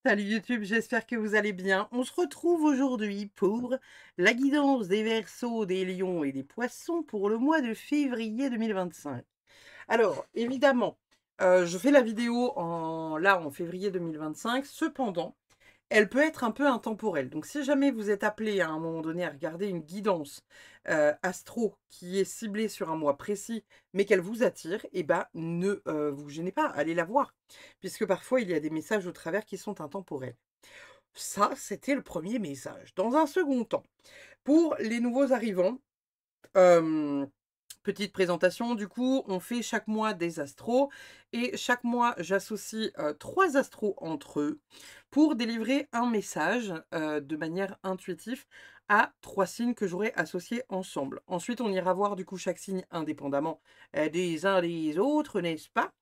Salut YouTube, j'espère que vous allez bien. On se retrouve aujourd'hui pour la guidance des Verseaux, des Lions et des Poissons pour le mois de février 2025. Alors, évidemment, je fais la vidéo en février 2025. Cependant, elle peut être un peu intemporelle. Donc, si jamais vous êtes appelé à un moment donné à regarder une guidance astro qui est ciblée sur un mois précis, mais qu'elle vous attire, eh ben, ne vous gênez pas, allez la voir. Puisque parfois, il y a des messages au travers qui sont intemporels. Ça, c'était le premier message. Dans un second temps, pour les nouveaux arrivants, euh, petite présentation, du coup, on fait chaque mois des astros et chaque mois, j'associe 3 astros entre eux pour délivrer un message de manière intuitive à 3 signes que j'aurai associés ensemble. Ensuite, on ira voir du coup chaque signe indépendamment des uns des autres, n'est-ce pas?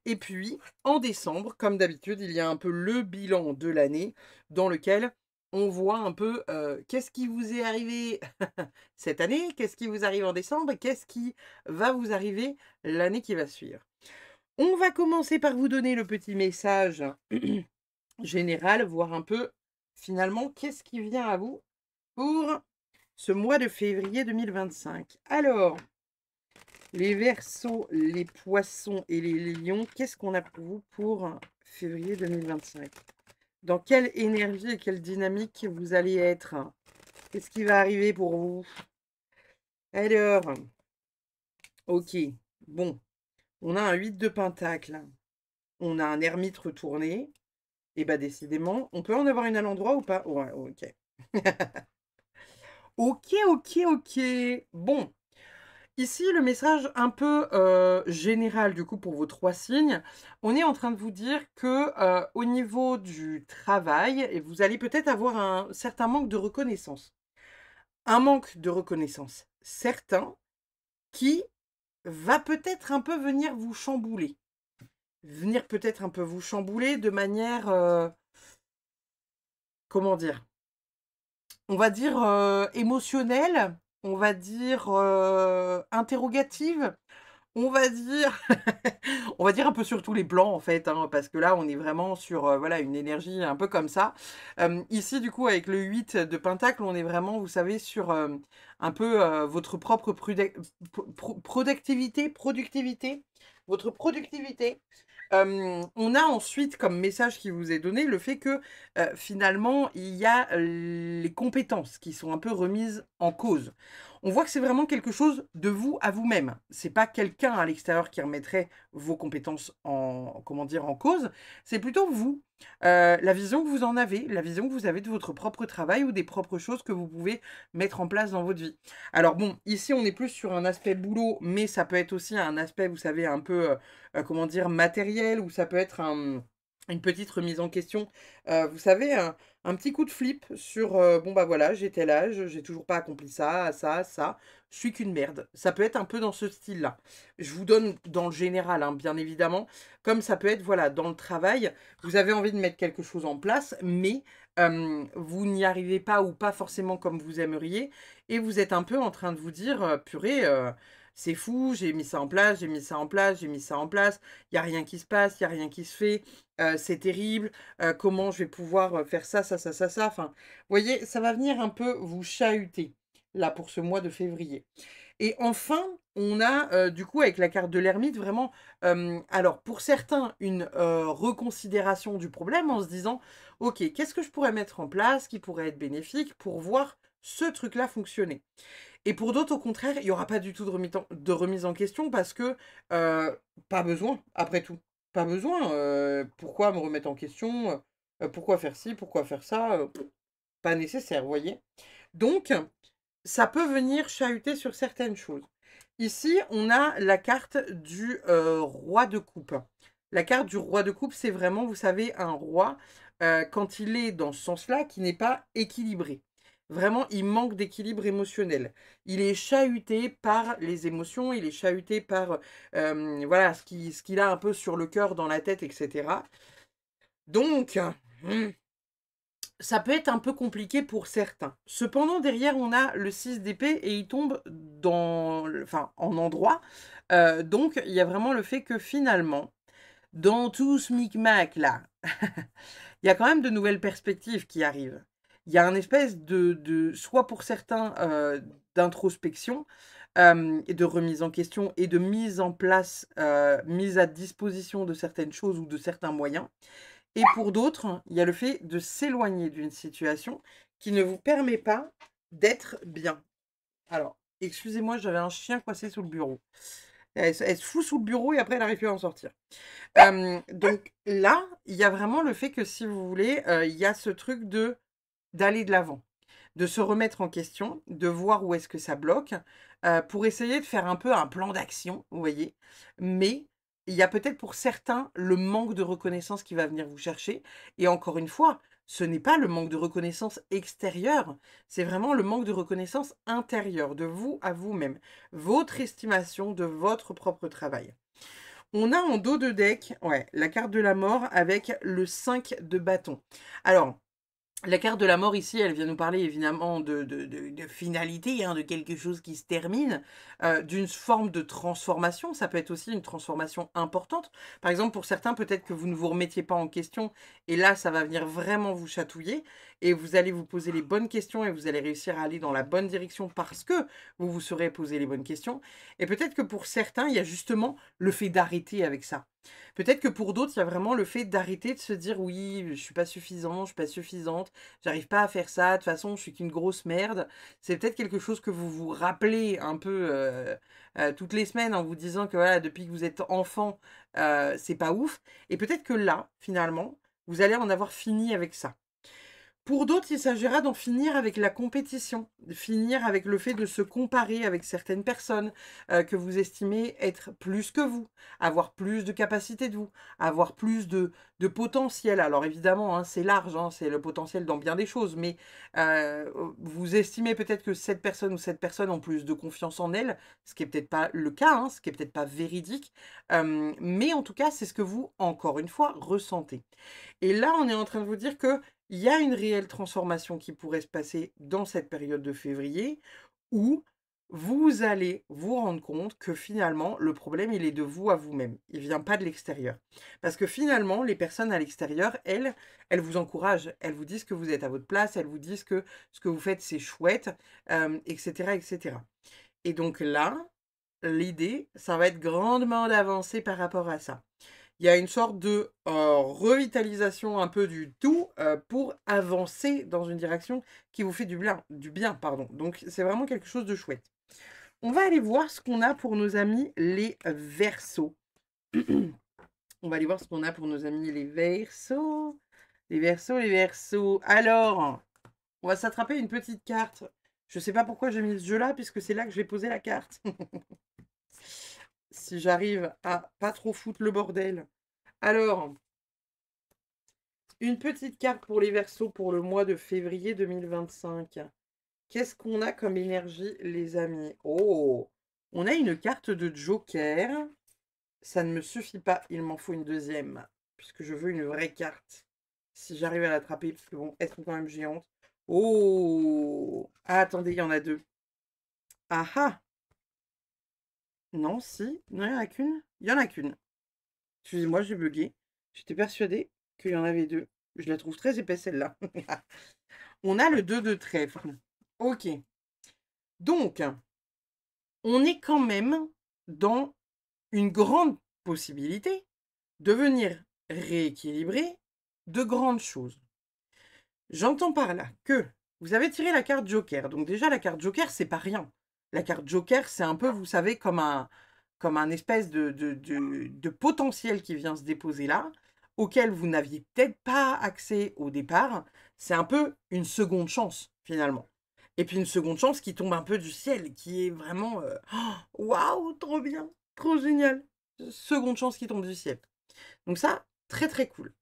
Et puis, en décembre, comme d'habitude, il y a un peu le bilan de l'année dans lequel on voit un peu qu'est-ce qui vous est arrivé cette année, qu'est-ce qui vous arrive en décembre et qu'est-ce qui va vous arriver l'année qui va suivre. On va commencer par vous donner le petit message général, voir un peu finalement qu'est-ce qui vient à vous pour ce mois de février 2025. Alors, les Verseaux, les Poissons et les Lions, qu'est-ce qu'on a pour vous pour février 2025? Dans quelle énergie et quelle dynamique vous allez être? Qu'est-ce qui va arriver pour vous? Alors, ok, bon, on a un 8 de pentacle, on a un ermite retourné, et bah décidément, on peut en avoir une à l'endroit ou pas? Ouais, ok. Ok, ok, ok. Bon, ici, le message un peu général, du coup, pour vos 3 signes, on est en train de vous dire que au niveau du travail, et vous allez peut-être avoir un certain manque de reconnaissance. Un manque de reconnaissance certain qui va peut-être un peu venir vous chambouler. Venir peut-être un peu vous chambouler de manière, comment dire? On va dire émotionnelle, on va dire interrogative. On va dire on va dire un peu sur tous les plans en fait, hein, parce que là on est vraiment sur, voilà une énergie un peu comme ça. Ici du coup avec le 8 de pentacle, on est vraiment, vous savez, sur, un peu, votre propre productivité, votre productivité. On a ensuite comme message qui vous est donné le fait que, finalement il y a les compétences qui sont un peu remises en cause. On voit que c'est vraiment quelque chose de vous à vous-même. C'est pas quelqu'un à l'extérieur qui remettrait vos compétences en, comment dire, en cause. C'est plutôt vous. La vision que vous en avez, la vision que vous avez de votre propre travail ou des propres choses que vous pouvez mettre en place dans votre vie. Alors bon, ici on est plus sur un aspect boulot, mais ça peut être aussi un aspect, vous savez, un peu, comment dire, matériel, ou ça peut être une petite remise en question. Vous savez, un petit coup de flip sur bon bah voilà, j'ai tel âge, j'ai toujours pas accompli ça, ça, je suis qu'une merde. Ça peut être un peu dans ce style-là. Je vous donne dans le général, hein, bien évidemment, comme ça peut être voilà dans le travail, vous avez envie de mettre quelque chose en place, mais vous n'y arrivez pas ou pas forcément comme vous aimeriez, et vous êtes un peu en train de vous dire purée. C'est fou, j'ai mis ça en place, j'ai mis ça en place, j'ai mis ça en place, il n'y a rien qui se passe, il n'y a rien qui se fait, c'est terrible, comment je vais pouvoir faire ça, ça, ça, ça, ça. Enfin, vous voyez, ça va venir un peu vous chahuter, là, pour ce mois de février. Et enfin, on a, du coup, avec la carte de l'ermite, vraiment, alors, pour certains, une reconsidération du problème en se disant, OK, qu'est-ce que je pourrais mettre en place qui pourrait être bénéfique pour voir ce truc-là fonctionner? Et pour d'autres, au contraire, il n'y aura pas du tout de remise en question parce que pas besoin, après tout. Pas besoin. Pourquoi me remettre en question? Pourquoi faire ci? Pourquoi faire ça? Pas nécessaire, vous voyez? Donc, ça peut venir chahuter sur certaines choses. Ici, on a la carte du roi de coupe. La carte du roi de coupe, c'est vraiment, vous savez, un roi, quand il est dans ce sens-là, qui n'est pas équilibré. Vraiment, il manque d'équilibre émotionnel. Il est chahuté par les émotions, il est chahuté par voilà, ce qu'il a un peu sur le cœur, dans la tête, etc. Donc, ça peut être un peu compliqué pour certains. Cependant, derrière, on a le 6 d'épée et il tombe enfin, en endroit. Donc, il y a vraiment le fait que finalement, dans tout ce micmac là, il y a quand même de nouvelles perspectives qui arrivent. Il y a un espèce soit pour certains, d'introspection, et de remise en question et de mise en place, mise à disposition de certaines choses ou de certains moyens. Et pour d'autres, il y a le fait de s'éloigner d'une situation qui ne vous permet pas d'être bien. Alors, excusez-moi, j'avais un chien coincé sous le bureau. Elle se fout sous le bureau et après elle n'arrive plus à en sortir. Donc là, il y a vraiment le fait que si vous voulez, il y a ce truc d'aller de l'avant, de se remettre en question, de voir où est-ce que ça bloque, pour essayer de faire un peu un plan d'action, vous voyez? Mais il y a peut-être pour certains le manque de reconnaissance qui va venir vous chercher et encore une fois, ce n'est pas le manque de reconnaissance extérieure, c'est vraiment le manque de reconnaissance intérieure, de vous à vous-même, votre estimation de votre propre travail. On a en dos de deck, ouais, la carte de la mort avec le 5 de bâton. Alors, la carte de la mort ici, elle vient nous parler évidemment de finalité, hein, de quelque chose qui se termine, d'une forme de transformation. Ça peut être aussi une transformation importante. Par exemple, pour certains, peut-être que vous ne vous remettiez pas en question et là, ça va venir vraiment vous chatouiller et vous allez vous poser les bonnes questions et vous allez réussir à aller dans la bonne direction parce que vous vous serez posé les bonnes questions. Et peut-être que pour certains, il y a justement le fait d'arrêter avec ça. Peut-être que pour d'autres, il y a vraiment le fait d'arrêter de se dire oui, je suis pas suffisant, je suis pas suffisante, j'arrive pas à faire ça, de toute façon, je suis qu'une grosse merde. C'est peut-être quelque chose que vous vous rappelez un peu toutes les semaines en vous disant que voilà, depuis que vous êtes enfant, c'est pas ouf. Et peut-être que là, finalement, vous allez en avoir fini avec ça. Pour d'autres, il s'agira d'en finir avec la compétition, de finir avec le fait de se comparer avec certaines personnes que vous estimez être plus que vous, avoir plus de capacité de vous, avoir plus de potentiel. Alors évidemment, hein, c'est large, hein, c'est le potentiel dans bien des choses, mais vous estimez peut-être que cette personne ou cette personne ont plus de confiance en elle, ce qui est peut-être pas le cas, hein, ce qui est peut-être pas véridique, mais en tout cas, c'est ce que vous, encore une fois, ressentez. Et là, on est en train de vous dire que il y a une réelle transformation qui pourrait se passer dans cette période de février où vous allez vous rendre compte que finalement, le problème, il est de vous à vous-même. Il ne vient pas de l'extérieur. Parce que finalement, les personnes à l'extérieur, elles vous encouragent. Elles vous disent que vous êtes à votre place. Elles vous disent que ce que vous faites, c'est chouette, etc., etc. Et donc là, l'idée, ça va être grandement d'avancer par rapport à ça. Il y a une sorte de revitalisation un peu du tout pour avancer dans une direction qui vous fait du bien, pardon. Donc c'est vraiment quelque chose de chouette. On va aller voir ce qu'on a pour nos amis les Verseaux. On va aller voir ce qu'on a pour nos amis les Verseaux. Les Verseaux, les Verseaux. Alors, on va s'attraper une petite carte. Je ne sais pas pourquoi j'ai mis ce jeu-là, puisque c'est là que je vais poser la carte. Si j'arrive à pas trop foutre le bordel. Alors, une petite carte pour les Verseaux pour le mois de février 2025. Qu'est-ce qu'on a comme énergie, les amis? Oh, on a une carte de Joker. Ça ne me suffit pas, il m'en faut une deuxième, puisque je veux une vraie carte. Si j'arrive à l'attraper, parce que bon, elles sont quand même géantes. Oh, ah, attendez, il y en a deux. Ah ah. Non, si. Non, il n'y en a qu'une. Il y en a qu'une. Excusez-moi, j'ai bugué. J'étais persuadée qu'il y en avait deux. Je la trouve très épaisse, celle-là. On a le 2 de trèfle. Ok. Donc, on est quand même dans une grande possibilité de venir rééquilibrer de grandes choses. J'entends par là que vous avez tiré la carte Joker. Donc déjà, la carte Joker, c'est pas rien. La carte Joker, c'est un peu, vous savez, comme un espèce de potentiel qui vient se déposer là, auquel vous n'aviez peut-être pas accès au départ. C'est un peu une seconde chance, finalement. Et puis une seconde chance qui tombe un peu du ciel, qui est vraiment waouh, trop bien, trop génial. Seconde chance qui tombe du ciel. Donc ça, très très cool.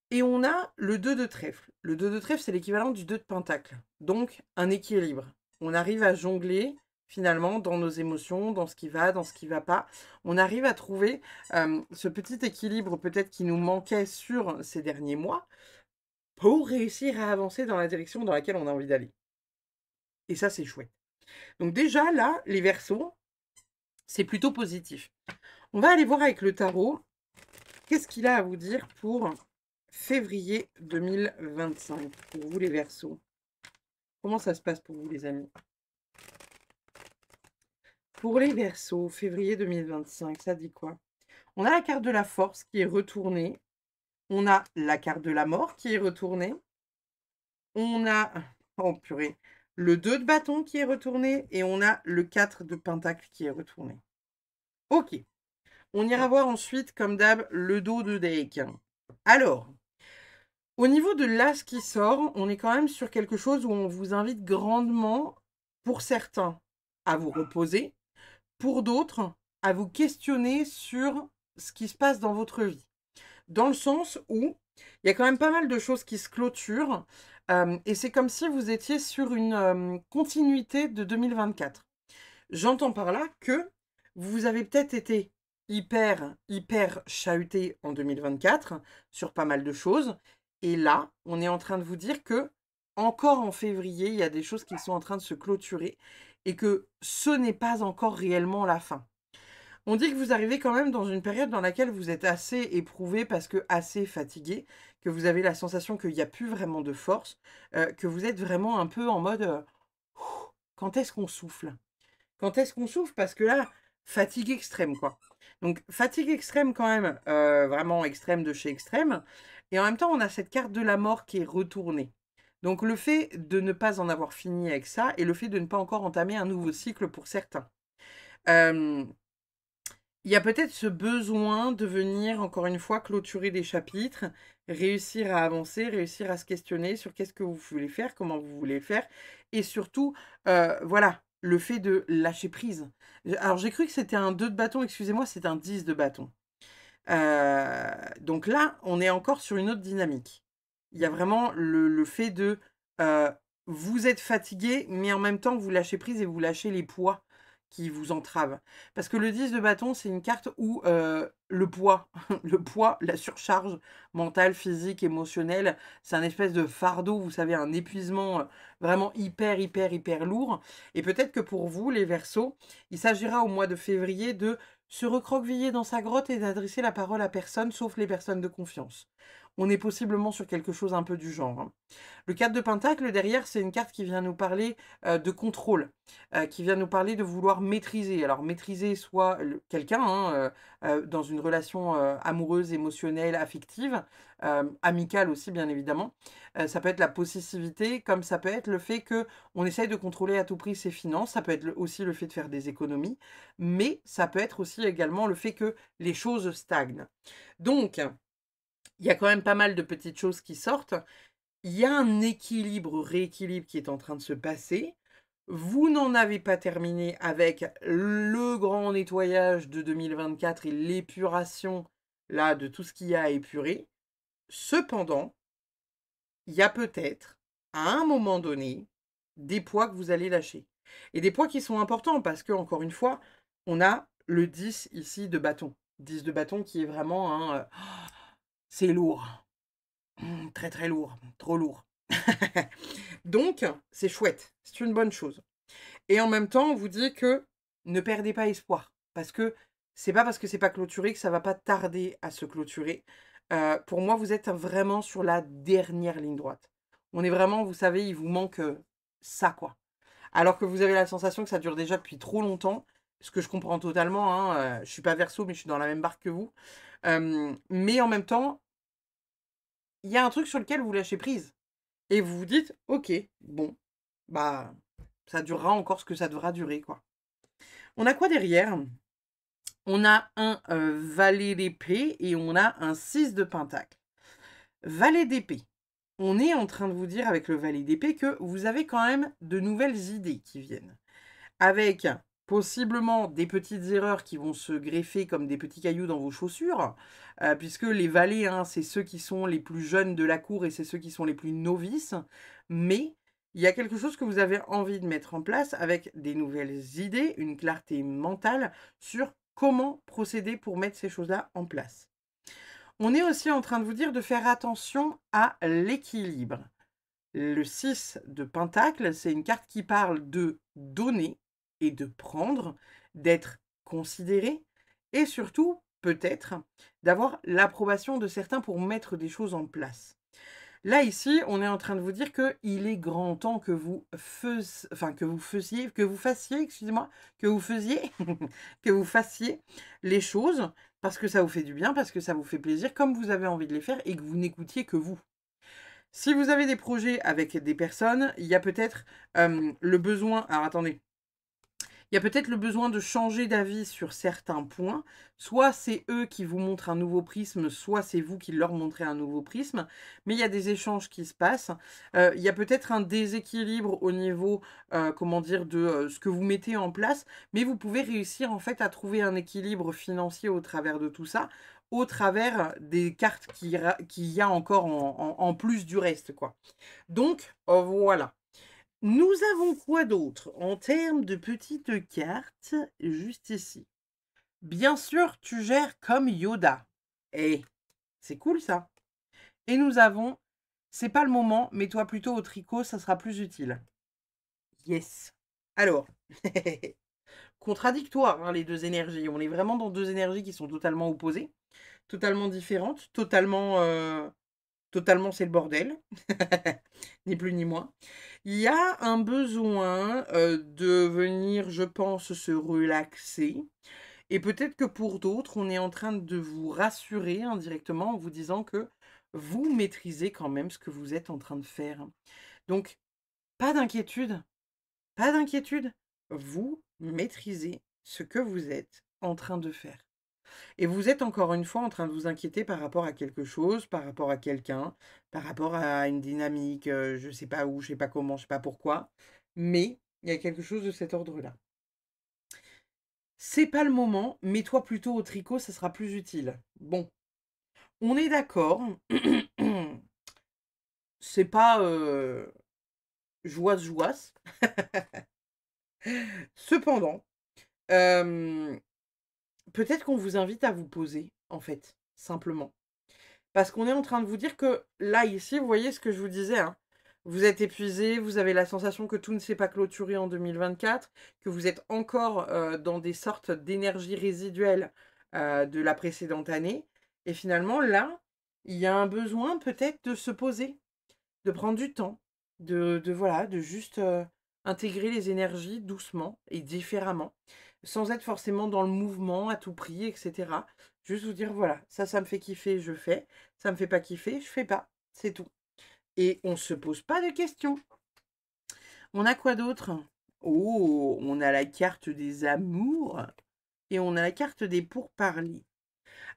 Et on a le 2 de trèfle. Le 2 de trèfle, c'est l'équivalent du 2 de pentacle. Donc un équilibre. On arrive à jongler finalement dans nos émotions, dans ce qui va, dans ce qui ne va pas. On arrive à trouver ce petit équilibre peut-être qui nous manquait sur ces derniers mois pour réussir à avancer dans la direction dans laquelle on a envie d'aller. Et ça, c'est chouette. Donc déjà, là, les Verseaux, c'est plutôt positif. On va aller voir avec le tarot, qu'est-ce qu'il a à vous dire pour février 2025 pour vous les Verseaux. Comment ça se passe pour vous les amis? Pour les Verseaux, février 2025, ça dit quoi? On a la carte de la force qui est retournée. On a la carte de la mort qui est retournée. On a, oh purée, le 2 de bâton qui est retourné et on a le 4 de pentacle qui est retourné. Ok, on ira voir ensuite, comme d'hab, le dos de deck. Alors, au niveau de l'as qui sort, on est quand même sur quelque chose où on vous invite grandement, pour certains, à vous reposer, pour d'autres, à vous questionner sur ce qui se passe dans votre vie. Dans le sens où il y a quand même pas mal de choses qui se clôturent et c'est comme si vous étiez sur une continuité de 2024. J'entends par là que vous avez peut-être été hyper chahuté en 2024 sur pas mal de choses. Et là, on est en train de vous dire que, encore en février, il y a des choses qui sont en train de se clôturer et que ce n'est pas encore réellement la fin. On dit que vous arrivez quand même dans une période dans laquelle vous êtes assez éprouvé parce que assez fatigué, que vous avez la sensation qu'il n'y a plus vraiment de force, que vous êtes vraiment un peu en mode quand est-ce qu'on souffle? Quand est-ce qu'on souffle? Parce que là, fatigue extrême, quoi. Donc, fatigue extrême quand même, vraiment extrême de chez extrême. Et en même temps, on a cette carte de la mort qui est retournée. Donc, le fait de ne pas en avoir fini avec ça et le fait de ne pas encore entamer un nouveau cycle pour certains. Il y a peut-être ce besoin de venir, encore une fois, clôturer des chapitres, réussir à avancer, réussir à se questionner sur qu'est-ce que vous voulez faire, comment vous voulez le faire, et surtout, voilà, le fait de lâcher prise. Alors, j'ai cru que c'était un 2 de bâton, excusez-moi, c'est un 10 de bâton. Donc là, on est encore sur une autre dynamique. Il y a vraiment le fait de, euh, vous êtes fatigué, mais en même temps, vous lâchez prise et vous lâchez les poids qui vous entravent. Parce que le 10 de bâton, c'est une carte où le poids, le poids, la surcharge mentale, physique, émotionnelle, c'est un espèce de fardeau, vous savez, un épuisement vraiment hyper lourd. Et peut-être que pour vous, les Verseaux, il s'agira au mois de février de se recroqueviller dans sa grotte et d'adresser la parole à personne, sauf les personnes de confiance. On est possiblement sur quelque chose un peu du genre, hein. Le 4 de Pentacle, derrière, c'est une carte qui vient nous parler de contrôle, qui vient nous parler de vouloir maîtriser. Alors, maîtriser soit quelqu'un dans une relation amoureuse, émotionnelle, affective, amicale aussi, bien évidemment. Ça peut être la possessivité, comme ça peut être le fait que on essaye de contrôler à tout prix ses finances. Ça peut être aussi le fait de faire des économies, mais ça peut être aussi également le fait que les choses stagnent. Donc, il y a quand même pas mal de petites choses qui sortent. Il y a un équilibre, rééquilibre qui est en train de se passer. Vous n'en avez pas terminé avec le grand nettoyage de 2024 et l'épuration là de tout ce qu'il y a à épurer. Cependant, il y a peut-être, à un moment donné, des poids que vous allez lâcher. Et des poids qui sont importants parce que, encore une fois, on a le 10 ici de bâton. 10 de bâton qui est vraiment un... c'est lourd. Très lourd. Trop lourd. Donc, c'est chouette. C'est une bonne chose. Et en même temps, on vous dit que ne perdez pas espoir. Parce que c'est pas parce que c'est pas clôturé que ça va pas tarder à se clôturer. Pour moi, vous êtes vraiment sur la dernière ligne droite. On est vraiment, vous savez, il vous manque ça, quoi. Alors que vous avez la sensation que ça dure déjà depuis trop longtemps, ce que je comprends totalement, hein, je suis pas Verseau, mais je suis dans la même barque que vous. Mais en même temps, il y a un truc sur lequel vous lâchez prise. Et vous vous dites, ok, bon, bah, ça durera encore ce que ça devra durer, quoi. On a quoi derrière? On a un valet d'épée et on a un 6 de pentacle. Valet d'épée. On est en train de vous dire avec le valet d'épée que vous avez quand même de nouvelles idées qui viennent. Avec possiblement des petites erreurs qui vont se greffer comme des petits cailloux dans vos chaussures, puisque les valets, hein, c'est ceux qui sont les plus jeunes de la cour et c'est ceux qui sont les plus novices. Mais il y a quelque chose que vous avez envie de mettre en place avec des nouvelles idées, une clarté mentale sur comment procéder pour mettre ces choses-là en place. On est aussi en train de vous dire de faire attention à l'équilibre. Le 6 de Pentacle, c'est une carte qui parle de donner et de prendre, d'être considéré et surtout peut-être d'avoir l'approbation de certains pour mettre des choses en place. Là, ici, on est en train de vous dire qu'il est grand temps que vous, fassiez, excusez-moi, que vous faisiez, que vous fassiez les choses parce que ça vous fait du bien, parce que ça vous fait plaisir, comme vous avez envie de les faire et que vous n'écoutiez que vous. Si vous avez des projets avec des personnes, il y a peut-être le besoin. Alors attendez. Il y a peut-être le besoin de changer d'avis sur certains points. Soit c'est eux qui vous montrent un nouveau prisme, soit c'est vous qui leur montrez un nouveau prisme. Mais il y a des échanges qui se passent. Il y a peut-être un déséquilibre au niveau, comment dire, de ce que vous mettez en place. Mais vous pouvez réussir en fait à trouver un équilibre financier au travers de tout ça, au travers des cartes qu'il y a encore en plus du reste, quoi. Donc, voilà. Nous avons quoi d'autre en termes de petites cartes, juste ici? Bien sûr, tu gères comme Yoda. Eh, c'est cool ça. Et nous avons, c'est pas le moment, mets-toi plutôt au tricot, ça sera plus utile. Yes. Alors, contradictoire, hein, les deux énergies. On est vraiment dans deux énergies qui sont totalement opposées, totalement différentes, totalement c'est le bordel, ni plus ni moins. Il y a un besoin de venir, je pense, se relaxer. Et peut-être que pour d'autres, on est en train de vous rassurer indirectement en vous disant que vous maîtrisez quand même ce que vous êtes en train de faire. Donc, pas d'inquiétude, pas d'inquiétude. Vous maîtrisez ce que vous êtes en train de faire. Et vous êtes encore une fois en train de vous inquiéter par rapport à quelque chose, par rapport à quelqu'un, par rapport à une dynamique, je ne sais pas où, je ne sais pas comment, je ne sais pas pourquoi, mais il y a quelque chose de cet ordre-là. C'est pas le moment, mets-toi plutôt au tricot, ça sera plus utile. Bon, on est d'accord. C'est pas joisse. Cependant, peut-être qu'on vous invite à vous poser, en fait, simplement. Parce qu'on est en train de vous dire que là, ici, vous voyez ce que je vous disais, hein, vous êtes épuisé, vous avez la sensation que tout ne s'est pas clôturé en 2024, que vous êtes encore dans des sortes d'énergie résiduelle de la précédente année. Et finalement, là, il y a un besoin peut-être de se poser, de prendre du temps, voilà, de juste intégrer les énergies doucement et différemment, sans être forcément dans le mouvement à tout prix, etc. Juste vous dire, voilà, ça me fait kiffer, je fais. Ça me fait pas kiffer, je fais pas. C'est tout. Et on se pose pas de questions. On a quoi d'autre? Oh, on a la carte des amours et on a la carte des pourparlers.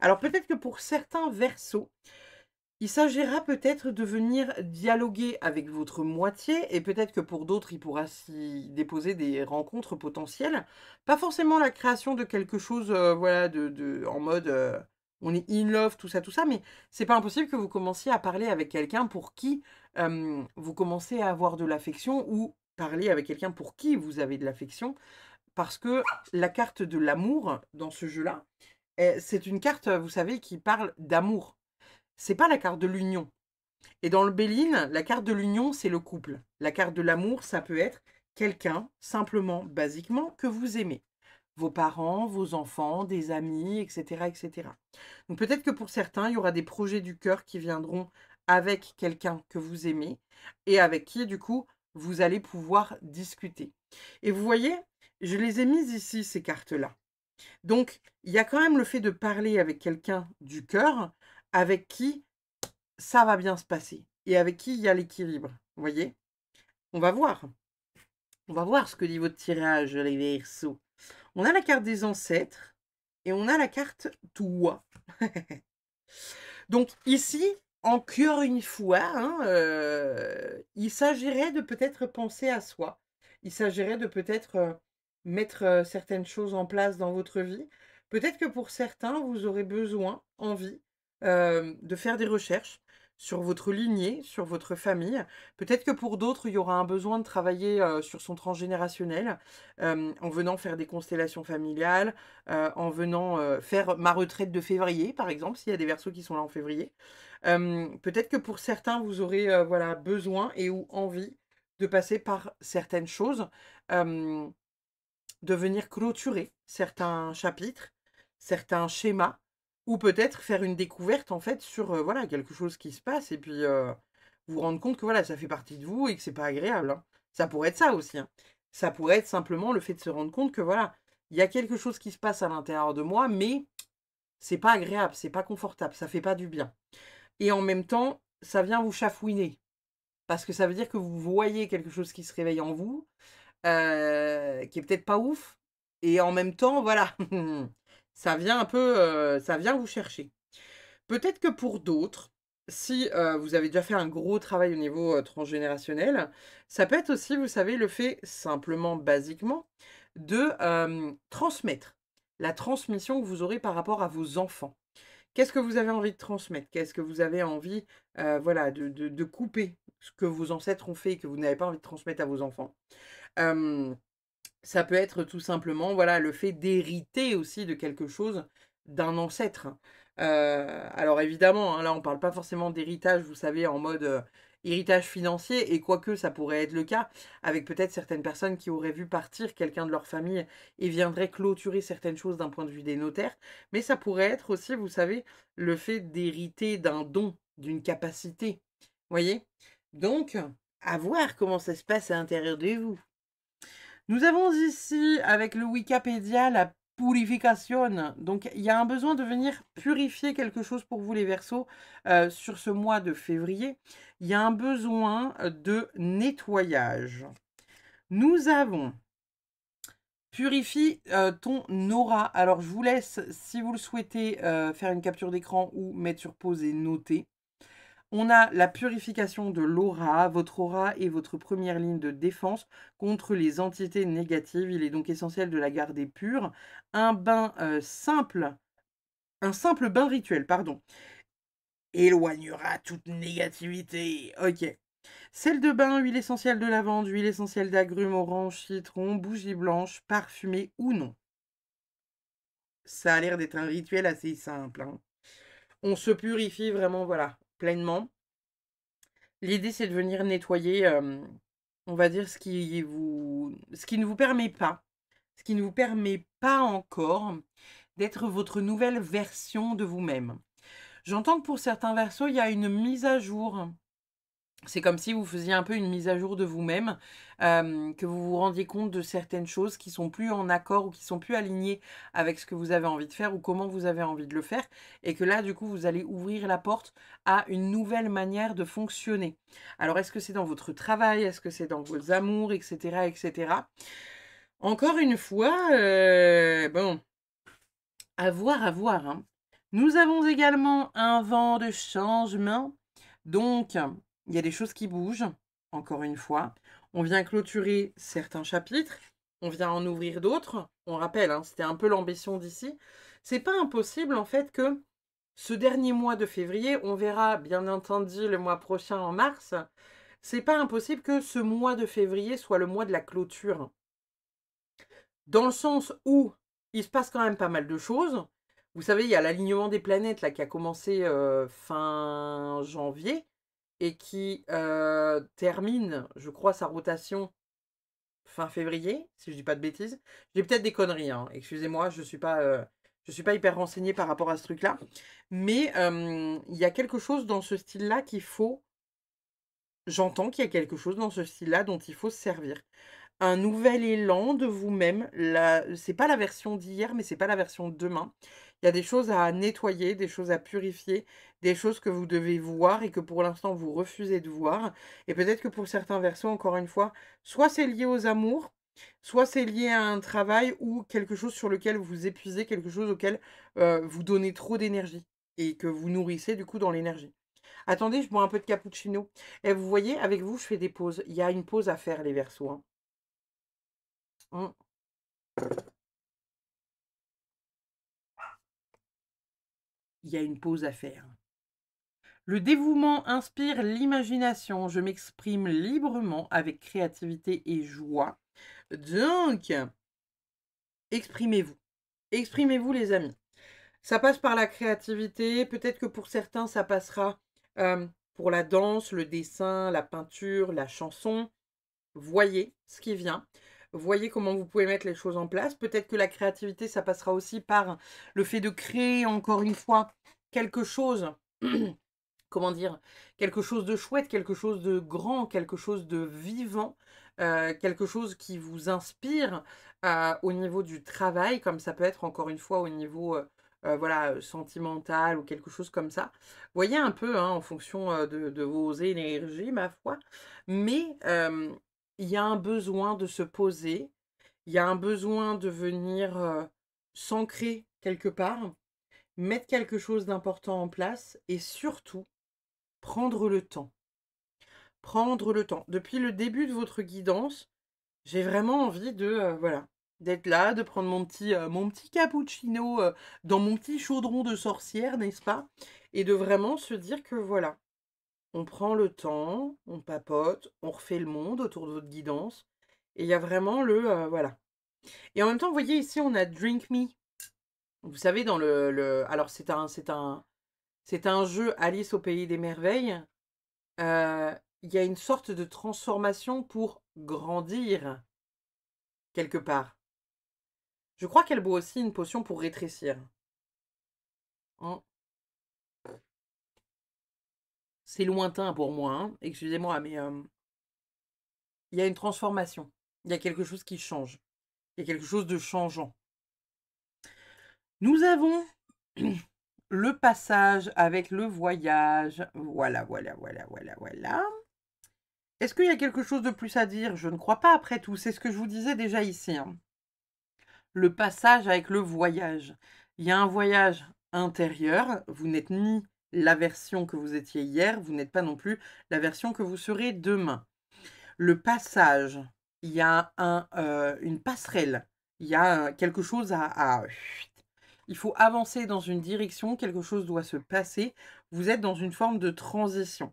Alors peut-être que pour certains versos, il s'agira peut-être de venir dialoguer avec votre moitié et peut-être que pour d'autres, il pourra s'y déposer des rencontres potentielles. Pas forcément la création de quelque chose, voilà, en mode on est in love, tout ça, mais c'est pas impossible que vous commenciez à parler avec quelqu'un pour qui vous commencez à avoir de l'affection ou parler avec quelqu'un pour qui vous avez de l'affection parce que la carte de l'amour dans ce jeu-là, c'est une carte, vous savez, qui parle d'amour. C'est pas la carte de l'union. Et dans le Béline, la carte de l'union, c'est le couple. La carte de l'amour, ça peut être quelqu'un, simplement, basiquement, que vous aimez. Vos parents, vos enfants, des amis, etc., etc. Donc peut-être que pour certains, il y aura des projets du cœur qui viendront avec quelqu'un que vous aimez et avec qui, du coup, vous allez pouvoir discuter. Et vous voyez, je les ai mises ici, ces cartes-là. Donc, il y a quand même le fait de parler avec quelqu'un du cœur, avec qui ça va bien se passer et avec qui il y a l'équilibre. Vous voyez? On va voir. On va voir ce que dit votre tirage, les Verseaux. On a la carte des ancêtres et on a la carte toi. Donc ici, encore une fois, hein, il s'agirait de peut-être penser à soi. Il s'agirait de peut-être mettre certaines choses en place dans votre vie. Peut-être que pour certains, vous aurez besoin, envie, de faire des recherches sur votre lignée, sur votre famille. Peut-être que pour d'autres, il y aura un besoin de travailler sur son transgénérationnel, en venant faire des constellations familiales, en venant faire ma retraite de février, par exemple, s'il y a des versos qui sont là en février. Peut-être que pour certains, vous aurez voilà, besoin et ou envie de passer par certaines choses, de venir clôturer certains chapitres, certains schémas, Ou peut-être faire une découverte, en fait, sur, voilà, quelque chose qui se passe et puis, vous rendre compte que, voilà, ça fait partie de vous et que c'est pas agréable, hein. Ça pourrait être ça aussi, hein. Ça pourrait être simplement le fait de se rendre compte que, voilà, il y a quelque chose qui se passe à l'intérieur de moi, mais c'est pas agréable, c'est pas confortable, ça fait pas du bien. Et en même temps, ça vient vous chafouiner parce que ça veut dire que vous voyez quelque chose qui se réveille en vous, qui est peut-être pas ouf et en même temps, voilà, ça vient un peu, ça vient vous chercher. Peut-être que pour d'autres, si, vous avez déjà fait un gros travail au niveau, transgénérationnel, ça peut être aussi, vous savez, le fait, simplement, basiquement, de, transmettre. La transmission que vous aurez par rapport à vos enfants. Qu'est-ce que vous avez envie de transmettre? Qu'est-ce que vous avez envie, voilà, de couper? Ce que vos ancêtres ont fait et que vous n'avez pas envie de transmettre à vos enfants. Hem, Ça peut être tout simplement, voilà, le fait d'hériter aussi de quelque chose d'un ancêtre. Alors évidemment, hein, là, on parle pas forcément d'héritage, vous savez, en mode, héritage financier et quoique ça pourrait être le cas, avec peut-être certaines personnes qui auraient vu partir quelqu'un de leur famille et viendraient clôturer certaines choses d'un point de vue des notaires. Mais ça pourrait être aussi, vous savez, le fait d'hériter d'un don, d'une capacité. Voyez? Donc, à voir comment ça se passe à l'intérieur de vous. Nous avons ici, avec le Wikipédia, la purification. Donc, il y a un besoin de venir purifier quelque chose pour vous, les Verseaux, sur ce mois de février. Il y a un besoin de nettoyage. Nous avons purifie ton aura. Alors, je vous laisse, si vous le souhaitez, faire une capture d'écran ou mettre sur pause et noter. On a la purification de l'aura. Votre aura est votre première ligne de défense contre les entités négatives. Il est donc essentiel de la garder pure. Un bain un simple bain rituel, pardon, éloignera toute négativité. Ok. Sel de bain, huile essentielle de lavande, huile essentielle d'agrumes, orange, citron, bougie blanche, parfumée ou non. Ça a l'air d'être un rituel assez simple, hein. On se purifie vraiment, voilà, pleinement. L'idée, c'est de venir nettoyer, on va dire, ce qui ne vous permet pas, ce qui ne vous permet pas encore d'être votre nouvelle version de vous-même. J'entends que pour certains versos, il y a une mise à jour. C'est comme si vous faisiez un peu une mise à jour de vous-même, que vous vous rendiez compte de certaines choses qui sont plus en accord ou qui sont plus alignées avec ce que vous avez envie de faire ou comment vous avez envie de le faire et que là, du coup, vous allez ouvrir la porte à une nouvelle manière de fonctionner. Alors, est-ce que c'est dans votre travail? Est-ce que c'est dans vos amours, et cetera, et cetera? Encore une fois, bon, à voir, hein. Nous avons également un vent de changement. Donc, il y a des choses qui bougent, encore une fois. On vient clôturer certains chapitres, on vient en ouvrir d'autres. On rappelle, hein, c'était un peu l'ambition d'ici. C'est pas impossible, en fait, que ce dernier mois de février, on verra bien entendu le mois prochain en mars, c'est pas impossible que ce mois de février soit le mois de la clôture. Dans le sens où il se passe quand même pas mal de choses. Vous savez, il y a l'alignement des planètes là qui a commencé fin janvier et qui termine, je crois, sa rotation fin février, si je dis pas de bêtises. J'ai peut-être des conneries, hein. Excusez-moi, je suis pas hyper renseignée par rapport à ce truc-là. Mais il y a quelque chose dans ce style-là qu'il faut. J'entends qu'il y a quelque chose dans ce style-là dont il faut se servir. Un nouvel élan de vous-même. C'est pas la version d'hier, mais c'est pas la version de demain. Il y a des choses à nettoyer, des choses à purifier, des choses que vous devez voir et que pour l'instant vous refusez de voir. Et peut-être que pour certains versos, encore une fois, soit c'est lié aux amours, soit c'est lié à un travail ou quelque chose sur lequel vous épuisez, quelque chose auquel vous donnez trop d'énergie et que vous nourrissez du coup dans l'énergie. Attendez, je bois un peu de cappuccino. Et vous voyez, avec vous, je fais des pauses. Il y a une pause à faire, les versos, hein. Mm. Il y a une pause à faire. Le dévouement inspire l'imagination. Je m'exprime librement avec créativité et joie. Donc, exprimez-vous. Exprimez-vous, les amis. Ça passe par la créativité. Peut-être que pour certains, ça passera pour la danse, le dessin, la peinture, la chanson. Voyez ce qui vient. voyez comment vous pouvez mettre les choses en place. Peut-être que la créativité, ça passera aussi par le fait de créer, encore une fois, quelque chose, comment dire? Quelque chose de chouette, quelque chose de grand, quelque chose de vivant, quelque chose qui vous inspire, au niveau du travail, comme ça peut être encore une fois au niveau, voilà, sentimental ou quelque chose comme ça. Voyez un peu, hein, en fonction, de vos énergies, ma foi. Mais, il y a un besoin de se poser, il y a un besoin de venir, s'ancrer quelque part, mettre quelque chose d'important en place et surtout prendre le temps. Prendre le temps. Depuis le début de votre guidance, j'ai vraiment envie de, voilà, d'être là, de prendre mon petit cappuccino, dans mon petit chaudron de sorcière, n'est-ce pas? Et de vraiment se dire que voilà, on prend le temps, on papote, on refait le monde autour de votre guidance et il y a vraiment voilà. Et en même temps, vous voyez ici, on a Drink Me. Vous savez dans alors c'est un jeu Alice au pays des merveilles. Il y a une sorte de transformation pour grandir, quelque part. Je crois qu'elle boit aussi une potion pour rétrécir. Hein. C'est lointain pour moi, hein, excusez-moi, mais il y a une transformation. Il y a quelque chose qui change. Il y a quelque chose de changeant. Nous avons le passage avec le voyage. Voilà, voilà, voilà, voilà, voilà. Est-ce qu'il y a quelque chose de plus à dire? Je ne crois pas après tout. C'est ce que je vous disais déjà ici, hein. Le passage avec le voyage. Il y a un voyage intérieur. Vous n'êtes ni la version que vous étiez hier, vous n'êtes pas non plus la version que vous serez demain. Le passage, il y a une passerelle. Il y a quelque chose il faut avancer dans une direction, quelque chose doit se passer. Vous êtes dans une forme de transition.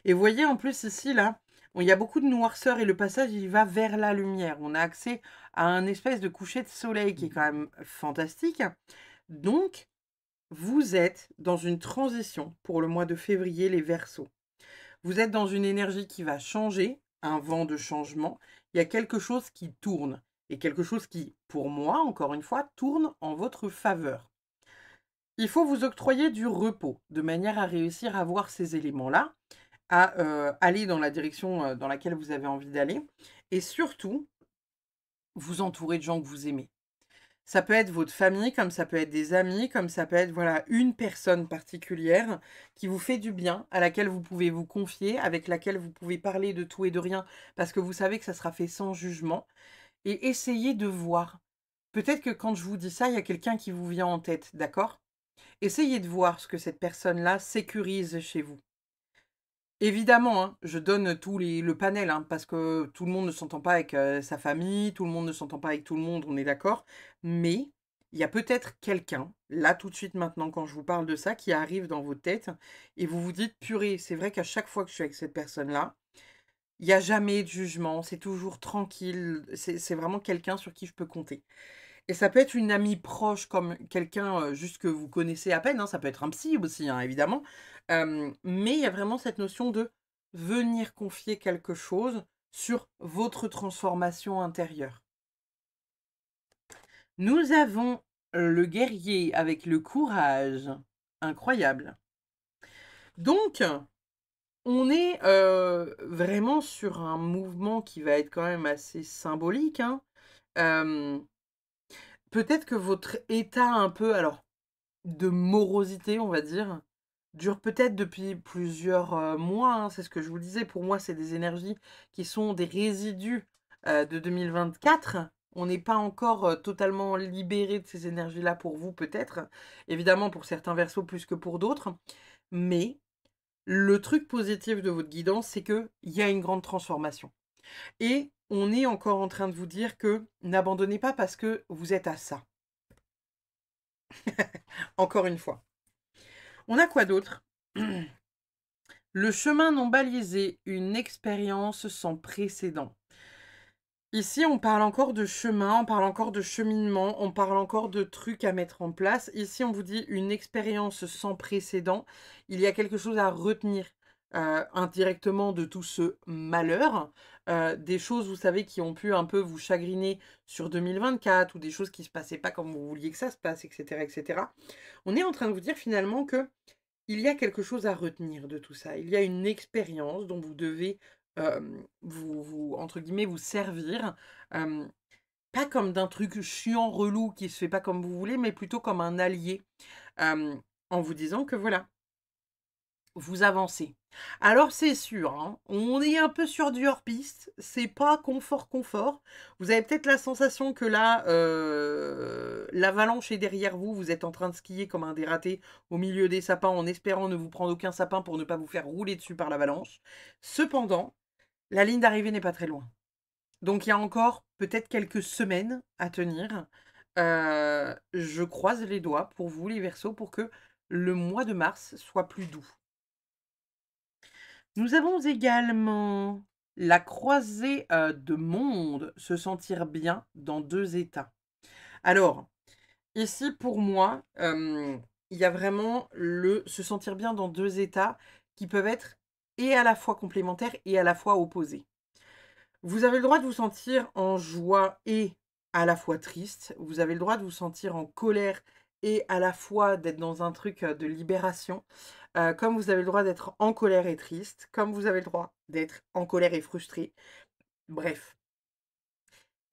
Et vous voyez en plus ici, là, il y a beaucoup de noirceur et le passage, il va vers la lumière. On a accès à un espèce de coucher de soleil qui est quand même fantastique. Donc, vous êtes dans une transition pour le mois de février, les Verseaux. Vous êtes dans une énergie qui va changer, un vent de changement. Il y a quelque chose qui tourne et quelque chose qui, pour moi, encore une fois, tourne en votre faveur. Il faut vous octroyer du repos de manière à réussir à voir ces éléments-là, à aller dans la direction dans laquelle vous avez envie d'aller et surtout, vous entourer de gens que vous aimez. Ça peut être votre famille, comme ça peut être des amis, comme ça peut être voilà, une personne particulière qui vous fait du bien, à laquelle vous pouvez vous confier, avec laquelle vous pouvez parler de tout et de rien, parce que vous savez que ça sera fait sans jugement. Et essayez de voir. Peut-être que quand je vous dis ça, il y a quelqu'un qui vous vient en tête, d'accord? Essayez de voir ce que cette personne-là sécurise chez vous. Évidemment, hein, je donne le panel, hein, parce que tout le monde ne s'entend pas avec sa famille, tout le monde ne s'entend pas avec tout le monde, on est d'accord. Mais il y a peut-être quelqu'un, là tout de suite maintenant, quand je vous parle de ça, qui arrive dans votre tête et vous vous dites, purée, c'est vrai qu'à chaque fois que je suis avec cette personne-là, il n'y a jamais de jugement, c'est toujours tranquille, c'est vraiment quelqu'un sur qui je peux compter. Et ça peut être une amie proche comme quelqu'un, juste que vous connaissez à peine, hein, ça peut être un psy aussi, hein, évidemment. Mais il y a vraiment cette notion de venir confier quelque chose sur votre transformation intérieure. Nous avons le guerrier avec le courage. Incroyable. Donc, on est, vraiment sur un mouvement qui va être quand même assez symbolique, hein. Peut-être que votre état un peu alors de morosité, on va dire, dure peut-être depuis plusieurs, mois, hein. C'est ce que je vous disais. Pour moi, c'est des énergies qui sont des résidus, de 2024. On n'est pas encore, totalement libéré de ces énergies-là pour vous, peut-être. Évidemment, pour certains versos plus que pour d'autres. Mais le truc positif de votre guidance, c'est qu'il y a une grande transformation. Et on est encore en train de vous dire que n'abandonnez pas parce que vous êtes à ça. Encore une fois. On a quoi d'autre? Le chemin non balisé, une expérience sans précédent. Ici, on parle encore de chemin, on parle encore de cheminement, on parle encore de trucs à mettre en place. Ici, on vous dit une expérience sans précédent. Il y a quelque chose à retenir. indirectement de tout ce malheur, des choses, vous savez, qui ont pu un peu vous chagriner sur 2024 ou des choses qui se passaient pas comme vous vouliez que ça se passe, et cetera, et cetera. On est en train de vous dire finalement que il y a quelque chose à retenir de tout ça. Il y a une expérience dont vous devez, vous entre guillemets «vous servir», hem, pas comme d'un truc chiant, relou, qui se fait pas comme vous voulez, mais plutôt comme un allié, hem, en vous disant que voilà, vous avancez. Alors c'est sûr, hein, on est un peu sur du hors-piste, c'est pas confort, confort. Vous avez peut-être la sensation que là, l'avalanche est derrière vous, vous êtes en train de skier comme un dératé au milieu des sapins en espérant ne vous prendre aucun sapin pour ne pas vous faire rouler dessus par l'avalanche. Cependant, la ligne d'arrivée n'est pas très loin. Donc il y a encore peut-être quelques semaines à tenir. Je croise les doigts pour vous les Verseaux pour que le mois de mars soit plus doux. Nous avons également la croisée, de mondes, se sentir bien dans 2 états. Alors, ici pour moi, il y a vraiment le se sentir bien dans 2 états qui peuvent être et à la fois complémentaires et à la fois opposés. Vous avez le droit de vous sentir en joie et à la fois triste. Vous avez le droit de vous sentir en colère et à la fois d'être dans un truc, de libération. Comme vous avez le droit d'être en colère et triste, comme vous avez le droit d'être en colère et frustré. Bref,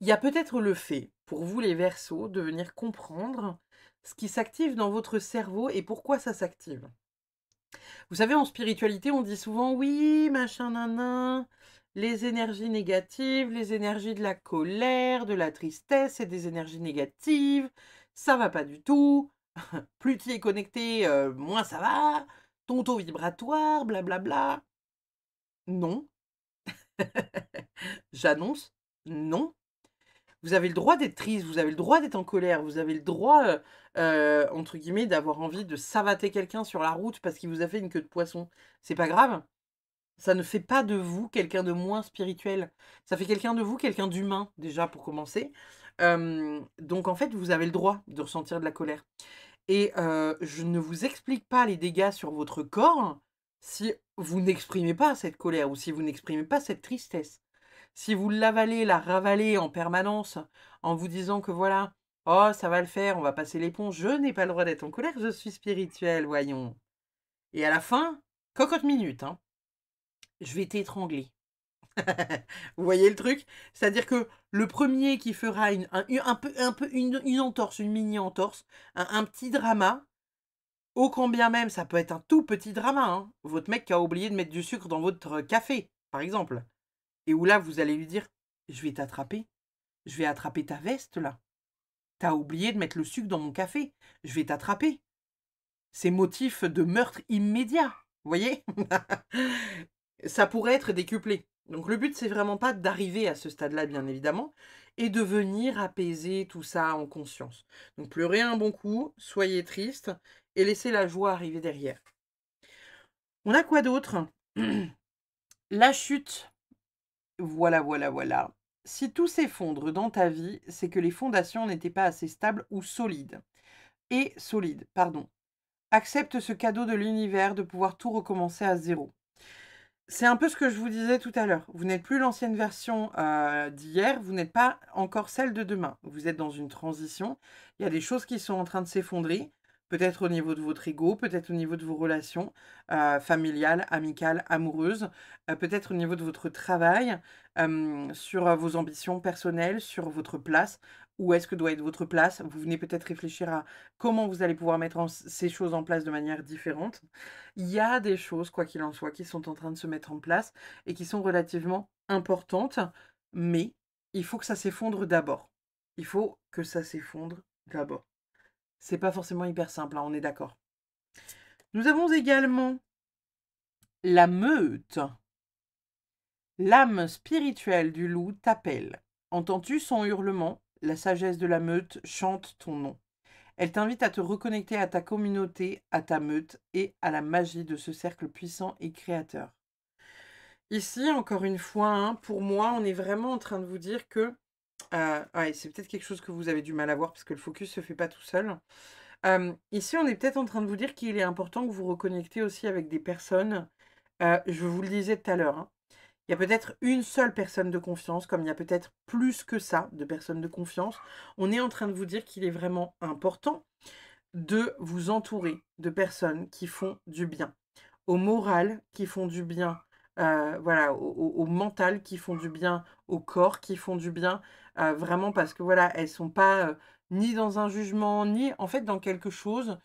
il y a peut-être le fait, pour vous les Verseaux, de venir comprendre ce qui s'active dans votre cerveau et pourquoi ça s'active. Vous savez, en spiritualité, on dit souvent: «Oui, machin nin les énergies négatives, les énergies de la colère, de la tristesse, c'est des énergies négatives, ça va pas du tout. Plus tu y es connecté, moins ça va. Ton taux vibratoire, blablabla». Non, j'annonce, non. Vous avez le droit d'être triste, vous avez le droit d'être en colère, vous avez le droit, entre guillemets, d'avoir envie de savater quelqu'un sur la route parce qu'il vous a fait une queue de poisson. C'est pas grave. Ça ne fait pas de vous quelqu'un de moins spirituel. Ça fait quelqu'un de vous quelqu'un d'humain, déjà, pour commencer. Donc en fait, vous avez le droit de ressentir de la colère. Et je ne vous explique pas les dégâts sur votre corps si vous n'exprimez pas cette colère ou si vous n'exprimez pas cette tristesse. Si vous l'avalez, la ravalez en permanence en vous disant que voilà: «Oh ça va le faire, on va passer l'éponge, je n'ai pas le droit d'être en colère, je suis spirituel, voyons». Et à la fin, cocotte minute, hein, je vais t'étrangler. Vous voyez le truc? C'est-à-dire que le premier qui fera une entorse, une mini entorse, un petit drama, ô combien même ça peut être un tout petit drama, hein. Votre mec qui a oublié de mettre du sucre dans votre café, par exemple. Et où là, vous allez lui dire: «Je vais t'attraper, je vais attraper ta veste là. T'as oublié de mettre le sucre dans mon café, je vais t'attraper». C'est motif de meurtre immédiat, vous voyez? Ça pourrait être décuplé. Donc le but, c'est vraiment pas d'arriver à ce stade-là, bien évidemment, et de venir apaiser tout ça en conscience. Donc pleurez un bon coup, soyez triste et laissez la joie arriver derrière. On a quoi d'autre? La chute. Voilà, voilà, voilà. Si tout s'effondre dans ta vie, c'est que les fondations n'étaient pas assez stables ou solides. Et solides, pardon. Accepte ce cadeau de l'univers de pouvoir tout recommencer à zéro. C'est un peu ce que je vous disais tout à l'heure. Vous n'êtes plus l'ancienne version, d'hier, vous n'êtes pas encore celle de demain. Vous êtes dans une transition. Il y a des choses qui sont en train de s'effondrer, peut-être au niveau de votre ego, peut-être au niveau de vos relations, familiales, amicales, amoureuses, peut-être au niveau de votre travail, sur, vos ambitions personnelles, sur votre place. Où est-ce que doit être votre place? Vous venez peut-être réfléchir à comment vous allez pouvoir mettre ces choses en place de manière différente. Il y a des choses, quoi qu'il en soit, qui sont en train de se mettre en place et qui sont relativement importantes, mais il faut que ça s'effondre d'abord. Il faut que ça s'effondre d'abord. C'est pas forcément hyper simple, hein, on est d'accord. Nous avons également la meute. L'âme spirituelle du loup t'appelle. Entends-tu son hurlement? La sagesse de la meute chante ton nom. Elle t'invite à te reconnecter à ta communauté, à ta meute et à la magie de ce cercle puissant et créateur. Ici, encore une fois, hein, pour moi, on est vraiment en train de vous dire que ouais, c'est peut-être quelque chose que vous avez du mal à voir parce que le focus se fait pas tout seul. Ici, on est peut-être en train de vous dire qu'il est important que vous reconnectez aussi avec des personnes Je vous le disais tout à l'heure, hein, il y a peut-être une seule personne de confiance, comme il y a peut-être plus que ça de personnes de confiance. On est en train de vous dire qu'il est vraiment important de vous entourer de personnes qui font du bien, au moral qui font du bien, voilà, au mental qui font du bien, au corps qui font du bien, vraiment parce que voilà, elles sont pas, ni dans un jugement, ni en fait dans quelque chose,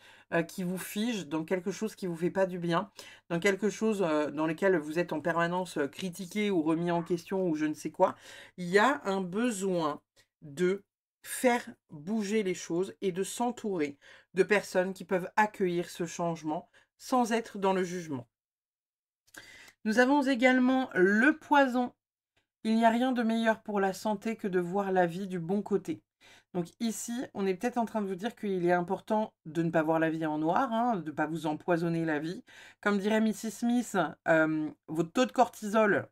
qui vous fige, dans quelque chose qui vous fait pas du bien, dans quelque chose, dans lequel vous êtes en permanence, critiqué ou remis en question ou je ne sais quoi. Il y a un besoin de faire bouger les choses et de s'entourer de personnes qui peuvent accueillir ce changement sans être dans le jugement. Nous avons également le poison. Il n'y a rien de meilleur pour la santé que de voir la vie du bon côté. Donc ici, on est peut-être en train de vous dire qu'il est important de ne pas voir la vie en noir, hein, de ne pas vous empoisonner la vie. Comme dirait Mrs. Smith, votre taux de cortisol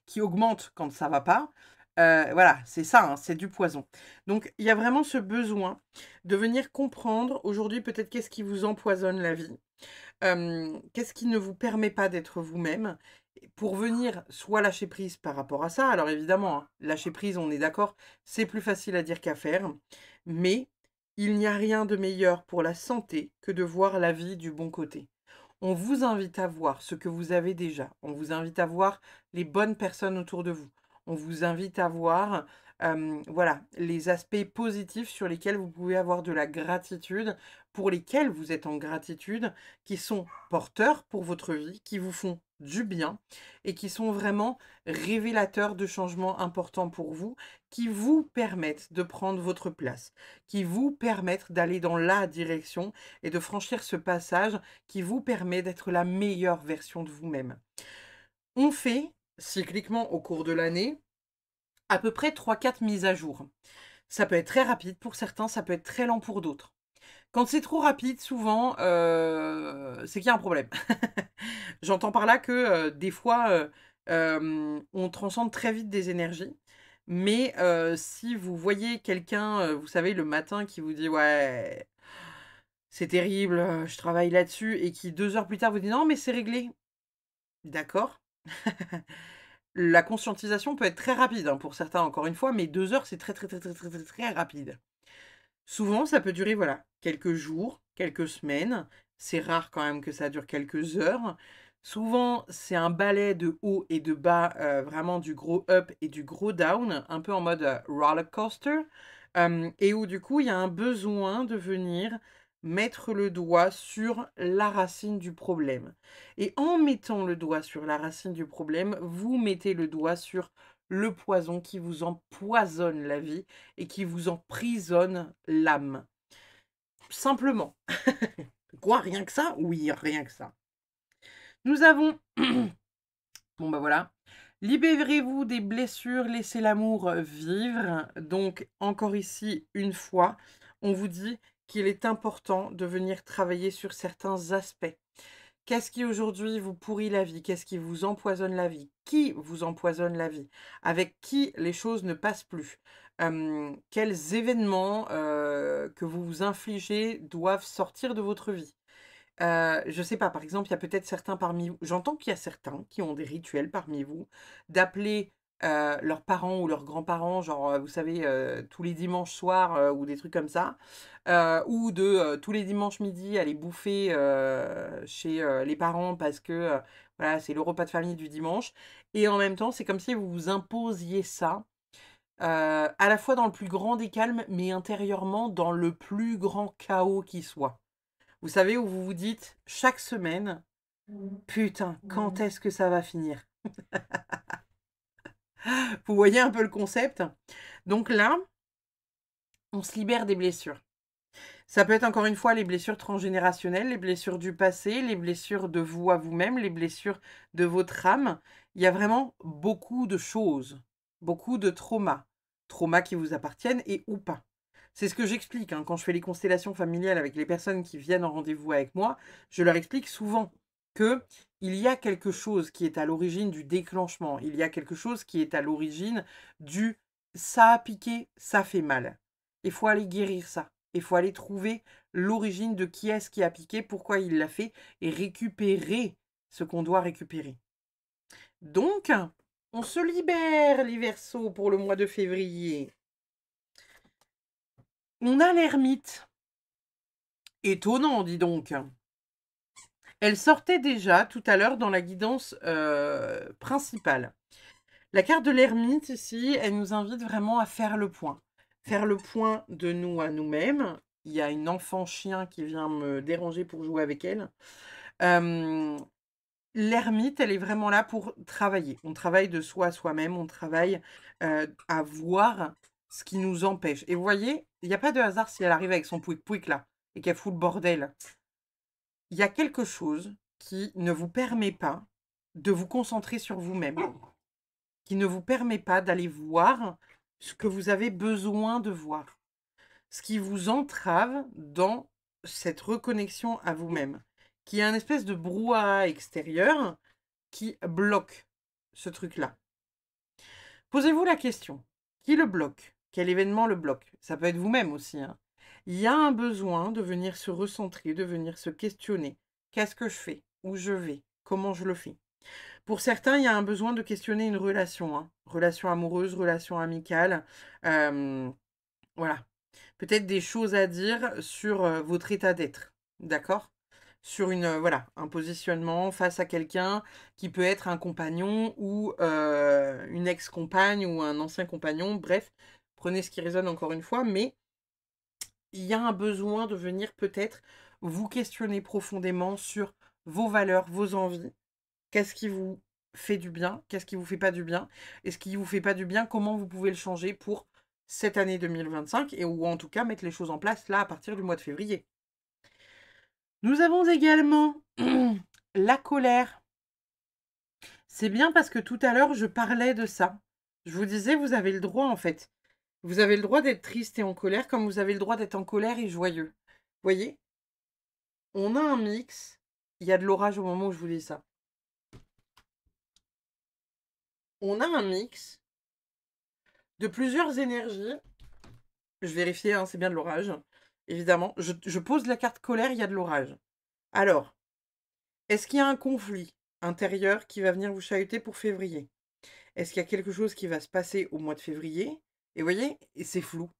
qui augmente quand ça va pas, voilà, c'est ça, hein, c'est du poison. Donc il y a vraiment ce besoin de venir comprendre aujourd'hui peut-être qu'est-ce qui vous empoisonne la vie. Qu'est-ce qui ne vous permet pas d'être vous-même? Pour venir soit lâcher prise par rapport à ça, alors évidemment, hein, lâcher prise, on est d'accord, c'est plus facile à dire qu'à faire, mais il n'y a rien de meilleur pour la santé que de voir la vie du bon côté. On vous invite à voir ce que vous avez déjà. On vous invite à voir les bonnes personnes autour de vous. On vous invite à voir, voilà, les aspects positifs sur lesquels vous pouvez avoir de la gratitude, pour lesquels vous êtes en gratitude, qui sont porteurs pour votre vie, qui vous font du bien et qui sont vraiment révélateurs de changements importants pour vous, qui vous permettent de prendre votre place, qui vous permettent d'aller dans la direction et de franchir ce passage qui vous permet d'être la meilleure version de vous-même. On fait, cycliquement au cours de l'année, à peu près 3-4 mises à jour. Ça peut être très rapide pour certains, ça peut être très lent pour d'autres. Quand c'est trop rapide, souvent, c'est qu'il y a un problème. J'entends par là que des fois, on transcende très vite des énergies. Mais si vous voyez quelqu'un, vous savez, le matin qui vous dit ouais, c'est terrible, je travaille là-dessus, et qui 2 heures plus tard vous dit non, mais c'est réglé. D'accord. La conscientisation peut être très rapide, hein, pour certains, encore une fois, mais 2 heures, c'est très, très, très, très, très, très, très rapide. Souvent, ça peut durer, voilà, quelques jours, quelques semaines. C'est rare quand même que ça dure quelques heures. Souvent, c'est un balai de haut et de bas, vraiment du gros up et du gros down, un peu en mode roller coaster, et où du coup, il y a un besoin de venir mettre le doigt sur la racine du problème. Et en mettant le doigt sur la racine du problème, vous mettez le doigt sur le poison qui vous empoisonne la vie et qui vous emprisonne l'âme. Simplement. Quoi, rien que ça? Oui, rien que ça. Nous avons... Bon bah voilà. Libérez-vous des blessures, laissez l'amour vivre. Donc, encore ici, une fois, on vous dit qu'il est important de venir travailler sur certains aspects. Qu'est-ce qui aujourd'hui vous pourrit la vie? Qu'est-ce qui vous empoisonne la vie? Qui vous empoisonne la vie? Avec qui les choses ne passent plus? Quels événements que vous vous infligez doivent sortir de votre vie? Je sais pas, par exemple, il y a peut-être certains parmi vous, j'entends qu'il y a certains qui ont des rituels parmi vous, d'appeler, leurs parents ou leurs grands-parents, genre, vous savez, tous les dimanches soirs, ou des trucs comme ça, ou de, tous les dimanches midi aller bouffer, chez, les parents parce que, voilà, c'est le repas de famille du dimanche, et en même temps, c'est comme si vous vous imposiez ça, à la fois dans le plus grand des calmes, mais intérieurement dans le plus grand chaos qui soit. Vous savez, où vous vous dites chaque semaine: «Putain, quand est-ce que ça va finir?» Vous voyez un peu le concept? Donc là, on se libère des blessures. Ça peut être encore une fois les blessures transgénérationnelles, les blessures du passé, les blessures de vous à vous-même, les blessures de votre âme. Il y a vraiment beaucoup de choses, beaucoup de traumas. Traumas qui vous appartiennent et ou pas. C'est ce que j'explique, hein, quand je fais les constellations familiales avec les personnes qui viennent en rendez-vous avec moi, je leur explique souvent que il y a quelque chose qui est à l'origine du déclenchement. Il y a quelque chose qui est à l'origine du «ça a piqué, ça fait mal». Il faut aller guérir ça. Il faut aller trouver l'origine de qui est-ce qui a piqué, pourquoi il l'a fait, et récupérer ce qu'on doit récupérer. Donc, on se libère, les Verseaux, pour le mois de février. On a l'ermite. Étonnant, dis donc. Elle sortait déjà tout à l'heure dans la guidance principale. La carte de l'ermite ici, elle nous invite vraiment à faire le point. Faire le point de nous à nous-mêmes. Il y a une enfant chien qui vient me déranger pour jouer avec elle. L'ermite, elle est vraiment là pour travailler. On travaille de soi à soi-même, on travaille à voir ce qui nous empêche. Et vous voyez, il n'y a pas de hasard si elle arrive avec son pouic-pouic là et qu'elle fout le bordel. Il y a quelque chose qui ne vous permet pas de vous concentrer sur vous-même, qui ne vous permet pas d'aller voir ce que vous avez besoin de voir, ce qui vous entrave dans cette reconnexion à vous-même, qui est un espèce de brouhaha extérieur qui bloque ce truc-là. Posez-vous la question, qui le bloque? Quel événement le bloque? Ça peut être vous-même aussi, hein. Il y a un besoin de venir se recentrer, de venir se questionner. Qu'est-ce que je fais? Où je vais? Comment je le fais? Pour certains, il y a un besoin de questionner une relation, hein. Relation amoureuse, relation amicale. Voilà. Peut-être des choses à dire sur votre état d'être. D'accord? Sur voilà, un positionnement face à quelqu'un qui peut être un compagnon ou une ex-compagne ou un ancien compagnon. Bref, prenez ce qui résonne encore une fois, mais il y a un besoin de venir peut-être vous questionner profondément sur vos valeurs, vos envies. Qu'est-ce qui vous fait du bien? Qu'est-ce qui vous fait pas du bien? Et ce qui vous fait pas du bien, comment vous pouvez le changer pour cette année 2025 et ou en tout cas mettre les choses en place là à partir du mois de février. Nous avons également la colère. C'est bien parce que tout à l'heure, je parlais de ça. Je vous disais, vous avez le droit en fait. Vous avez le droit d'être triste et en colère comme vous avez le droit d'être en colère et joyeux. Vous voyez? On a un mix. Il y a de l'orage au moment où je vous dis ça. On a un mix de plusieurs énergies. Je vérifiais, hein, c'est bien de l'orage. Évidemment, je pose la carte colère, il y a de l'orage. Alors, est-ce qu'il y a un conflit intérieur qui va venir vous chahuter pour février? Est-ce qu'il y a quelque chose qui va se passer au mois de février? Et vous voyez, c'est flou.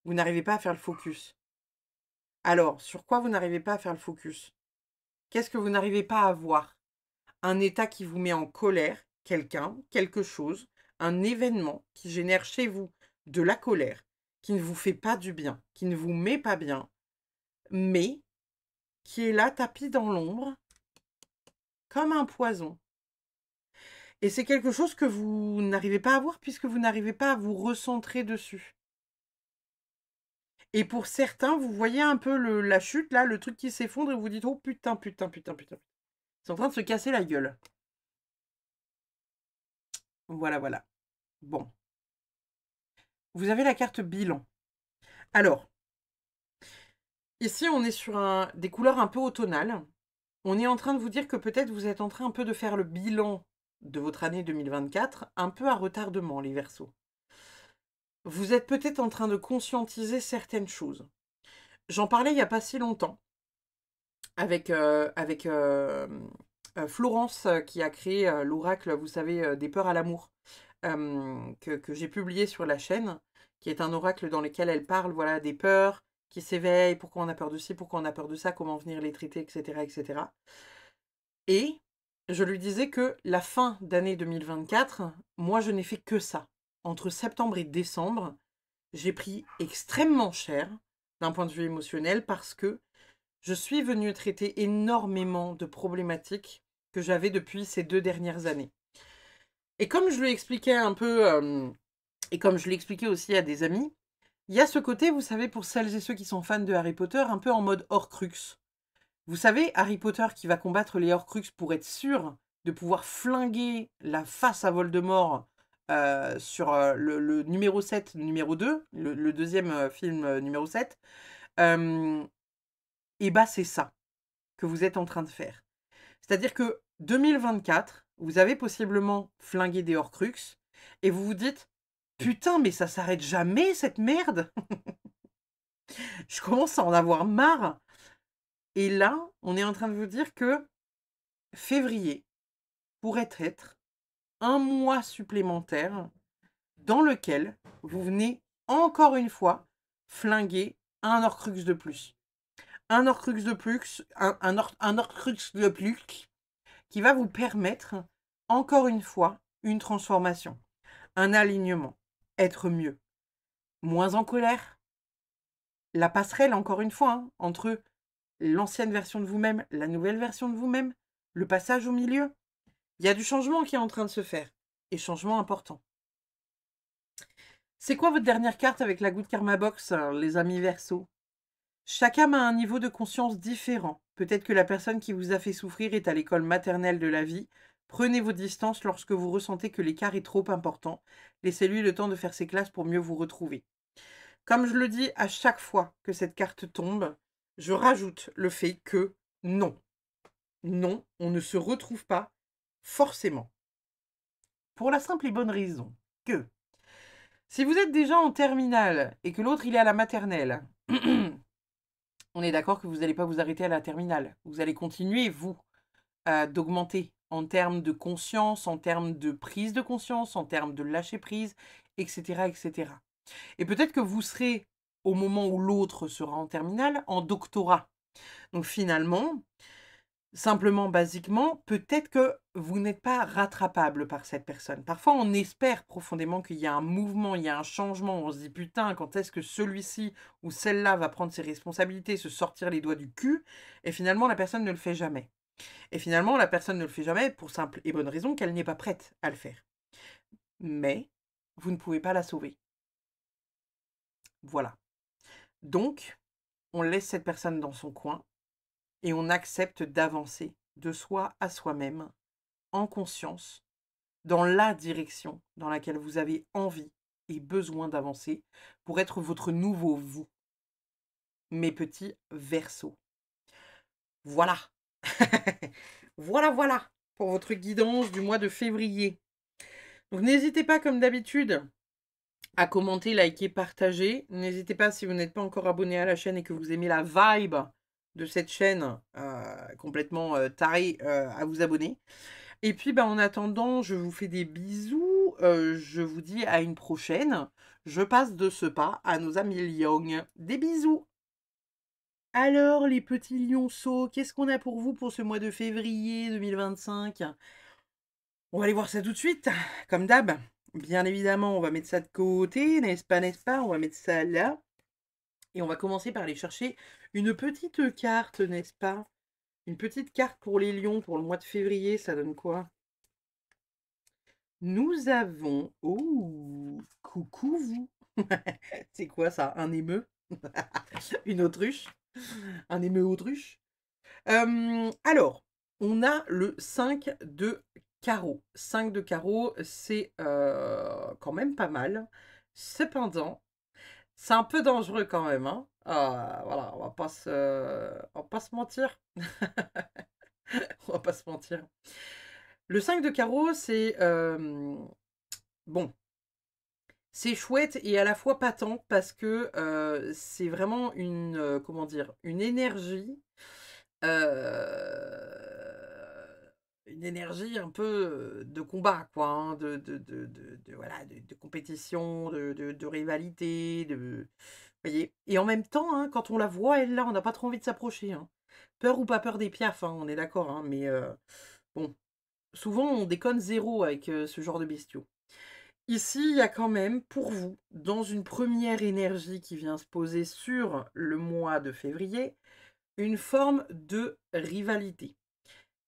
Vous n'arrivez pas à faire le focus. Alors, sur quoi vous n'arrivez pas à faire le focus? Qu'est-ce que vous n'arrivez pas à voir? Un état qui vous met en colère, quelqu'un, quelque chose, un événement qui génère chez vous de la colère, qui ne vous fait pas du bien, qui ne vous met pas bien, mais qui est là tapis dans l'ombre, comme un poison. Et c'est quelque chose que vous n'arrivez pas à voir puisque vous n'arrivez pas à vous recentrer dessus. Et pour certains, vous voyez un peu la chute, là, le truc qui s'effondre et vous dites, oh putain, putain, putain, putain. C'est en train de se casser la gueule. Voilà, voilà. Bon. Vous avez la carte bilan. Alors, ici, on est sur des couleurs un peu automnales. On est en train de vous dire que peut-être vous êtes en train un peu de faire le bilan de votre année 2024, un peu à retardement, les Verseaux. Vous êtes peut-être en train de conscientiser certaines choses. J'en parlais il n'y a pas si longtemps avec Florence qui a créé l'oracle, vous savez, des peurs à l'amour, que j'ai publié sur la chaîne, qui est un oracle dans lequel elle parle voilà, des peurs qui s'éveillent, pourquoi on a peur de ci, pourquoi on a peur de ça, comment venir les traiter, etc. etc. Et je lui disais que la fin d'année 2024, moi je n'ai fait que ça. Entre septembre et décembre, j'ai pris extrêmement cher d'un point de vue émotionnel parce que je suis venue traiter énormément de problématiques que j'avais depuis ces 2 dernières années. Et comme je lui expliquais un peu, et comme je l'ai expliqué aussi à des amis, il y a ce côté, vous savez, pour celles et ceux qui sont fans de Harry Potter, un peu en mode Horcrux. Vous savez, Harry Potter qui va combattre les Horcruxes pour être sûr de pouvoir flinguer la face à Voldemort sur le numéro 7, numéro 2, le deuxième film numéro 7, et bah c'est ça que vous êtes en train de faire. C'est-à-dire que 2024, vous avez possiblement flingué des Horcruxes et vous vous dites putain mais ça s'arrête jamais cette merde. Je commence à en avoir marre. Et là, on est en train de vous dire que février pourrait être un mois supplémentaire dans lequel vous venez encore une fois flinguer un Horcrux de plus. Un Horcrux de plus, un Horcrux de plus qui va vous permettre encore une fois une transformation, un alignement, être mieux, moins en colère. La passerelle, encore une fois, hein, entre l'ancienne version de vous-même, la nouvelle version de vous-même, le passage au milieu. Il y a du changement qui est en train de se faire, et changement important. C'est quoi votre dernière carte avec la Good Karma Box, les amis Verseau? Chaque âme a un niveau de conscience différent. Peut-être que la personne qui vous a fait souffrir est à l'école maternelle de la vie. Prenez vos distances lorsque vous ressentez que l'écart est trop important. Laissez-lui le temps de faire ses classes pour mieux vous retrouver. Comme je le dis à chaque fois que cette carte tombe, je rajoute le fait que non, non, on ne se retrouve pas forcément. Pour la simple et bonne raison que si vous êtes déjà en terminale et que l'autre il est à la maternelle, on est d'accord que vous n'allez pas vous arrêter à la terminale. Vous allez continuer, vous, d'augmenter en termes de conscience, en termes de prise de conscience, en termes de lâcher prise, etc. etc. Et peut-être que vous serez, au moment où l'autre sera en terminale, en doctorat. Donc finalement, simplement, basiquement, peut-être que vous n'êtes pas rattrapable par cette personne. Parfois, on espère profondément qu'il y a un mouvement, il y a un changement. On se dit, putain, quand est-ce que celui-ci ou celle-là va prendre ses responsabilités, se sortir les doigts du cul? Et finalement, la personne ne le fait jamais. Et finalement, la personne ne le fait jamais pour simple et bonne raison qu'elle n'est pas prête à le faire. Mais vous ne pouvez pas la sauver. Voilà. Donc, on laisse cette personne dans son coin et on accepte d'avancer de soi à soi-même, en conscience, dans la direction dans laquelle vous avez envie et besoin d'avancer pour être votre nouveau vous, mes petits Verseaux. Voilà. Voilà, voilà, pour votre guidance du mois de février. Donc n'hésitez pas, comme d'habitude, à commenter, liker, partager. N'hésitez pas, si vous n'êtes pas encore abonné à la chaîne et que vous aimez la vibe de cette chaîne complètement tarée, à vous abonner. Et puis, bah, en attendant, je vous fais des bisous. Je vous dis à une prochaine. Je passe de ce pas à nos amis Liong. Des bisous. Alors, les petits lionceaux, qu'est-ce qu'on a pour vous pour ce mois de février 2025? On va aller voir ça tout de suite, comme d'hab. Bien évidemment, on va mettre ça de côté, n'est-ce pas, n'est-ce pas? On va mettre ça là. Et on va commencer par aller chercher une petite carte, n'est-ce pas? Une petite carte pour les lions pour le mois de février, ça donne quoi? Nous avons... Oh, coucou vous. C'est quoi ça? Un émeu? Une autruche? Un émeu autruche? Alors, on a le 5 de carreau. 5 de carreau, c'est quand même pas mal. Cependant, c'est un peu dangereux quand même, hein. Voilà, on va pas se mentir. On va pas se mentir. Le 5 de carreau, c'est... bon, c'est chouette et à la fois pas tant parce que c'est vraiment comment dire, une énergie un peu de combat, quoi, hein, voilà, de compétition, de rivalité, voyez. Et en même temps, hein, quand on la voit, elle là, on n'a pas trop envie de s'approcher, hein. Peur ou pas peur des piafs, hein, on est d'accord, hein, mais bon, souvent on déconne zéro avec ce genre de bestiaux. Ici, il y a quand même pour vous, dans une première énergie qui vient se poser sur le mois de février, une forme de rivalité.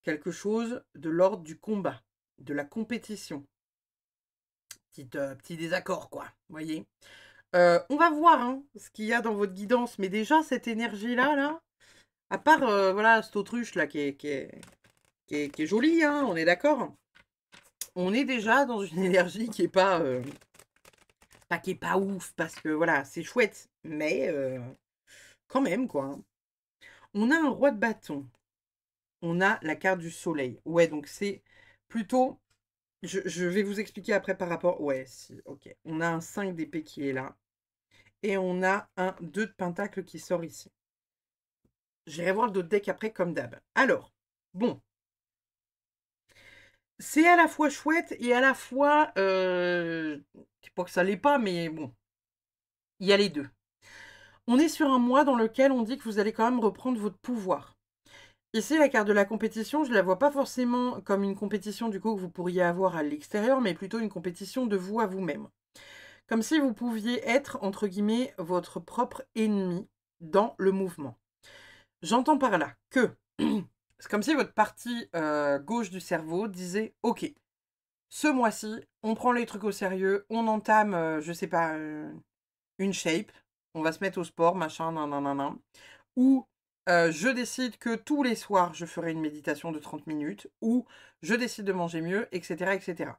Quelque chose de l'ordre du combat, de la compétition. Petit désaccord, quoi, vous voyez. On va voir hein, ce qu'il y a dans votre guidance, mais déjà, cette énergie-là, là, à part, voilà, cette autruche, là, qui est jolie, hein, on est d'accord. On est déjà dans une énergie qui est pas qui est pas ouf, parce que voilà, c'est chouette, mais quand même, quoi, hein. On a un roi de bâton. On a la carte du soleil. Ouais, donc c'est plutôt... Je vais vous expliquer après par rapport... Ouais, si, ok. On a un 5 d'épée qui est là. Et on a un 2 de pentacle qui sort ici. J'irai voir le d'autres deck après, comme d'hab. Alors, bon. c'est à la fois chouette et à la fois, c'est pas que ça l'est pas, mais bon, il y a les 2. On est sur un mois dans lequel on dit que vous allez quand même reprendre votre pouvoir. Ici, la carte de la compétition, je la vois pas forcément comme une compétition du coup que vous pourriez avoir à l'extérieur, mais plutôt une compétition de vous à vous-même. Comme si vous pouviez être, entre guillemets, votre propre ennemi dans le mouvement. J'entends par là que c'est comme si votre partie gauche du cerveau disait: OK, ce mois-ci, on prend les trucs au sérieux, on entame, je sais pas, une shape, on va se mettre au sport, machin, nan, nan, nan, nan. Ou je décide que tous les soirs, je ferai une méditation de 30 minutes, ou je décide de manger mieux, etc., etc.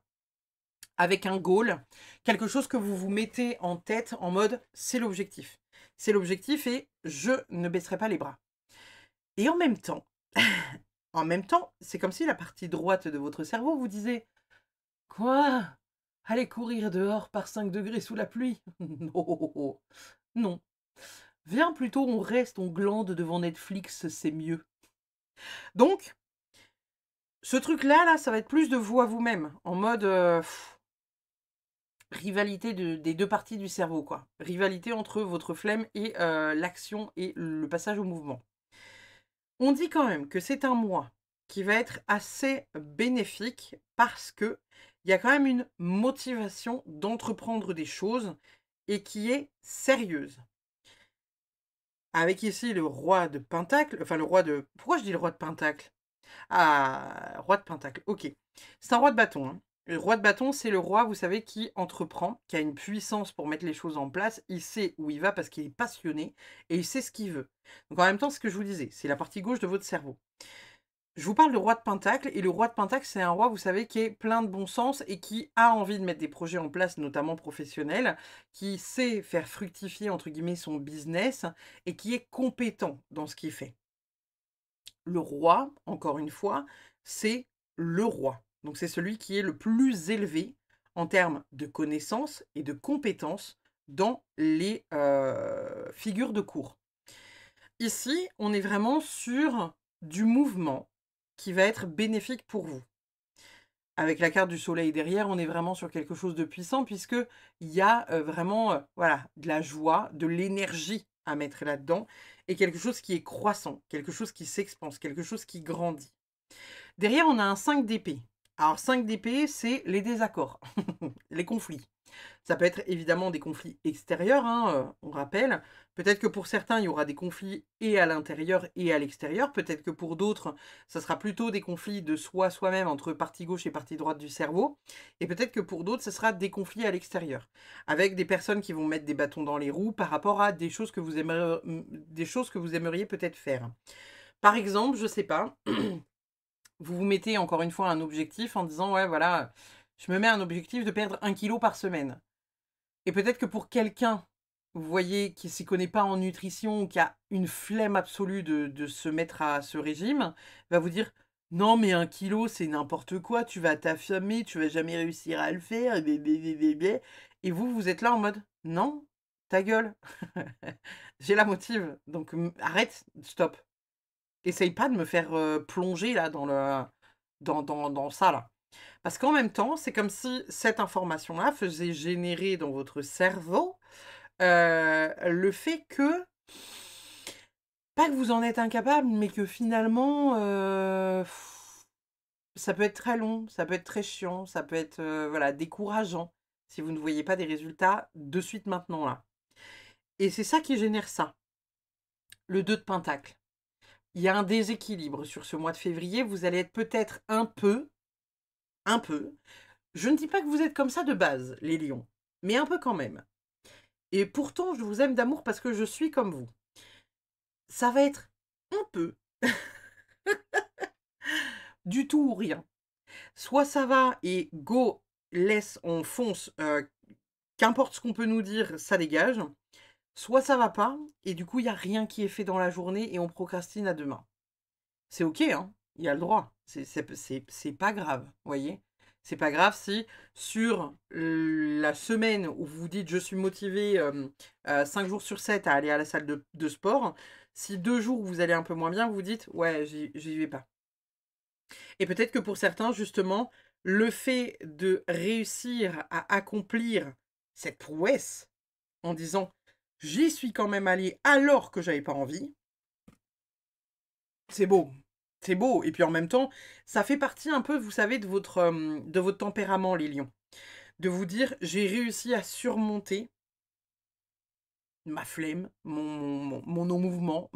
Avec un goal, quelque chose que vous vous mettez en tête en mode c'est l'objectif. C'est l'objectif et je ne baisserai pas les bras. Et en même temps, c'est comme si la partie droite de votre cerveau vous disait: quoi? Aller courir dehors par 5 degrés sous la pluie? Non, non. Viens plutôt, on reste, on glande devant Netflix, c'est mieux. Donc, ce truc-là, là, ça va être plus de vous à vous-même, en mode rivalité des 2 parties du cerveau, quoi. Rivalité entre votre flemme et l'action et le passage au mouvement. On dit quand même que c'est un mois qui va être assez bénéfique parce que il y a quand même une motivation d'entreprendre des choses et qui est sérieuse. Avec ici le roi de Pentacle, enfin le roi de... Pourquoi je dis le roi de Pentacle? Ah, roi de Pentacle, ok. C'est un roi de bâton, hein. Le roi de bâton, c'est le roi, vous savez, qui entreprend, qui a une puissance pour mettre les choses en place. Il sait où il va parce qu'il est passionné et il sait ce qu'il veut. Donc en même temps, ce que je vous disais, c'est la partie gauche de votre cerveau. Je vous parle de roi de Pentacle, et le roi de Pentacle, c'est un roi, vous savez, qui est plein de bon sens et qui a envie de mettre des projets en place, notamment professionnels, qui sait faire fructifier, entre guillemets, son business et qui est compétent dans ce qu'il fait. Le roi, encore une fois, c'est le roi. Donc c'est celui qui est le plus élevé en termes de connaissances et de compétences dans les figures de cour. Ici, on est vraiment sur du mouvement qui va être bénéfique pour vous. Avec la carte du soleil derrière, on est vraiment sur quelque chose de puissant puisque il y a vraiment voilà, de la joie, de l'énergie à mettre là-dedans et quelque chose qui est croissant, quelque chose qui s'expanse, quelque chose qui grandit. Derrière, on a un 5 d'épée. Alors 5 d'épée, c'est les désaccords, les conflits. Ça peut être évidemment des conflits extérieurs, hein, on rappelle. Peut-être que pour certains, il y aura des conflits et à l'intérieur et à l'extérieur. Peut-être que pour d'autres, ça sera plutôt des conflits de soi-même entre partie gauche et partie droite du cerveau. Et peut-être que pour d'autres, ce sera des conflits à l'extérieur. Avec des personnes qui vont mettre des bâtons dans les roues par rapport à des choses que vous aimeriez peut-être faire. Par exemple, je sais pas, vous vous mettez encore une fois un objectif en disant ouais voilà, je me mets un objectif de perdre 1 kilo par semaine. Et peut-être que pour quelqu'un, vous voyez, qui ne s'y connaît pas en nutrition ou qui a une flemme absolue de se mettre à ce régime, va vous dire: «Non mais 1 kilo, c'est n'importe quoi, tu vas t'affamer, tu vas jamais réussir à le faire et bé» et vous, vous êtes là en mode: «Non, ta gueule, j'ai la motive, donc arrête, stop. Essaye pas de me faire, plonger là dans le dans ça là». Parce qu'en même temps, c'est comme si cette information-là faisait générer dans votre cerveau, le fait que, pas que vous en êtes incapable, mais que finalement, ça peut être très long, ça peut être très chiant, ça peut être, voilà, décourageant, si vous ne voyez pas des résultats de suite maintenant là. Et c'est ça qui génère ça, le 2 de pentacle. Il y a un déséquilibre sur ce mois de février, vous allez être peut-être un peu, je ne dis pas que vous êtes comme ça de base, les lions, mais un peu quand même. Et pourtant, je vous aime d'amour parce que je suis comme vous. Ça va être un peu du tout ou rien. Soit ça va et go, laisse, on fonce, qu'importe ce qu'on peut nous dire, ça dégage. Soit ça va pas et du coup, il y a rien qui est fait dans la journée et on procrastine à demain. C'est OK, hein, il y a le droit. C'est pas grave, vous voyez? C'est pas grave si sur la semaine où vous vous dites: «Je suis motivé, 5 jours sur 7 à aller à la salle de sport», si 2 jours où vous allez un peu moins bien, vous vous dites: «Ouais, j'y vais pas». Et peut-être que pour certains, justement, le fait de réussir à accomplir cette prouesse en disant j'y suis quand même allé alors que j'avais pas envie, c'est beau. C'est beau. Et puis en même temps, ça fait partie un peu, vous savez, de votre tempérament, les lions. De vous dire j'ai réussi à surmonter ma flemme, mon non-mouvement,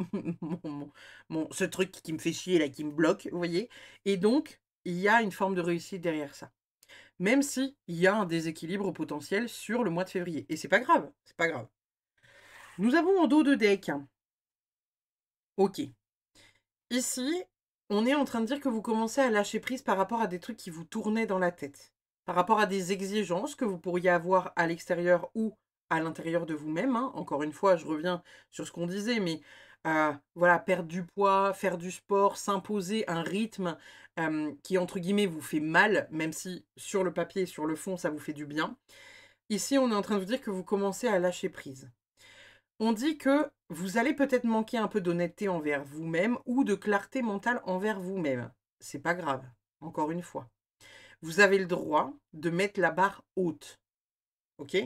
ce truc qui me fait chier là, qui me bloque, vous voyez. Et donc, il y a une forme de réussite derrière ça. Même si il y a un déséquilibre potentiel sur le mois de février. Et c'est pas grave, c'est pas grave. Nous avons en dos de deck. Ok. Ici, on est en train de dire que vous commencez à lâcher prise par rapport à des trucs qui vous tournaient dans la tête. Par rapport à des exigences que vous pourriez avoir à l'extérieur ou à l'intérieur de vous-même, hein. Encore une fois, je reviens sur ce qu'on disait, mais voilà, perdre du poids, faire du sport, s'imposer un rythme qui, entre guillemets, vous fait mal, même si sur le papier, sur le fond, ça vous fait du bien. Ici, on est en train de vous dire que vous commencez à lâcher prise. On dit que vous allez peut-être manquer un peu d'honnêteté envers vous-même ou de clarté mentale envers vous-même. C'est pas grave, encore une fois. Vous avez le droit de mettre la barre haute. Ok?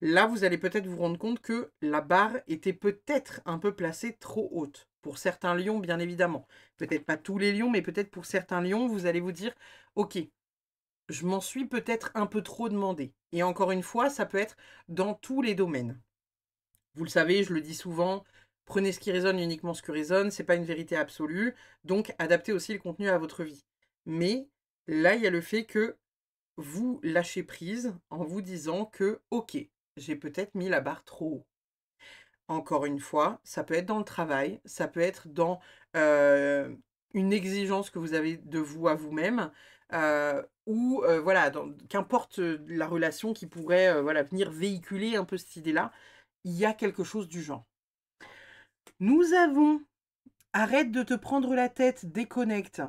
Là, vous allez peut-être vous rendre compte que la barre était peut-être un peu placée trop haute. Pour certains lions, bien évidemment. Peut-être pas tous les lions, mais peut-être pour certains lions, vous allez vous dire, ok, je m'en suis peut-être un peu trop demandé. Et encore une fois, ça peut être dans tous les domaines. Vous le savez, je le dis souvent, prenez ce qui résonne, uniquement ce qui résonne, c'est pas une vérité absolue, donc adaptez aussi le contenu à votre vie. Mais là, il y a le fait que vous lâchez prise en vous disant que, ok, j'ai peut-être mis la barre trop haut. Encore une fois, ça peut être dans le travail, ça peut être dans une exigence que vous avez de vous à vous-même, ou voilà, qu'importe la relation qui pourrait voilà, venir véhiculer un peu cette idée-là, il y a quelque chose du genre. Nous avons arrête de te prendre la tête, déconnecte.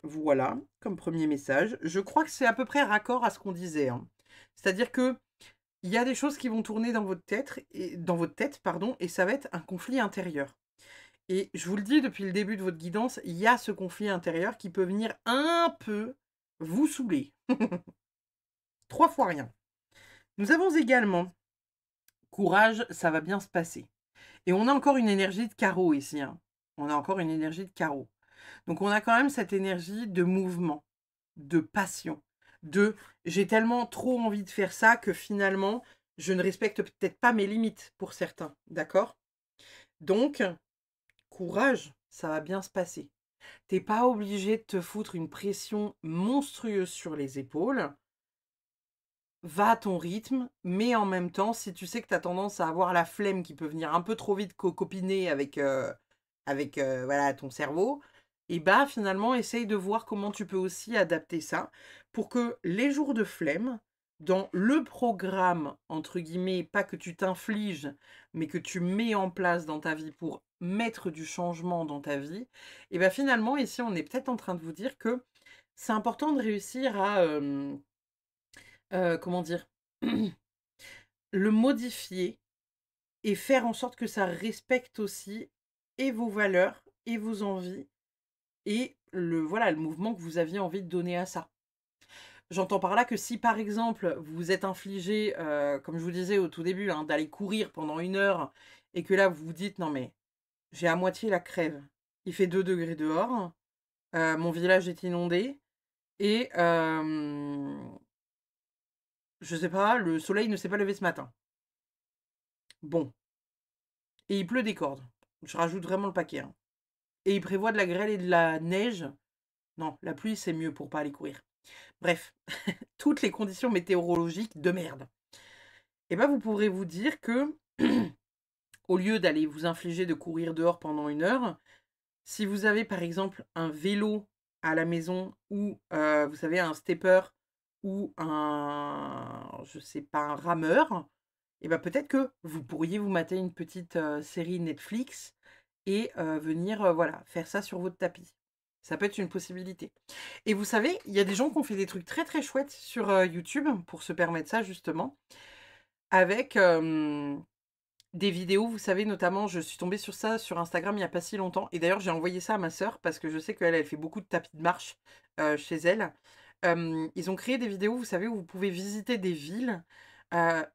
Voilà, comme premier message. Je crois que c'est à peu près raccord à ce qu'on disait, hein. C'est-à-dire que il y a des choses qui vont tourner dans votre tête, pardon, et ça va être un conflit intérieur. Et je vous le dis depuis le début de votre guidance, il y a ce conflit intérieur qui peut venir un peu vous saouler. 3 fois rien. Nous avons également courage, ça va bien se passer. Et on a encore une énergie de carreau ici, hein. On a encore une énergie de carreau. Donc on a quand même cette énergie de mouvement, de passion, de j'ai tellement trop envie de faire ça que finalement, je ne respecte peut-être pas mes limites pour certains, d'accord? Donc, courage, ça va bien se passer. T'es pas obligé de te foutre une pression monstrueuse sur les épaules. Va à ton rythme, mais en même temps, si tu sais que tu as tendance à avoir la flemme qui peut venir un peu trop vite copiner avec voilà, ton cerveau, et bah finalement, essaye de voir comment tu peux aussi adapter ça pour que les jours de flemme, dans le programme, entre guillemets, pas que tu t'infliges, mais que tu mets en place dans ta vie pour mettre du changement dans ta vie, et bah finalement, ici, on est peut-être en train de vous dire que c'est important de réussir à comment dire? Le modifier et faire en sorte que ça respecte aussi et vos valeurs et vos envies et voilà, le mouvement que vous aviez envie de donner à ça. J'entends par là que si, par exemple, vous vous êtes infligé, comme je vous disais au tout début, hein, d'aller courir pendant 1 heure et que là, vous vous dites: «Non mais j'ai à moitié la crève. Il fait 2 degrés dehors, mon village est inondé et je sais pas, le soleil ne s'est pas levé ce matin». Bon. Et il pleut des cordes. Je rajoute vraiment le paquet, hein. Et il prévoit de la grêle et de la neige. Non, la pluie, c'est mieux pour pas aller courir. Bref, toutes les conditions météorologiques de merde. Et ben, vous pourrez vous dire que, au lieu d'aller vous infliger de courir dehors pendant 1 heure, si vous avez par exemple un vélo à la maison ou, vous savez, un stepper ou je sais pas, un rameur, et ben peut-être que vous pourriez vous mater une petite série Netflix et venir, voilà, faire ça sur votre tapis. Ça peut être une possibilité. Et vous savez, il y a des gens qui ont fait des trucs très, très chouettes sur, YouTube pour se permettre ça justement, avec, des vidéos. Vous savez, notamment, je suis tombée sur ça sur Instagram il y a pas si longtemps et d'ailleurs j'ai envoyé ça à ma sœur parce que je sais qu'elle, elle fait beaucoup de tapis de marche, chez elle. ils ont créé des vidéos, vous savez, où vous pouvez visiter des villes,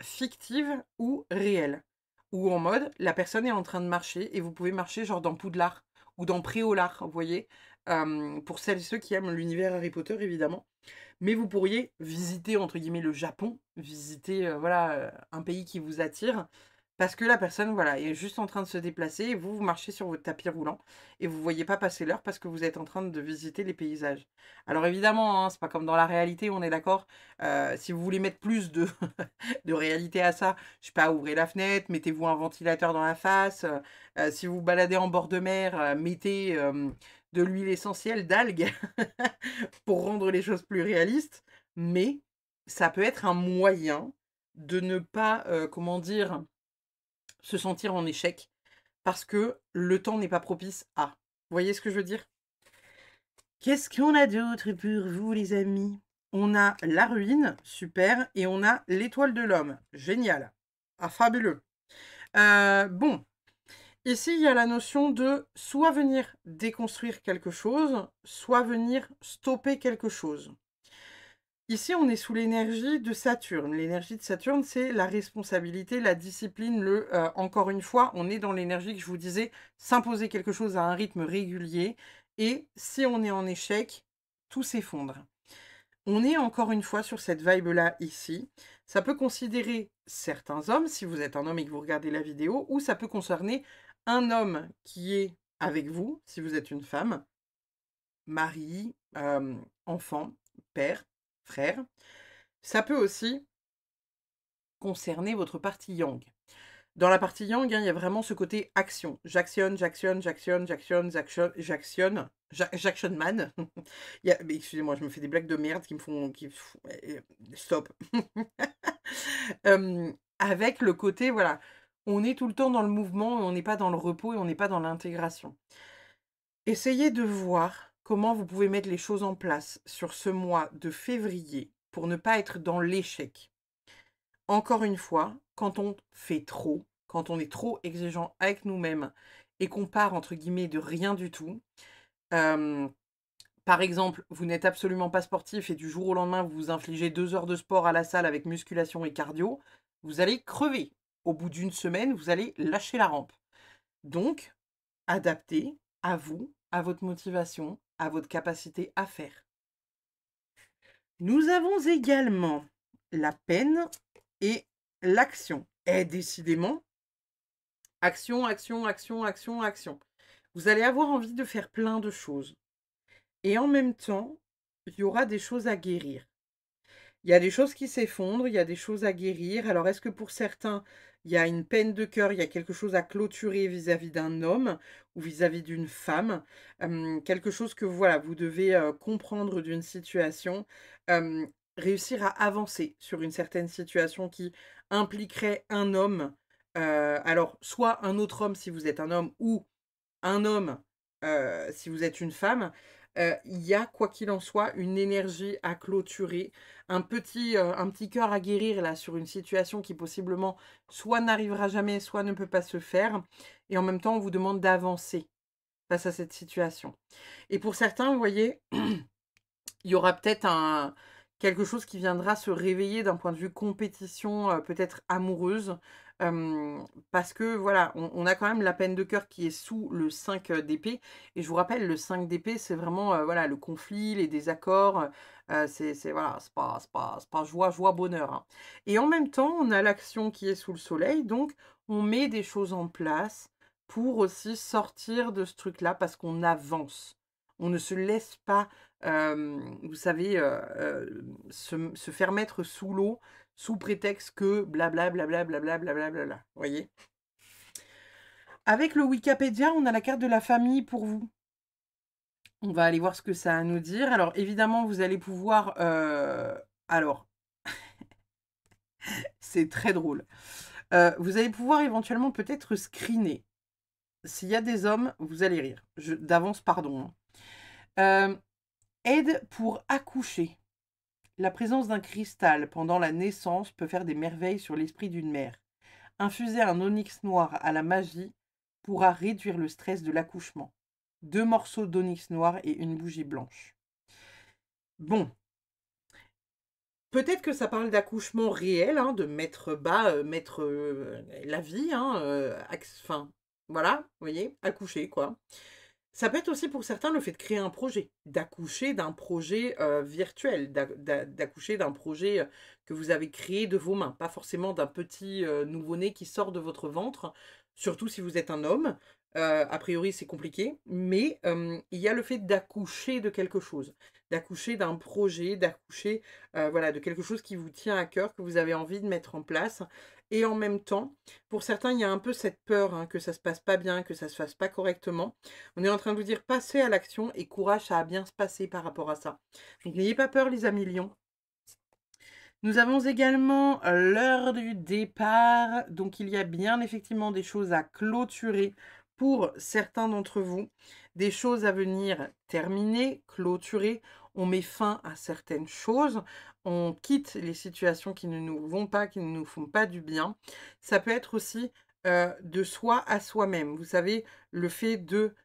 fictives ou réelles. Où en mode, la personne est en train de marcher et vous pouvez marcher genre dans Poudlard ou dans Préolard, vous voyez? Pour celles et ceux qui aiment l'univers Harry Potter, évidemment. Mais vous pourriez visiter, entre guillemets, «le Japon», visiter, voilà, un pays qui vous attire, parce que la personne, voilà, est juste en train de se déplacer et vous, vous marchez sur votre tapis roulant et vous voyez pas passer l'heure parce que vous êtes en train de visiter les paysages. Alors évidemment, hein, c'est pas comme dans la réalité, on est d'accord? Si vous voulez mettre plus de de réalité à ça, je sais pas, ouvrez la fenêtre, mettez-vous un ventilateur dans la face, si vous vous baladez en bord de mer, mettez, de l'huile essentielle d'algues pour rendre les choses plus réalistes, mais ça peut être un moyen de ne pas, comment dire? Se sentir en échec parce que le temps n'est pas propice à. Vous voyez ce que je veux dire? Qu'est-ce qu'on a d'autre pour vous, les amis? On a la ruine, super, et on a l'étoile de l'homme, génial. Ah, fabuleux. Bon, ici, il y a la notion de soit venir déconstruire quelque chose, soit venir stopper quelque chose. Ici, on est sous l'énergie de Saturne. L'énergie de Saturne, c'est la responsabilité, la discipline, encore une fois, on est dans l'énergie que je vous disais, s'imposer quelque chose à un rythme régulier. Et si on est en échec, tout s'effondre. On est encore une fois sur cette vibe-là ici. Ça peut considérer certains hommes, si vous êtes un homme et que vous regardez la vidéo, ou ça peut concerner un homme qui est avec vous, si vous êtes une femme, mari, enfant, père, frère. Ça peut aussi concerner votre partie yang. Dans la partie yang, hein, il y a vraiment ce côté action. J'actionne, j'actionne, j'actionne, j'actionne, j'actionne. J'action man. Mais excusez-moi, je me fais des blagues de merde qui me font. Stop. Avec le côté, voilà, on est tout le temps dans le mouvement, et on n'est pas dans le repos et on n'est pas dans l'intégration. Essayez de voir comment vous pouvez mettre les choses en place sur ce mois de février pour ne pas être dans l'échec. Encore une fois, quand on fait trop, quand on est trop exigeant avec nous-mêmes et qu'on part entre guillemets de rien du tout, par exemple, vous n'êtes absolument pas sportif et du jour au lendemain, vous vous infligez 2 heures de sport à la salle avec musculation et cardio, vous allez crever. Au bout d'une semaine, vous allez lâcher la rampe. Donc, adaptez à vous, à votre motivation, à votre capacité à faire. Nous avons également la peine et l'action. Et décidément, action, action, action, action, action. Vous allez avoir envie de faire plein de choses. Et en même temps, il y aura des choses à guérir. Il y a des choses qui s'effondrent, il y a des choses à guérir. Alors, est-ce que pour certains, il y a une peine de cœur, il y a quelque chose à clôturer vis-à-vis d'un homme ou vis-à-vis d'une femme, quelque chose que voilà, vous devez comprendre d'une situation, réussir à avancer sur une certaine situation qui impliquerait un homme, alors soit un autre homme si vous êtes un homme ou un homme si vous êtes une femme, il y a, quoi qu'il en soit, une énergie à clôturer, un petit cœur à guérir là sur une situation qui possiblement soit n'arrivera jamais, soit ne peut pas se faire. Et en même temps, on vous demande d'avancer face à cette situation. Et pour certains, vous voyez, il y aura peut-être quelque chose qui viendra se réveiller d'un point de vue compétition, peut-être amoureuse. Parce que voilà, on a quand même la peine de cœur qui est sous le 5 d'épée. Et je vous rappelle, le 5 d'épée, c'est vraiment voilà, le conflit, les désaccords. Voilà, c'est pas joie, joie, bonheur, hein. Et en même temps, on a l'action qui est sous le soleil. Donc, on met des choses en place pour aussi sortir de ce truc-là parce qu'on avance. On ne se laisse pas vous savez, se faire mettre sous l'eau sous prétexte que blabla, blabla, blabla, blabla, blabla. Vous voyez? Avec le Wikipédia, on a la carte de la famille pour vous. On va aller voir ce que ça a à nous dire. Alors, évidemment, vous allez pouvoir... alors, c'est très drôle. Vous allez pouvoir éventuellement peut-être screener. S'il y a des hommes, vous allez rire. D'avance, pardon, hein. Aide pour accoucher. La présence d'un cristal pendant la naissance peut faire des merveilles sur l'esprit d'une mère. Infuser un onyx noir à la magie pourra réduire le stress de l'accouchement. 2 morceaux d'onyx noir et une bougie blanche. Bon, peut-être que ça parle d'accouchement réel, hein, de mettre bas, mettre la vie, hein, enfin, voilà, vous voyez, accoucher, quoi. Ça peut être aussi pour certains le fait de créer un projet, d'accoucher d'un projet virtuel, d'accoucher d'un projet que vous avez créé de vos mains, pas forcément d'un petit nouveau-né qui sort de votre ventre, surtout si vous êtes un homme. A priori, c'est compliqué, mais il y a le fait d'accoucher de quelque chose, d'accoucher d'un projet, d'accoucher voilà, de quelque chose qui vous tient à cœur, que vous avez envie de mettre en place. Et en même temps, pour certains, il y a un peu cette peur hein, que ça se passe pas bien, que ça se fasse pas correctement. On est en train de vous dire passez à l'action et courage, ça va bien se passer par rapport à ça. Donc n'ayez pas peur les amis lions. Nous avons également l'heure du départ. Donc il y a bien effectivement des choses à clôturer pour certains d'entre vous. Des choses à venir terminer, clôturer. On met fin à certaines choses. On quitte les situations qui ne nous vont pas, qui ne nous font pas du bien. Ça peut être aussi de soi à soi-même. Vous savez, le fait de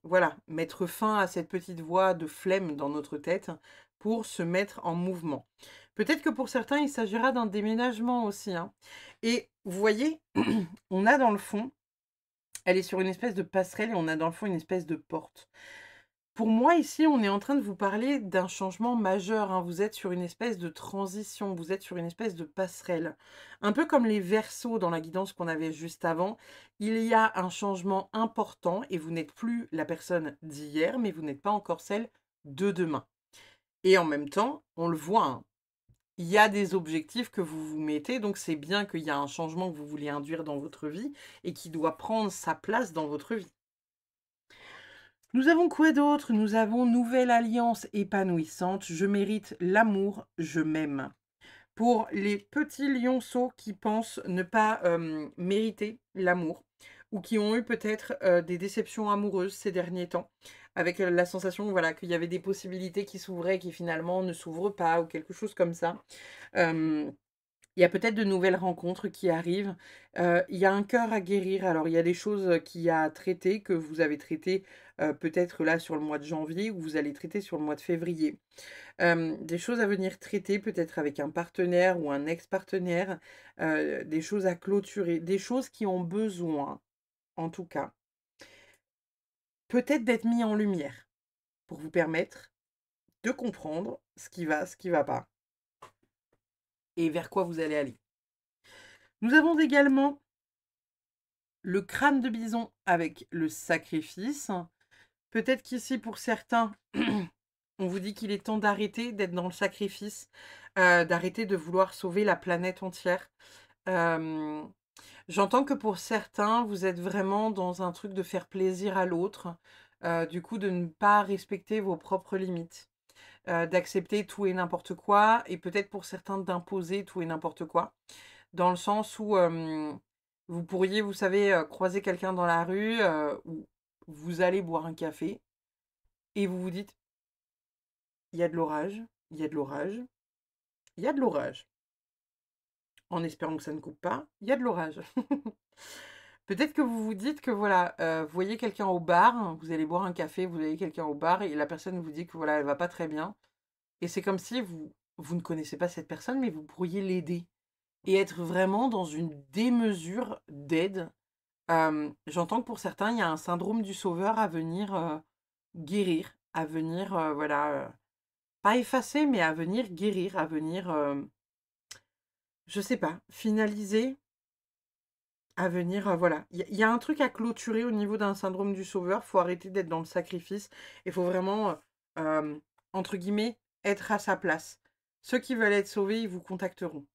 voilà, mettre fin à cette petite voix de flemme dans notre tête pour se mettre en mouvement. Peut-être que pour certains, il s'agira d'un déménagement aussi, hein. Et vous voyez, on a dans le fond, elle est sur une espèce de passerelle et on a dans le fond une espèce de porte. Pour moi, ici, on est en train de vous parler d'un changement majeur, hein. Vous êtes sur une espèce de transition, vous êtes sur une espèce de passerelle. Un peu comme les versos dans la guidance qu'on avait juste avant. Il y a un changement important et vous n'êtes plus la personne d'hier, mais vous n'êtes pas encore celle de demain. Et en même temps, on le voit, hein, il y a des objectifs que vous vous mettez, donc c'est bien qu'il y a un changement que vous voulez induire dans votre vie et qui doit prendre sa place dans votre vie. Nous avons quoi d'autre? Nous avons nouvelle alliance épanouissante. Je mérite l'amour, je m'aime. Pour les petits lionceaux qui pensent ne pas mériter l'amour ou qui ont eu peut-être des déceptions amoureuses ces derniers temps, avec la sensation voilà, qu'il y avait des possibilités qui s'ouvraient qui finalement ne s'ouvrent pas ou quelque chose comme ça. Il y a peut-être de nouvelles rencontres qui arrivent. Il y a un cœur à guérir. Alors, il y a des choses qu'il y a à traiter, que vous avez traitées peut-être là sur le mois de janvier ou vous allez traiter sur le mois de février. Des choses à venir traiter, peut-être avec un partenaire ou un ex-partenaire. Des choses à clôturer. Des choses qui ont besoin, en tout cas, peut-être d'être mis en lumière pour vous permettre de comprendre ce qui va pas et vers quoi vous allez aller. Nous avons également le crâne de bison avec le sacrifice. Peut-être qu'ici, pour certains, on vous dit qu'il est temps d'arrêter d'être dans le sacrifice, d'arrêter de vouloir sauver la planète entière. J'entends que pour certains, vous êtes vraiment dans un truc de faire plaisir à l'autre, du coup de ne pas respecter vos propres limites, d'accepter tout et n'importe quoi, et peut-être pour certains d'imposer tout et n'importe quoi, dans le sens où vous pourriez, vous savez, croiser quelqu'un dans la rue, ou vous allez boire un café, et vous vous dites, il y a de l'orage, il y a de l'orage, il y a de l'orage. En espérant que ça ne coupe pas, il y a de l'orage. Peut-être que vous vous dites que voilà, vous voyez quelqu'un au bar, vous allez boire un café, vous voyez quelqu'un au bar, et la personne vous dit que voilà, elle va pas très bien. Et c'est comme si vous ne connaissez pas cette personne, mais vous pourriez l'aider. Et être vraiment dans une démesure d'aide. J'entends que pour certains, il y a un syndrome du sauveur à venir guérir, à venir, voilà, pas effacer, mais à venir guérir, à venir, je sais pas, finaliser, à venir, voilà. Il y a un truc à clôturer au niveau d'un syndrome du sauveur. Faut arrêter d'être dans le sacrifice. Il faut vraiment, entre guillemets, être à sa place. Ceux qui veulent être sauvés, ils vous contacteront.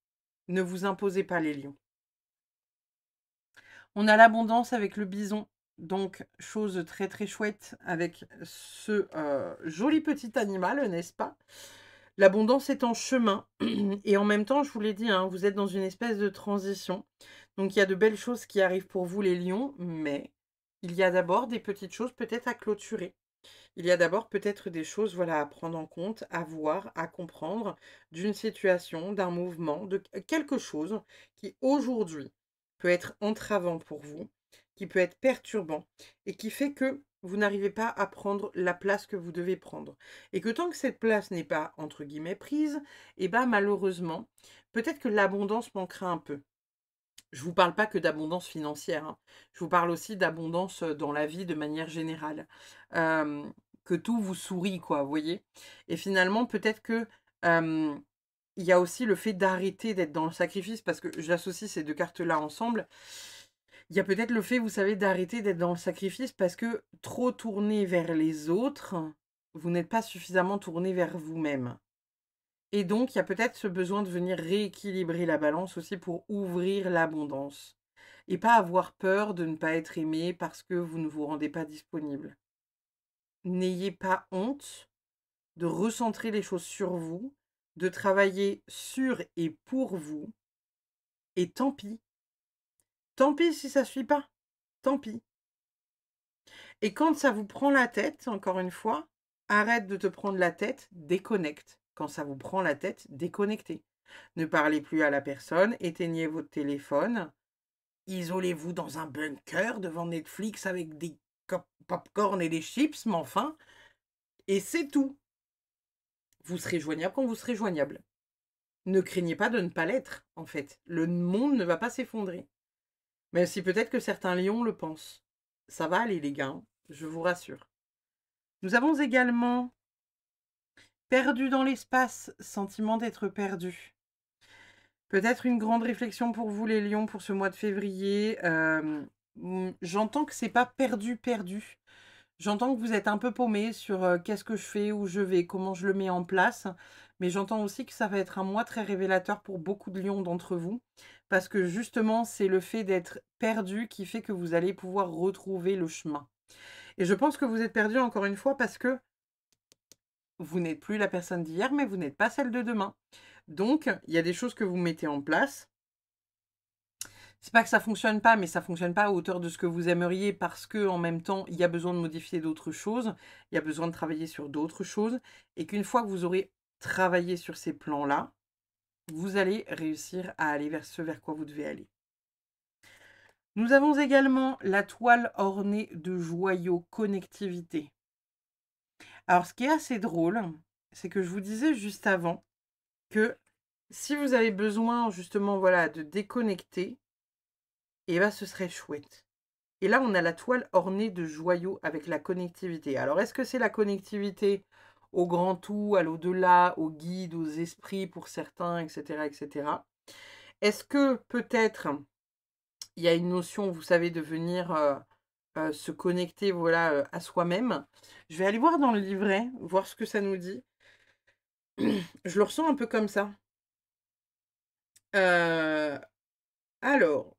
Ne vous imposez pas les lions. On a l'abondance avec le bison. Donc, chose très très chouette avec ce joli petit animal, n'est-ce pas? L'abondance est en chemin. Et en même temps, je vous l'ai dit, hein, vous êtes dans une espèce de transition. Donc, il y a de belles choses qui arrivent pour vous, les lions. Mais il y a d'abord des petites choses peut-être à clôturer. Il y a d'abord peut-être des choses voilà, à prendre en compte, à voir, à comprendre d'une situation, d'un mouvement, de quelque chose qui aujourd'hui peut être entravant pour vous, qui peut être perturbant et qui fait que vous n'arrivez pas à prendre la place que vous devez prendre. Et que tant que cette place n'est pas, entre guillemets, prise, et ben malheureusement, peut-être que l'abondance manquera un peu. Je vous parle pas que d'abondance financière, hein. Je vous parle aussi d'abondance, dans la vie de manière générale. Que tout vous sourit quoi, vous voyez? Et finalement, peut-être que, il y a aussi le fait d'arrêter d'être dans le sacrifice parce que j'associe ces 2 cartes-là ensemble. Il y a peut-être le fait, vous savez, d'arrêter d'être dans le sacrifice parce que trop tourné vers les autres, vous n'êtes pas suffisamment tourné vers vous-même. Et donc, il y a peut-être ce besoin de venir rééquilibrer la balance aussi pour ouvrir l'abondance. Et pas avoir peur de ne pas être aimé parce que vous ne vous rendez pas disponible. N'ayez pas honte de recentrer les choses sur vous, de travailler sur et pour vous, et tant pis. Tant pis si ça ne suit pas. Tant pis. Et quand ça vous prend la tête, encore une fois, arrête de te prendre la tête, déconnecte. Quand ça vous prend la tête, déconnectez. Ne parlez plus à la personne, éteignez votre téléphone, isolez-vous dans un bunker devant Netflix avec des pop-corn et des chips, mais enfin, et c'est tout. Vous serez joignable quand vous serez joignable. Ne craignez pas de ne pas l'être, en fait. Le monde ne va pas s'effondrer. Même si peut-être que certains lions le pensent. Ça va aller, les gars, hein, je vous rassure. Nous avons également perdu dans l'espace, sentiment d'être perdu. Peut-être une grande réflexion pour vous, les lions, pour ce mois de février. J'entends que c'est pas perdu, perdu. J'entends que vous êtes un peu paumé sur qu'est-ce que je fais, où je vais, comment je le mets en place. Mais j'entends aussi que ça va être un mois très révélateur pour beaucoup de lions d'entre vous. Parce que justement, c'est le fait d'être perdu qui fait que vous allez pouvoir retrouver le chemin. Et je pense que vous êtes perdu encore une fois parce que vous n'êtes plus la personne d'hier, mais vous n'êtes pas celle de demain. Donc, il y a des choses que vous mettez en place. C'est pas que ça fonctionne pas, mais ça fonctionne pas à hauteur de ce que vous aimeriez parce que en même temps, il y a besoin de modifier d'autres choses, il y a besoin de travailler sur d'autres choses, et qu'une fois que vous aurez travaillé sur ces plans-là, vous allez réussir à aller vers ce vers quoi vous devez aller. Nous avons également la toile ornée de joyaux, connectivité. Alors, ce qui est assez drôle, c'est que je vous disais juste avant que si vous avez besoin justement voilà, de déconnecter, et ben ce serait chouette. Et là, on a la toile ornée de joyaux avec la connectivité. Alors, est-ce que c'est la connectivité au grand tout, à l'au-delà, aux guides, aux esprits pour certains, etc., etc. Est-ce que peut-être il y a une notion, vous savez, de venir se connecter voilà, à soi-même? Je vais aller voir dans le livret, voir ce que ça nous dit. Je le ressens un peu comme ça. Alors,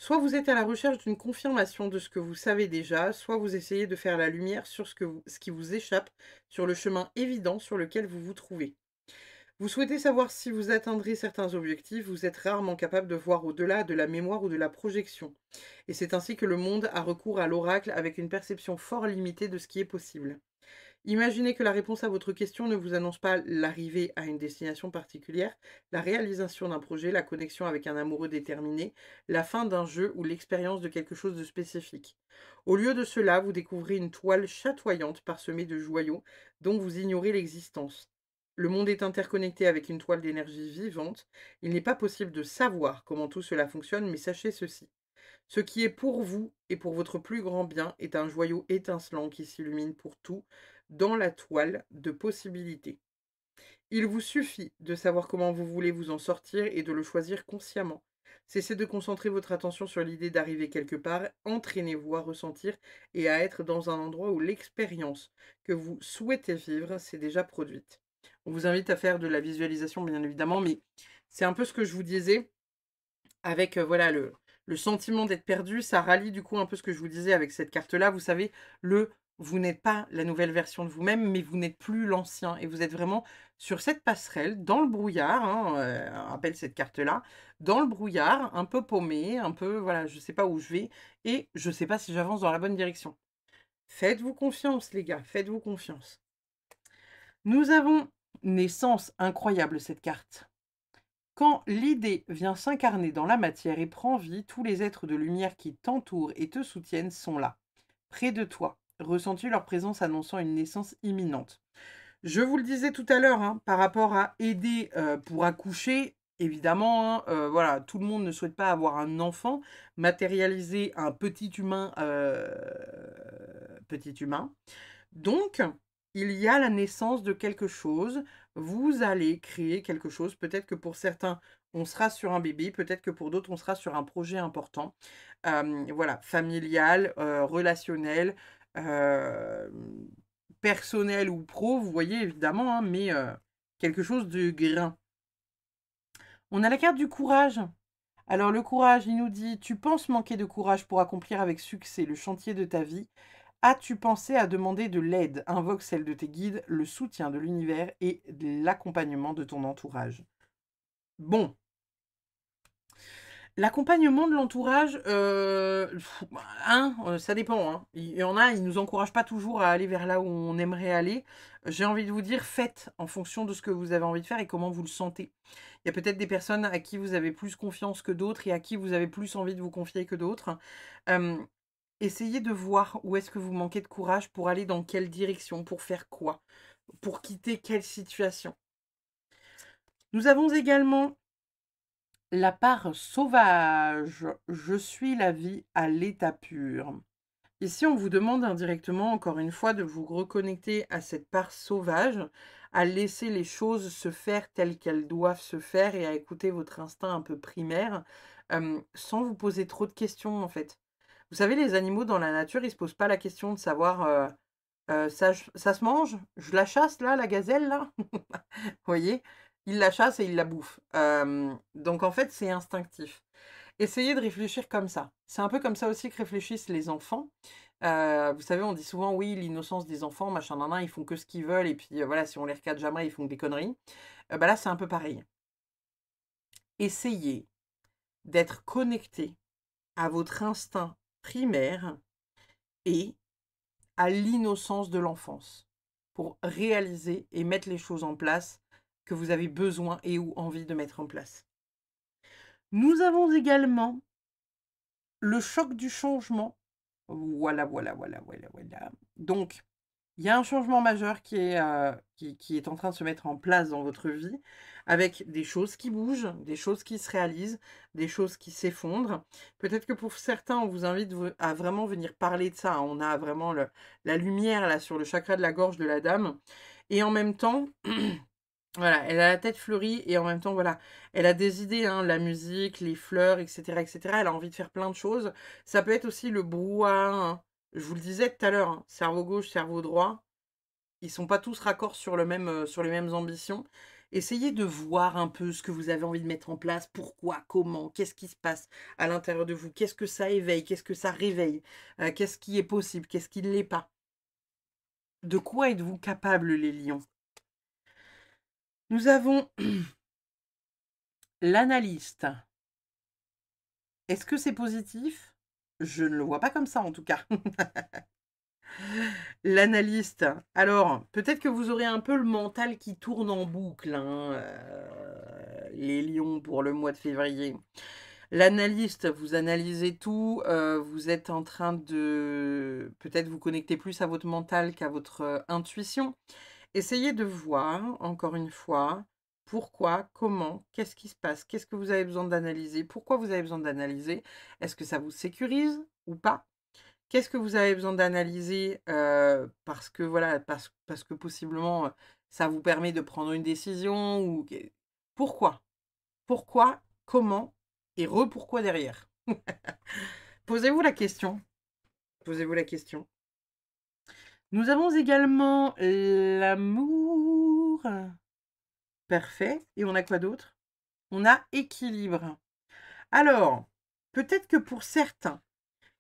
soit vous êtes à la recherche d'une confirmation de ce que vous savez déjà, soit vous essayez de faire la lumière sur ce qui vous échappe, sur le chemin évident sur lequel vous vous trouvez. Vous souhaitez savoir si vous atteindrez certains objectifs, vous êtes rarement capable de voir au-delà de la mémoire ou de la projection. Et c'est ainsi que le monde a recours à l'oracle avec une perception fort limitée de ce qui est possible. Imaginez que la réponse à votre question ne vous annonce pas l'arrivée à une destination particulière, la réalisation d'un projet, la connexion avec un amoureux déterminé, la fin d'un jeu ou l'expérience de quelque chose de spécifique. Au lieu de cela, vous découvrez une toile chatoyante parsemée de joyaux dont vous ignorez l'existence. Le monde est interconnecté avec une toile d'énergie vivante. Il n'est pas possible de savoir comment tout cela fonctionne, mais sachez ceci. Ce qui est pour vous et pour votre plus grand bien est un joyau étincelant qui s'illumine pour tout dans la toile de possibilités. Il vous suffit de savoir comment vous voulez vous en sortir et de le choisir consciemment. Cessez de concentrer votre attention sur l'idée d'arriver quelque part, entraînez-vous à ressentir et à être dans un endroit où l'expérience que vous souhaitez vivre s'est déjà produite. On vous invite à faire de la visualisation, bien évidemment, mais c'est un peu ce que je vous disais avec voilà le sentiment d'être perdu, ça rallie du coup un peu ce que je vous disais avec cette carte-là. Vous savez, vous n'êtes pas la nouvelle version de vous-même, mais vous n'êtes plus l'ancien. Et vous êtes vraiment sur cette passerelle, dans le brouillard, hein, on rappelle cette carte-là, dans le brouillard, un peu paumé, un peu, voilà, je ne sais pas où je vais, et je ne sais pas si j'avance dans la bonne direction. Faites-vous confiance, les gars, faites-vous confiance. Nous avons naissance, incroyable cette carte. Quand l'idée vient s'incarner dans la matière et prend vie, tous les êtres de lumière qui t'entourent et te soutiennent sont là, près de toi. Ressens-tu leur présence annonçant une naissance imminente? Je vous le disais tout à l'heure, hein, par rapport à aider pour accoucher, évidemment, hein, voilà, tout le monde ne souhaite pas avoir un enfant, matérialiser un petit humain. Donc, il y a la naissance de quelque chose. Vous allez créer quelque chose. Peut-être que pour certains, on sera sur un bébé. Peut-être que pour d'autres, on sera sur un projet important. Voilà, familial, relationnel, euh, personnel ou pro, vous voyez évidemment, hein, mais quelque chose de grain. On a la carte du courage. Alors le courage, il nous dit, tu penses manquer de courage pour accomplir avec succès le chantier de ta vie. As-tu pensé à demander de l'aide? Invoque celle de tes guides, le soutien de l'univers et l'accompagnement de ton entourage. Bon, l'accompagnement de l'entourage, ça dépend, hein. Il y en a, ils nous encouragent pas toujours à aller vers là où on aimerait aller. J'ai envie de vous dire, faites en fonction de ce que vous avez envie de faire et comment vous le sentez. Il y a peut-être des personnes à qui vous avez plus confiance que d'autres et à qui vous avez plus envie de vous confier que d'autres. Essayez de voir où est-ce que vous manquez de courage pour aller dans quelle direction, pour faire quoi, pour quitter quelle situation. Nous avons également la part sauvage. Je suis la vie à l'état pur. Ici, on vous demande indirectement, encore une fois, de vous reconnecter à cette part sauvage, à laisser les choses se faire telles qu'elles doivent se faire et à écouter votre instinct un peu primaire, sans vous poser trop de questions, en fait. Vous savez, les animaux dans la nature, ils ne se posent pas la question de savoir ça se mange? Je la chasse là, la gazelle là? Vous voyez? Ils la chassent et ils la bouffent. Donc en fait, c'est instinctif. Essayez de réfléchir comme ça. C'est un peu comme ça aussi que réfléchissent les enfants. Vous savez, on dit souvent, oui, l'innocence des enfants, machin, nan, nan, ils font que ce qu'ils veulent, et puis voilà, si on les recadre jamais, ils font des conneries. Bah là, c'est un peu pareil. Essayez d'être connecté à votre instinct primaire et à l'innocence de l'enfance pour réaliser et mettre les choses en place que vous avez besoin et ou envie de mettre en place. Nous avons également le choc du changement. Voilà, voilà, voilà, voilà, voilà. Donc, il y a un changement majeur qui est en train de se mettre en place dans votre vie, avec des choses qui bougent, des choses qui se réalisent, des choses qui s'effondrent. Peut-être que pour certains, on vous invite à vraiment venir parler de ça, hein. On a vraiment la lumière là sur le chakra de la gorge de la dame. Et en même temps, voilà, elle a la tête fleurie et en même temps, voilà, elle a des idées, hein, la musique, les fleurs, etc., etc. Elle a envie de faire plein de choses. Ça peut être aussi le brouhaha, hein. Je vous le disais tout à l'heure, hein, cerveau gauche, cerveau droit, ils sont pas tous raccords sur les mêmes ambitions. Essayez de voir un peu ce que vous avez envie de mettre en place, pourquoi, comment, qu'est-ce qui se passe à l'intérieur de vous, qu'est-ce que ça éveille, qu'est-ce que ça réveille, qu'est-ce qui est possible, qu'est-ce qui ne l'est pas. De quoi êtes-vous capable, les lions? Nous avons l'analyste. Est-ce que c'est positif? Je ne le vois pas comme ça en tout cas. L'analyste. Alors, peut-être que vous aurez un peu le mental qui tourne en boucle, hein, les lions pour le mois de février. L'analyste, vous analysez tout, vous êtes en train de peut-être vous connecter plus à votre mental qu'à votre intuition. Essayez de voir, encore une fois, pourquoi, comment, qu'est-ce qui se passe, qu'est-ce que vous avez besoin d'analyser, pourquoi vous avez besoin d'analyser, est-ce que ça vous sécurise ou pas? Qu'est-ce que vous avez besoin d'analyser parce que voilà, parce que possiblement ça vous permet de prendre une décision ou pourquoi? Pourquoi, comment et pourquoi derrière? Posez-vous la question. Posez-vous la question. Nous avons également l'amour. Parfait. Et on a quoi d'autre? On a équilibre. Alors, peut-être que pour certains,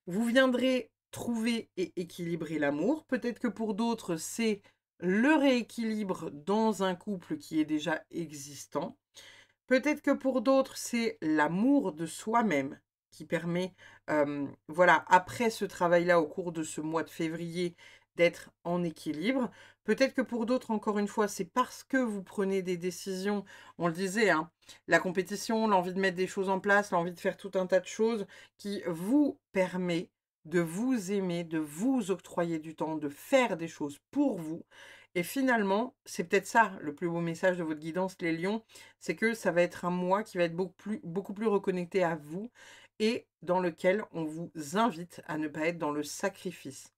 vous viendrez trouver et équilibrer l'amour. Peut-être que pour d'autres, c'est le rééquilibre dans un couple qui est déjà existant. Peut-être que pour d'autres, c'est l'amour de soi-même qui permet, voilà, après ce travail-là, au cours de ce mois de février, d'être en équilibre. Peut-être que pour d'autres, encore une fois, c'est parce que vous prenez des décisions, on le disait, hein, la compétition, l'envie de mettre des choses en place, l'envie de faire tout un tas de choses qui vous permet de vous aimer, de vous octroyer du temps, de faire des choses pour vous. Et finalement, c'est peut-être ça le plus beau message de votre guidance, les lions, c'est que ça va être un mois qui va être beaucoup plus reconnecté à vous et dans lequel on vous invite à ne pas être dans le sacrifice.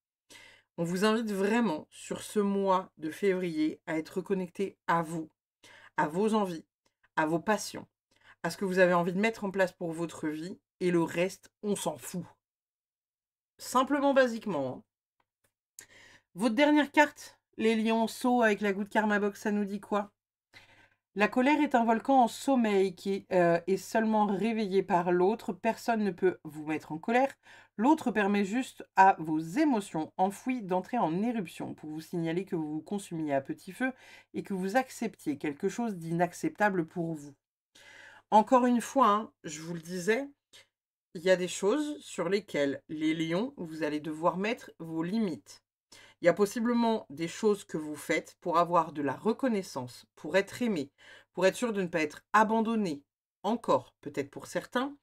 On vous invite vraiment sur ce mois de février à être reconnecté à vous, à vos envies, à vos passions, à ce que vous avez envie de mettre en place pour votre vie et le reste, on s'en fout. Simplement, basiquement, hein. Votre dernière carte, les lionceaux avec la goutte Karma Box, ça nous dit quoi? La colère est un volcan en sommeil qui est seulement réveillé par l'autre. Personne ne peut vous mettre en colère. L'autre permet juste à vos émotions enfouies d'entrer en éruption pour vous signaler que vous vous consumiez à petit feu et que vous acceptiez quelque chose d'inacceptable pour vous. Encore une fois, hein, je vous le disais, il y a des choses sur lesquelles les lions, vous allez devoir mettre vos limites. Il y a possiblement des choses que vous faites pour avoir de la reconnaissance, pour être aimé, pour être sûr de ne pas être abandonné, encore peut-être pour certains,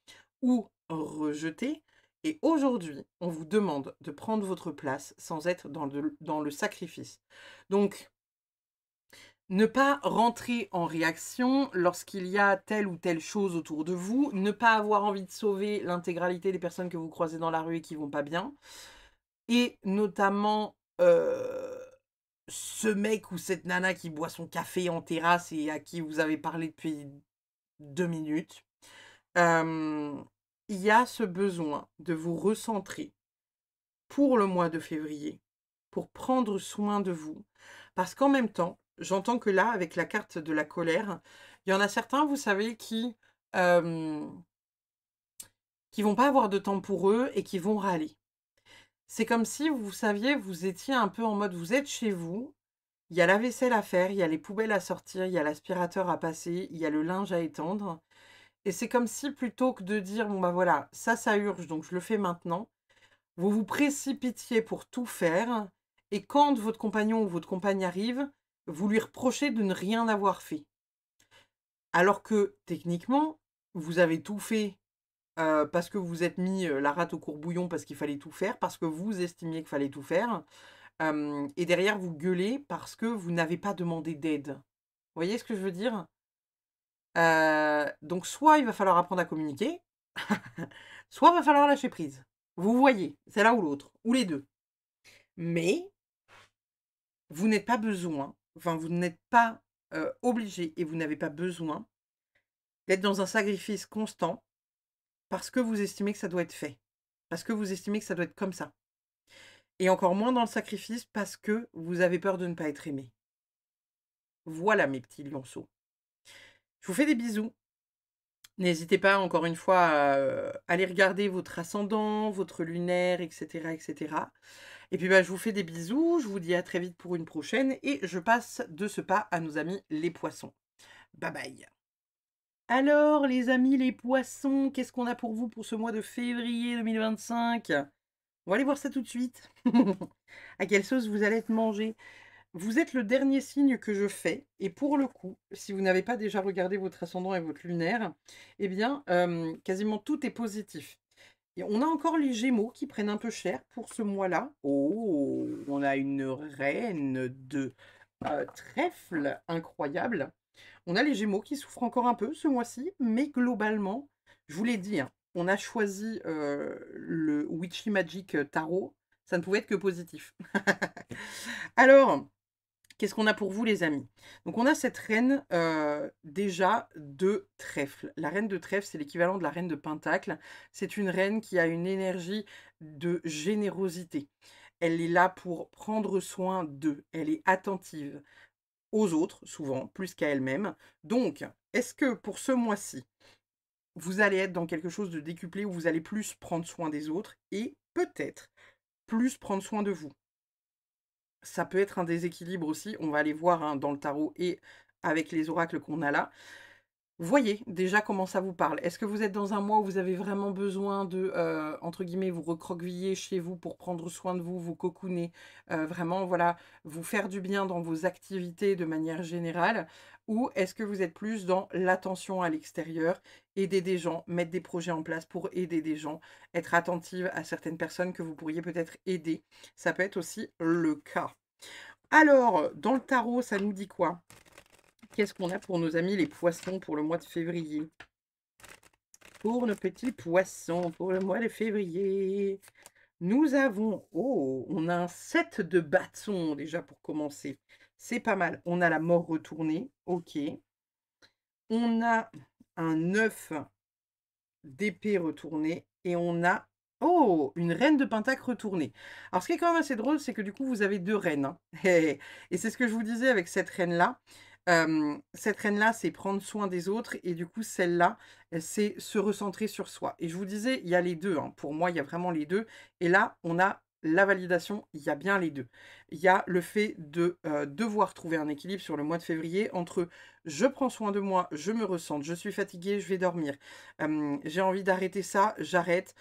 ou rejeté. Et aujourd'hui, on vous demande de prendre votre place sans être dans le sacrifice. Donc, ne pas rentrer en réaction lorsqu'il y a telle ou telle chose autour de vous, ne pas avoir envie de sauver l'intégralité des personnes que vous croisez dans la rue et qui vont pas bien, et notamment ce mec ou cette nana qui boit son café en terrasse et à qui vous avez parlé depuis 2 minutes. Il y a ce besoin de vous recentrer pour le mois de février, pour prendre soin de vous. Parce qu'en même temps, j'entends que là, avec la carte de la colère, il y en a certains, vous savez, qui vont pas avoir de temps pour eux et qui vont râler. C'est comme si, vous saviez, vous étiez un peu en mode, vous êtes chez vous, il y a la vaisselle à faire, il y a les poubelles à sortir, il y a l'aspirateur à passer, il y a le linge à étendre. Et c'est comme si, plutôt que de dire, bon bah voilà, ça urge, donc je le fais maintenant, vous vous précipitiez pour tout faire, et quand votre compagnon ou votre compagne arrive, vous lui reprochez de ne rien avoir fait. Alors que, techniquement, vous avez tout fait parce que vous vous êtes mis la rate au courbouillon parce qu'il fallait tout faire, parce que vous estimiez qu'il fallait tout faire, et derrière vous gueulez parce que vous n'avez pas demandé d'aide. Vous voyez ce que je veux dire? Donc soit il va falloir apprendre à communiquer, soit il va falloir lâcher prise. Vous voyez, c'est l'un ou l'autre, ou les 2. Mais vous n'êtes pas besoin, enfin vous n'êtes pas, obligé et vous n'avez pas besoin d'être dans un sacrifice constant parce que vous estimez que ça doit être fait. Parce que vous estimez que ça doit être comme ça. Et encore moins dans le sacrifice parce que vous avez peur de ne pas être aimé. Voilà mes petits lionceaux. Je vous fais des bisous. N'hésitez pas encore une fois à, aller regarder votre ascendant, votre lunaire, et cetera, et cetera. Et puis, bah, je vous fais des bisous, je vous dis à très vite pour une prochaine et je passe de ce pas à nos amis les poissons. Bye bye. Alors les amis les poissons, qu'est-ce qu'on a pour vous pour ce mois de février 2025? On va aller voir ça tout de suite. À quelle sauce vous allez être mangé? Vous êtes le dernier signe que je fais et pour le coup, si vous n'avez pas déjà regardé votre ascendant et votre lunaire, eh bien, quasiment tout est positif. Et on a encore les Gémeaux qui prennent un peu cher pour ce mois-là. Oh! On a une reine de, trèfle incroyable. On a les Gémeaux qui souffrent encore un peu ce mois-ci, mais globalement, je vous l'ai dit, hein, on a choisi, le Witchy Magic, Tarot, ça ne pouvait être que positif. Alors, qu'est-ce qu'on a pour vous les amis? Donc on a cette reine, déjà de trèfle. La reine de trèfle, c'est l'équivalent de la reine de pentacle. C'est une reine qui a une énergie de générosité. Elle est là pour prendre soin d'eux. Elle est attentive aux autres, souvent, plus qu'à elle-même. Donc, est-ce que pour ce mois-ci, vous allez être dans quelque chose de décuplé où vous allez plus prendre soin des autres et peut-être plus prendre soin de vous? Ça peut être un déséquilibre aussi, on va aller voir, hein, dans le tarot et avec les oracles qu'on a là. Voyez déjà comment ça vous parle. Est-ce que vous êtes dans un mois où vous avez vraiment besoin de, entre guillemets, «vous recroqueviller chez vous pour prendre soin de vous, vous cocooner», vraiment, voilà, vous faire du bien dans vos activités de manière générale? Ou est-ce que vous êtes plus dans l'attention à l'extérieur, aider des gens, mettre des projets en place pour aider des gens, être attentive à certaines personnes que vous pourriez peut-être aider? Ça peut être aussi le cas. Alors, dans le tarot, ça nous dit quoi? Qu'est-ce qu'on a pour nos amis les poissons pour le mois de février? Pour nos petits poissons, pour le mois de février, nous avons oh, on a un 7 de bâtons déjà pour commencer. C'est pas mal. On a la mort retournée, OK. On a un 9 d'épée retournée et on a oh, une reine de pentacle retournée. Alors ce qui est quand même assez drôle, c'est que du coup vous avez 2 reines, hein. Et c'est ce que je vous disais avec cette reine-là. Cette reine-là, c'est prendre soin des autres et du coup celle-là, c'est se recentrer sur soi. Et je vous disais, il y a les 2, hein. Pour moi, il y a vraiment les 2. Et là, on a la validation, il y a bien les 2. Il y a le fait de, devoir trouver un équilibre sur le mois de février entre je prends soin de moi, je me recentre, je suis fatiguée, je vais dormir. J'ai envie d'arrêter ça, j'arrête.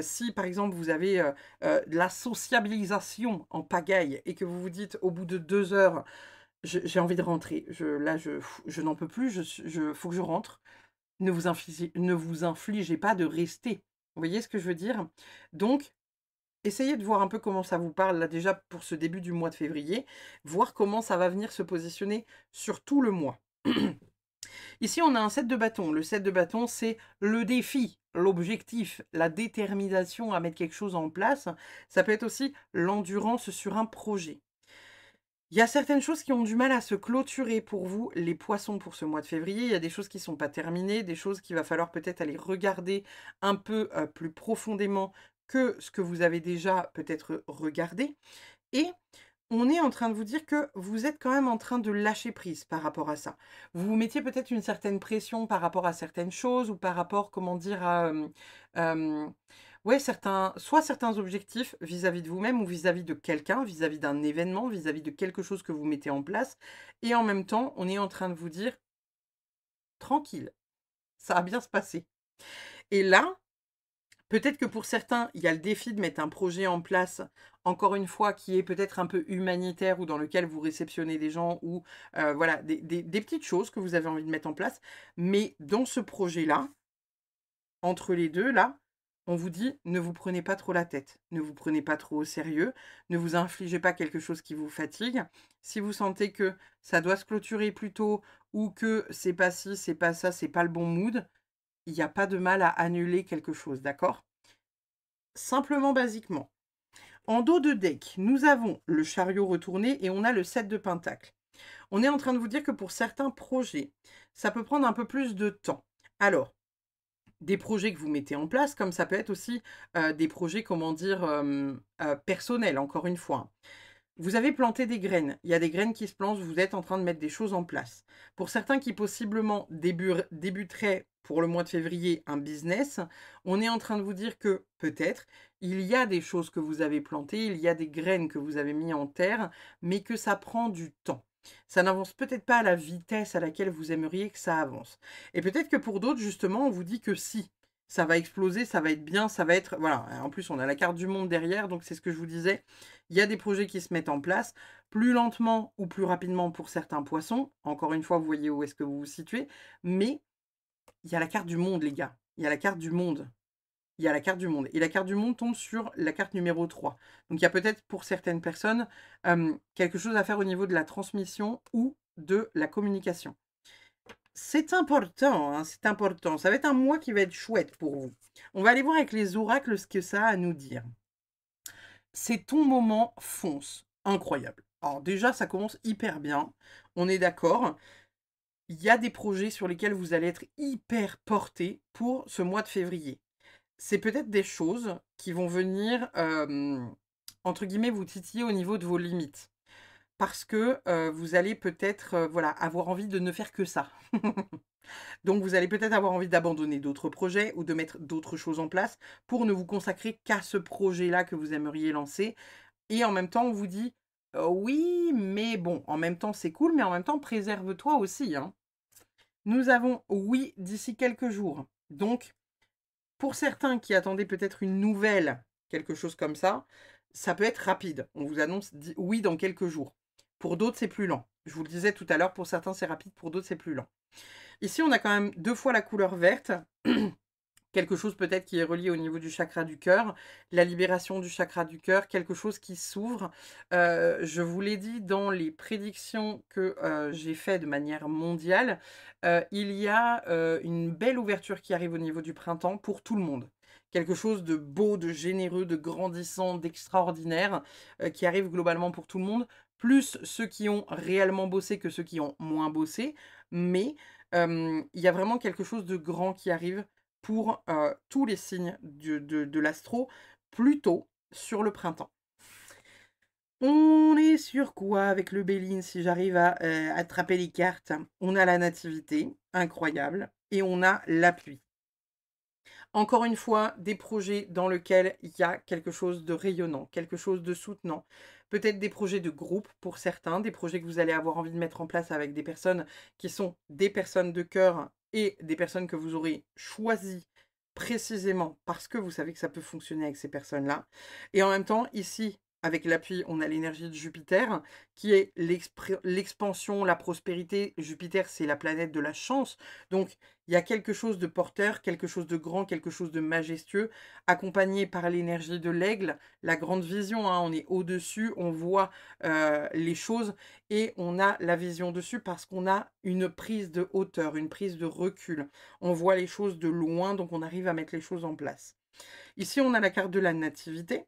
Si par exemple vous avez, de la sociabilisation en pagaille et que vous vous dites au bout de 2 heures: J'ai envie de rentrer, je n'en peux plus, je faut que je rentre», ne vous infligez pas de rester. Vous voyez ce que je veux dire? Donc, essayez de voir un peu comment ça vous parle là déjà pour ce début du mois de février, voir comment ça va venir se positionner sur tout le mois. Ici, on a un 7 de bâton. Le 7 de bâton, c'est le défi, l'objectif, la détermination à mettre quelque chose en place. Ça peut être aussi l'endurance sur un projet. Il y a certaines choses qui ont du mal à se clôturer pour vous, les poissons, pour ce mois de février. Il y a des choses qui ne sont pas terminées, des choses qu'il va falloir peut-être aller regarder un peu plus profondément que ce que vous avez déjà peut-être regardé. Et on est en train de vous dire que vous êtes quand même en train de lâcher prise par rapport à ça. Vous vous mettiez peut-être une certaine pression par rapport à certaines choses ou par rapport, comment dire, à, ouais, certains objectifs vis-à-vis de vous-même ou vis-à-vis de quelqu'un, vis-à-vis d'un événement, vis-à-vis de quelque chose que vous mettez en place. Et en même temps, on est en train de vous dire, tranquille, ça va bien se passer. Et là, peut-être que pour certains, il y a le défi de mettre un projet en place, encore une fois, qui est peut-être un peu humanitaire ou dans lequel vous réceptionnez des gens ou voilà, des petites choses que vous avez envie de mettre en place. Mais dans ce projet-là, entre les deux, là, on vous dit ne vous prenez pas trop la tête, ne vous prenez pas trop au sérieux, ne vous infligez pas quelque chose qui vous fatigue. Si vous sentez que ça doit se clôturer plus tôt ou que c'est pas ci, c'est pas ça, c'est pas le bon mood, il n'y a pas de mal à annuler quelque chose, d'accord? Simplement, basiquement. En dos de deck, nous avons le chariot retourné et on a le 7 de pentacle. On est en train de vous dire que pour certains projets, ça peut prendre un peu plus de temps. Alors, des projets que vous mettez en place, comme ça peut être aussi des projets, comment dire, personnels, encore une fois. Vous avez planté des graines. Il y a des graines qui se plantent, vous êtes en train de mettre des choses en place. Pour certains qui possiblement débuteraient pour le mois de février un business, on est en train de vous dire que peut-être il y a des choses que vous avez plantées, il y a des graines que vous avez mis en terre, mais que ça prend du temps. Ça n'avance peut-être pas à la vitesse à laquelle vous aimeriez que ça avance. Et peut-être que pour d'autres, justement, on vous dit que si, ça va exploser, ça va être bien, ça va être... Voilà, en plus on a la carte du monde derrière, donc c'est ce que je vous disais. Il y a des projets qui se mettent en place, plus lentement ou plus rapidement pour certains poissons. Encore une fois, vous voyez où est-ce que vous vous situez. Mais il y a la carte du monde, les gars. Il y a la carte du monde. Il y a la carte du monde. Et la carte du monde tombe sur la carte numéro 3. Donc il y a peut-être pour certaines personnes quelque chose à faire au niveau de la transmission ou de la communication. C'est important, hein, c'est important. Ça va être un mois qui va être chouette pour vous. On va aller voir avec les oracles ce que ça a à nous dire. C'est ton moment, fonce. Incroyable. Alors déjà, ça commence hyper bien. On est d'accord. Il y a des projets sur lesquels vous allez être hyper porté pour ce mois de février. C'est peut-être des choses qui vont venir, entre guillemets, vous titiller au niveau de vos limites. Parce que vous allez peut-être voilà, avoir envie de ne faire que ça. Donc vous allez peut-être avoir envie d'abandonner d'autres projets ou de mettre d'autres choses en place pour ne vous consacrer qu'à ce projet-là que vous aimeriez lancer. Et en même temps, on vous dit: Oui, mais bon, en même temps, c'est cool, mais en même temps, préserve-toi aussi, hein». Nous avons oui d'ici quelques jours. Donc, pour certains qui attendaient peut-être une nouvelle, quelque chose comme ça peut être rapide. On vous annonce oui dans quelques jours. Pour d'autres, c'est plus lent. Je vous le disais tout à l'heure, pour certains, c'est rapide, pour d'autres, c'est plus lent. Ici, on a quand même 2 fois la couleur verte. Quelque chose peut-être qui est relié au niveau du chakra du cœur, la libération du chakra du cœur, quelque chose qui s'ouvre. Je vous l'ai dit dans les prédictions que, j'ai fait de manière mondiale, il y a, une belle ouverture qui arrive au niveau du printemps pour tout le monde. Quelque chose de beau, de généreux, de grandissant, d'extraordinaire, qui arrive globalement pour tout le monde, plus ceux qui ont réellement bossé que ceux qui ont moins bossé. Mais, il y a vraiment quelque chose de grand qui arrive pour, tous les signes de l'astro, plutôt sur le printemps. On est sur quoi avec le Béline si j'arrive à, attraper les cartes? On a la nativité, incroyable, et on a la pluie. Encore une fois, des projets dans lesquels il y a quelque chose de rayonnant, quelque chose de soutenant. Peut-être des projets de groupe pour certains, des projets que vous allez avoir envie de mettre en place avec des personnes qui sont des personnes de cœur et des personnes que vous aurez choisies précisément parce que vous savez que ça peut fonctionner avec ces personnes-là. Et en même temps, ici, avec l'appui, on a l'énergie de Jupiter, qui est l'expansion, la prospérité. Jupiter, c'est la planète de la chance. Donc, il y a quelque chose de porteur, quelque chose de grand, quelque chose de majestueux, accompagné par l'énergie de l'aigle, la grande vision, hein, on est au-dessus, on voit les choses et on a la vision dessus parce qu'on a une prise de hauteur, une prise de recul. On voit les choses de loin, donc on arrive à mettre les choses en place. Ici, on a la carte de la nativité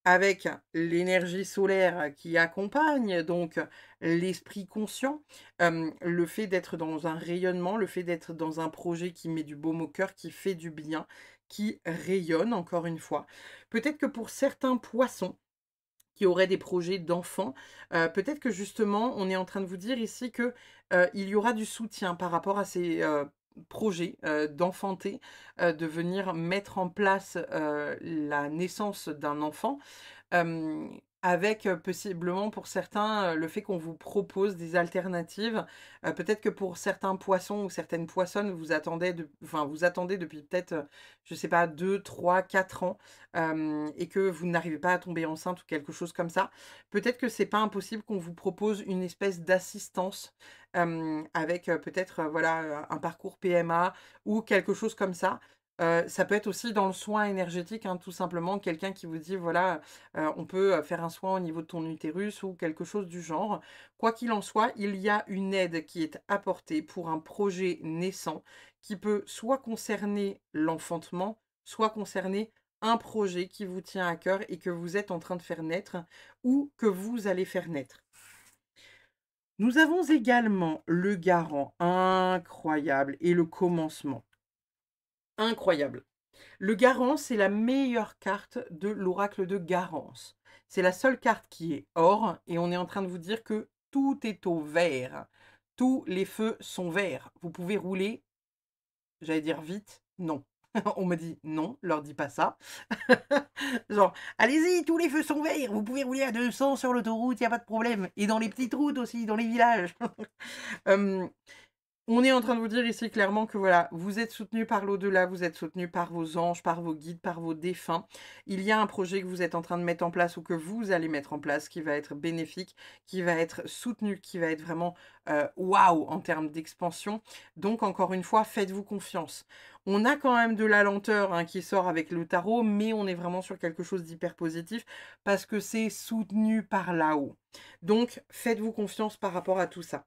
avec l'énergie solaire qui accompagne donc l'esprit conscient, le fait d'être dans un rayonnement, le fait d'être dans un projet qui met du baume au cœur, qui fait du bien, qui rayonne encore une fois. Peut-être que pour certains poissons qui auraient des projets d'enfants, peut-être que justement on est en train de vous dire ici que, il y aura du soutien par rapport à ces, projets, d'enfanter, de venir mettre en place, la naissance d'un enfant. Avec, possiblement pour certains, le fait qu'on vous propose des alternatives. Peut-être que pour certains poissons ou certaines poissonnes, vous attendez depuis peut-être, je sais pas 2, 3, 4 ans, et que vous n'arrivez pas à tomber enceinte ou quelque chose comme ça. Peut-être que c'est pas impossible qu'on vous propose une espèce d'assistance, avec, peut-être, voilà, un parcours PMA ou quelque chose comme ça. Ça peut être aussi dans le soin énergétique, hein, tout simplement, quelqu'un qui vous dit: «Voilà, on peut, faire un soin au niveau de ton utérus» ou quelque chose du genre. Quoi qu'il en soit, il y a une aide qui est apportée pour un projet naissant qui peut soit concerner l'enfantement, soit concerner un projet qui vous tient à cœur et que vous êtes en train de faire naître ou que vous allez faire naître. Nous avons également le Garant, incroyable, et le Commencement, incroyable. Le Garant, c'est la meilleure carte de l'oracle de Garance. C'est la seule carte qui est or et on est en train de vous dire que tout est au vert. Tous les feux sont verts. Vous pouvez rouler, j'allais dire vite, non. On me dit non, leur dis pas ça. Genre, allez-y, tous les feux sont verts, vous pouvez rouler à 200 sur l'autoroute, il n'y a pas de problème. Et dans les petites routes aussi, dans les villages. Euh, on est en train de vous dire ici clairement que voilà, vous êtes soutenu par l'au-delà, vous êtes soutenu par vos anges, par vos guides, par vos défunts. Il y a un projet que vous êtes en train de mettre en place ou que vous allez mettre en place qui va être bénéfique, qui va être soutenu, qui va être vraiment waouh en termes d'expansion. Donc encore une fois, faites-vous confiance. On a quand même de la lenteur, hein, qui sort avec le tarot, mais on est vraiment sur quelque chose d'hyper positif parce que c'est soutenu par là-haut. Donc faites-vous confiance par rapport à tout ça.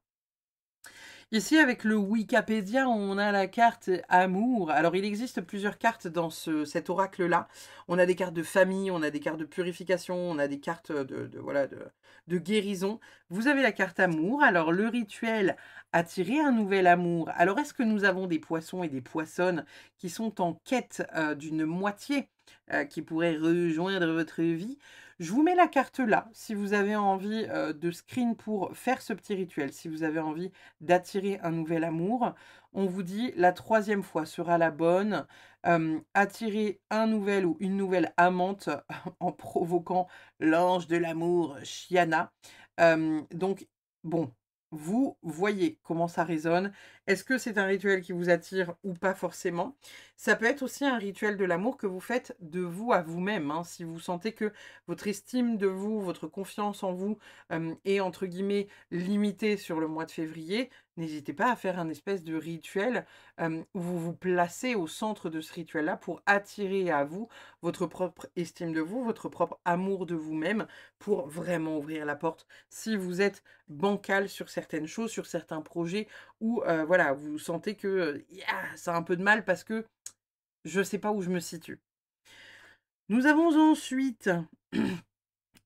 Ici, avec le Wikipédia, on a la carte amour. Alors, il existe plusieurs cartes dans cet oracle-là. On a des cartes de famille, on a des cartes de purification, on a des cartes voilà, de guérison. Vous avez la carte amour. Alors, le rituel, attirer un nouvel amour. Alors, est-ce que nous avons des poissons et des poissonnes qui sont en quête d'une moitié qui pourrait rejoindre votre vie? Je vous mets la carte là, si vous avez envie de screen pour faire ce petit rituel, si vous avez envie d'attirer un nouvel amour. On vous dit la 3e fois sera la bonne. Attirer un nouvel ou une nouvelle amante en provoquant l'ange de l'amour, Chiana. Donc, bon, vous voyez comment ça résonne. Est-ce que c'est un rituel qui vous attire ou pas forcément? Ça peut être aussi un rituel de l'amour que vous faites de vous à vous-même, hein. Si vous sentez que votre estime de vous, votre confiance en vous, est entre guillemets «limitée» sur le mois de février, n'hésitez pas à faire un espèce de rituel, où vous vous placez au centre de ce rituel-là pour attirer à vous votre propre estime de vous, votre propre amour de vous-même, pour vraiment ouvrir la porte. Si vous êtes bancal sur certaines choses, sur certains projets où, voilà, vous sentez que, ça a un peu de mal parce que je sais pas où je me situe. Nous avons ensuite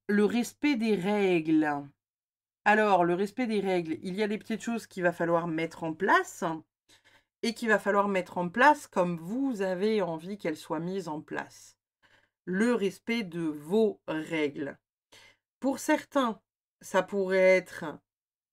le respect des règles. Alors, le respect des règles, il y a des petites choses qu'il va falloir mettre en place et qu'il va falloir mettre en place comme vous avez envie qu'elles soient mises en place. Le respect de vos règles. Pour certains, ça pourrait être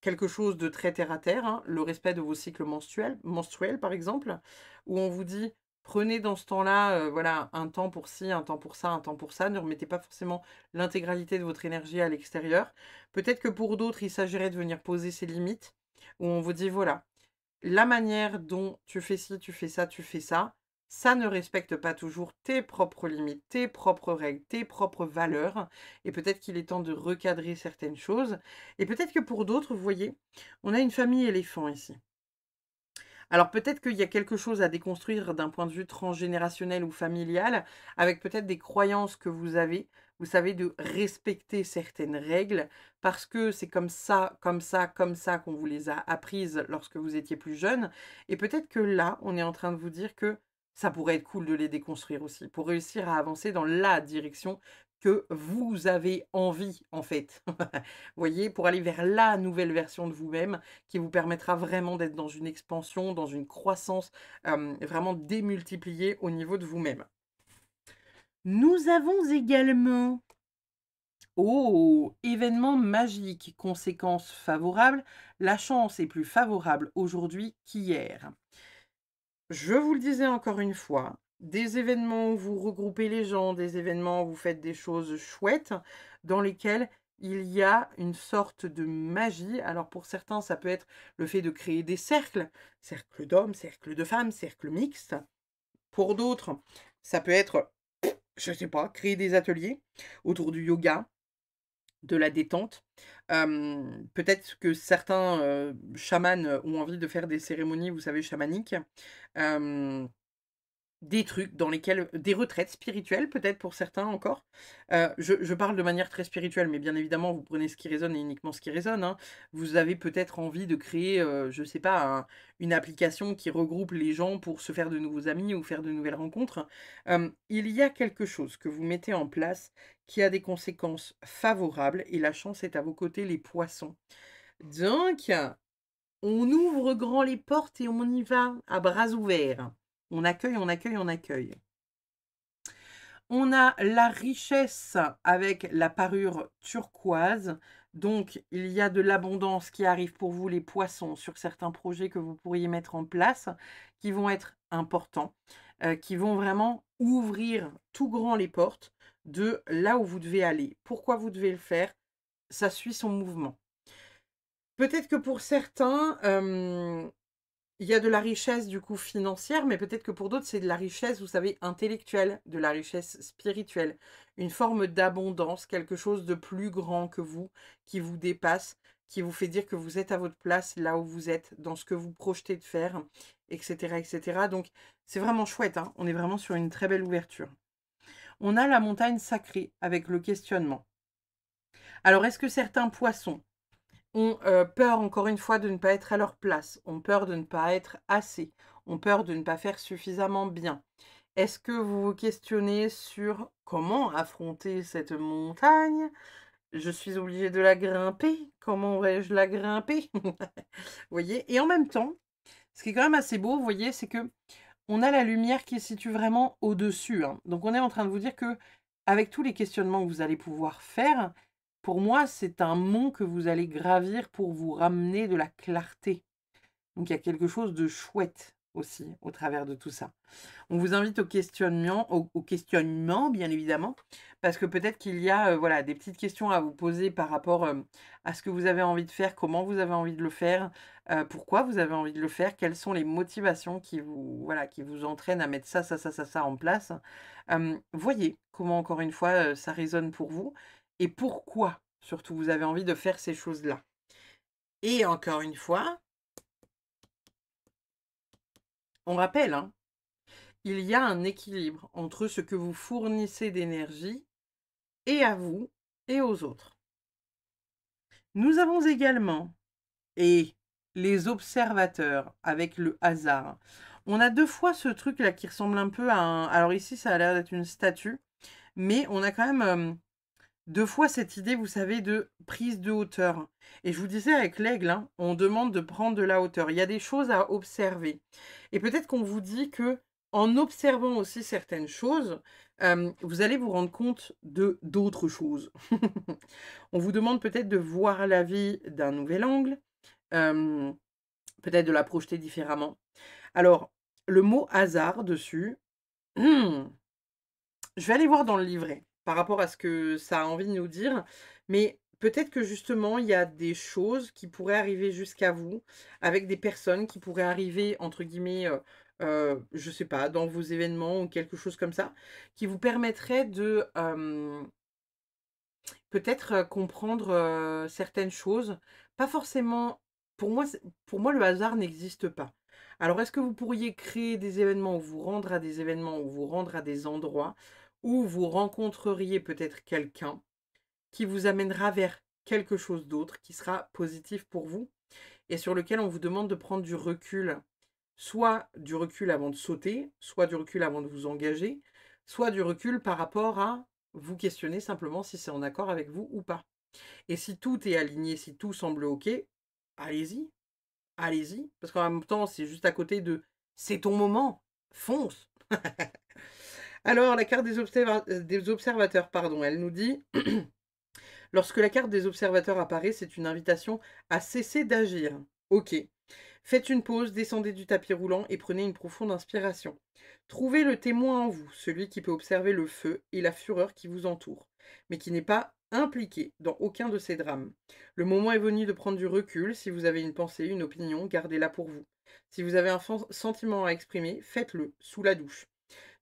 quelque chose de très terre à terre, hein, le respect de vos cycles menstruels par exemple, où on vous dit: «Prenez dans ce temps-là, voilà, un temps pour ci, un temps pour ça, un temps pour ça». Ne remettez pas forcément l'intégralité de votre énergie à l'extérieur. Peut-être que pour d'autres, il s'agirait de venir poser ses limites, où on vous dit: «Voilà, la manière dont tu fais ci, tu fais ça ne respecte pas toujours tes propres limites, tes propres règles, tes propres valeurs. Et peut-être qu'il est temps de recadrer certaines choses. Et peut-être que pour d'autres, vous voyez, on a une famille éléphant ici. Alors peut-être qu'il y a quelque chose à déconstruire d'un point de vue transgénérationnel ou familial, avec peut-être des croyances que vous savez, de respecter certaines règles, parce que c'est comme ça, comme ça, comme ça qu'on vous les a apprises lorsque vous étiez plus jeune. Et peut-être que là, on est en train de vous dire que ça pourrait être cool de les déconstruire aussi, pour réussir à avancer dans la direction que vous avez envie, en fait. Vous voyez, pour aller vers la nouvelle version de vous-même, qui vous permettra vraiment d'être dans une expansion, dans une croissance, vraiment démultipliée au niveau de vous-même. Nous avons également, oh! Événement magique, conséquences favorables, la chance est plus favorable aujourd'hui qu'hier. Je vous le disais encore une fois, des événements où vous regroupez les gens, des événements où vous faites des choses chouettes, dans lesquels il y a une sorte de magie. Alors pour certains, ça peut être le fait de créer des cercles, cercles d'hommes, cercles de femmes, cercles mixtes. Pour d'autres, ça peut être, je sais pas, créer des ateliers autour du yoga, de la détente. Peut-être que certains, chamans, ont envie de faire des cérémonies, vous savez, chamaniques. Hem Des trucs dans lesquels des retraites spirituelles peut-être pour certains encore. Je parle de manière très spirituelle, mais bien évidemment, vous prenez ce qui résonne et uniquement ce qui résonne, hein. Vous avez peut-être envie de créer, je sais pas, une application qui regroupe les gens pour se faire de nouveaux amis ou faire de nouvelles rencontres. Il y a quelque chose que vous mettez en place qui a des conséquences favorables et la chance est à vos côtés, les poissons. Donc on ouvre grand les portes et on y va à bras ouverts. On accueille, on accueille, on accueille. On a la richesse avec la parure turquoise. Donc, il y a de l'abondance qui arrive pour vous, les poissons, sur certains projets que vous pourriez mettre en place, qui vont être importants, qui vont vraiment ouvrir tout grand les portes de là où vous devez aller. Pourquoi vous devez le faire? Ça suit son mouvement. Peut-être que pour certains, il y a de la richesse du coup financière, mais peut-être que pour d'autres, c'est de la richesse, vous savez, intellectuelle, de la richesse spirituelle, une forme d'abondance, quelque chose de plus grand que vous, qui vous dépasse, qui vous fait dire que vous êtes à votre place là où vous êtes, dans ce que vous projetez de faire, etc., etc. Donc, c'est vraiment chouette, hein. On est vraiment sur une très belle ouverture. On a la montagne sacrée avec le questionnement. Alors, est-ce que certains poissons ont, peur encore une fois de ne pas être à leur place, ont peur de ne pas être assez, ont peur de ne pas faire suffisamment bien? Est-ce que vous vous questionnez sur comment affronter cette montagne? Je suis obligée de la grimper, comment vais-je la grimper? Vous voyez? Et en même temps, ce qui est quand même assez beau, vous voyez, c'est que on a la lumière qui se situe vraiment au-dessus, hein. Donc on est en train de vous dire que, avec tous les questionnements que vous allez pouvoir faire, pour moi, c'est un mont que vous allez gravir pour vous ramener de la clarté. Donc il y a quelque chose de chouette aussi au travers de tout ça. On vous invite au questionnement, bien évidemment, parce que peut-être qu'il y a, voilà, des petites questions à vous poser par rapport, à ce que vous avez envie de faire, comment vous avez envie de le faire, pourquoi vous avez envie de le faire, quelles sont les motivations qui vous voilà, qui vous entraînent à mettre ça en place. Voyez comment encore une fois, ça résonne pour vous et pourquoi surtout vous avez envie de faire ces choses-là. Et encore une fois, on rappelle, hein, il y a un équilibre entre ce que vous fournissez d'énergie et à vous et aux autres. Nous avons également, et les observateurs avec le hasard. On a deux fois ce truc-là qui ressemble un peu à un... Alors ici, ça a l'air d'être une statue, mais on a quand même deux fois cette idée, vous savez, de prise de hauteur. Et je vous disais avec l'aigle, hein, on demande de prendre de la hauteur. Il y a des choses à observer. Et peut-être qu'on vous dit que en observant aussi certaines choses, vous allez vous rendre compte de d'autres choses. On vous demande peut-être de voir la vie d'un nouvel angle, euh, peut-être de la projeter différemment. Alors, le mot hasard dessus, je vais aller voir dans le livret par rapport à ce que ça a envie de nous dire, mais peut-être que justement, il y a des choses qui pourraient arriver jusqu'à vous, avec des personnes qui pourraient arriver, entre guillemets, je sais pas, dans vos événements ou quelque chose comme ça, qui vous permettrait de peut-être comprendre certaines choses. Pas forcément, pour moi, le hasard n'existe pas. Alors, est-ce que vous pourriez créer des événements ou vous rendre à des événements ou vous rendre à des endroits où vous rencontreriez peut-être quelqu'un qui vous amènera vers quelque chose d'autre qui sera positif pour vous et sur lequel on vous demande de prendre du recul, soit du recul avant de sauter, soit du recul avant de vous engager, soit du recul par rapport à vous questionner simplement si c'est en accord avec vous ou pas. Et si tout est aligné, si tout semble OK, allez-y, allez-y, parce qu'en même temps, c'est juste à côté de c'est ton moment, fonce. Alors, la carte des observateurs, pardon, elle nous dit lorsque la carte des observateurs apparaît, c'est une invitation à cesser d'agir. OK. Faites une pause, descendez du tapis roulant et prenez une profonde inspiration. Trouvez le témoin en vous, celui qui peut observer le feu et la fureur qui vous entoure, mais qui n'est pas impliqué dans aucun de ces drames. Le moment est venu de prendre du recul. Si vous avez une pensée, une opinion, gardez-la pour vous. Si vous avez un sentiment à exprimer, faites-le sous la douche.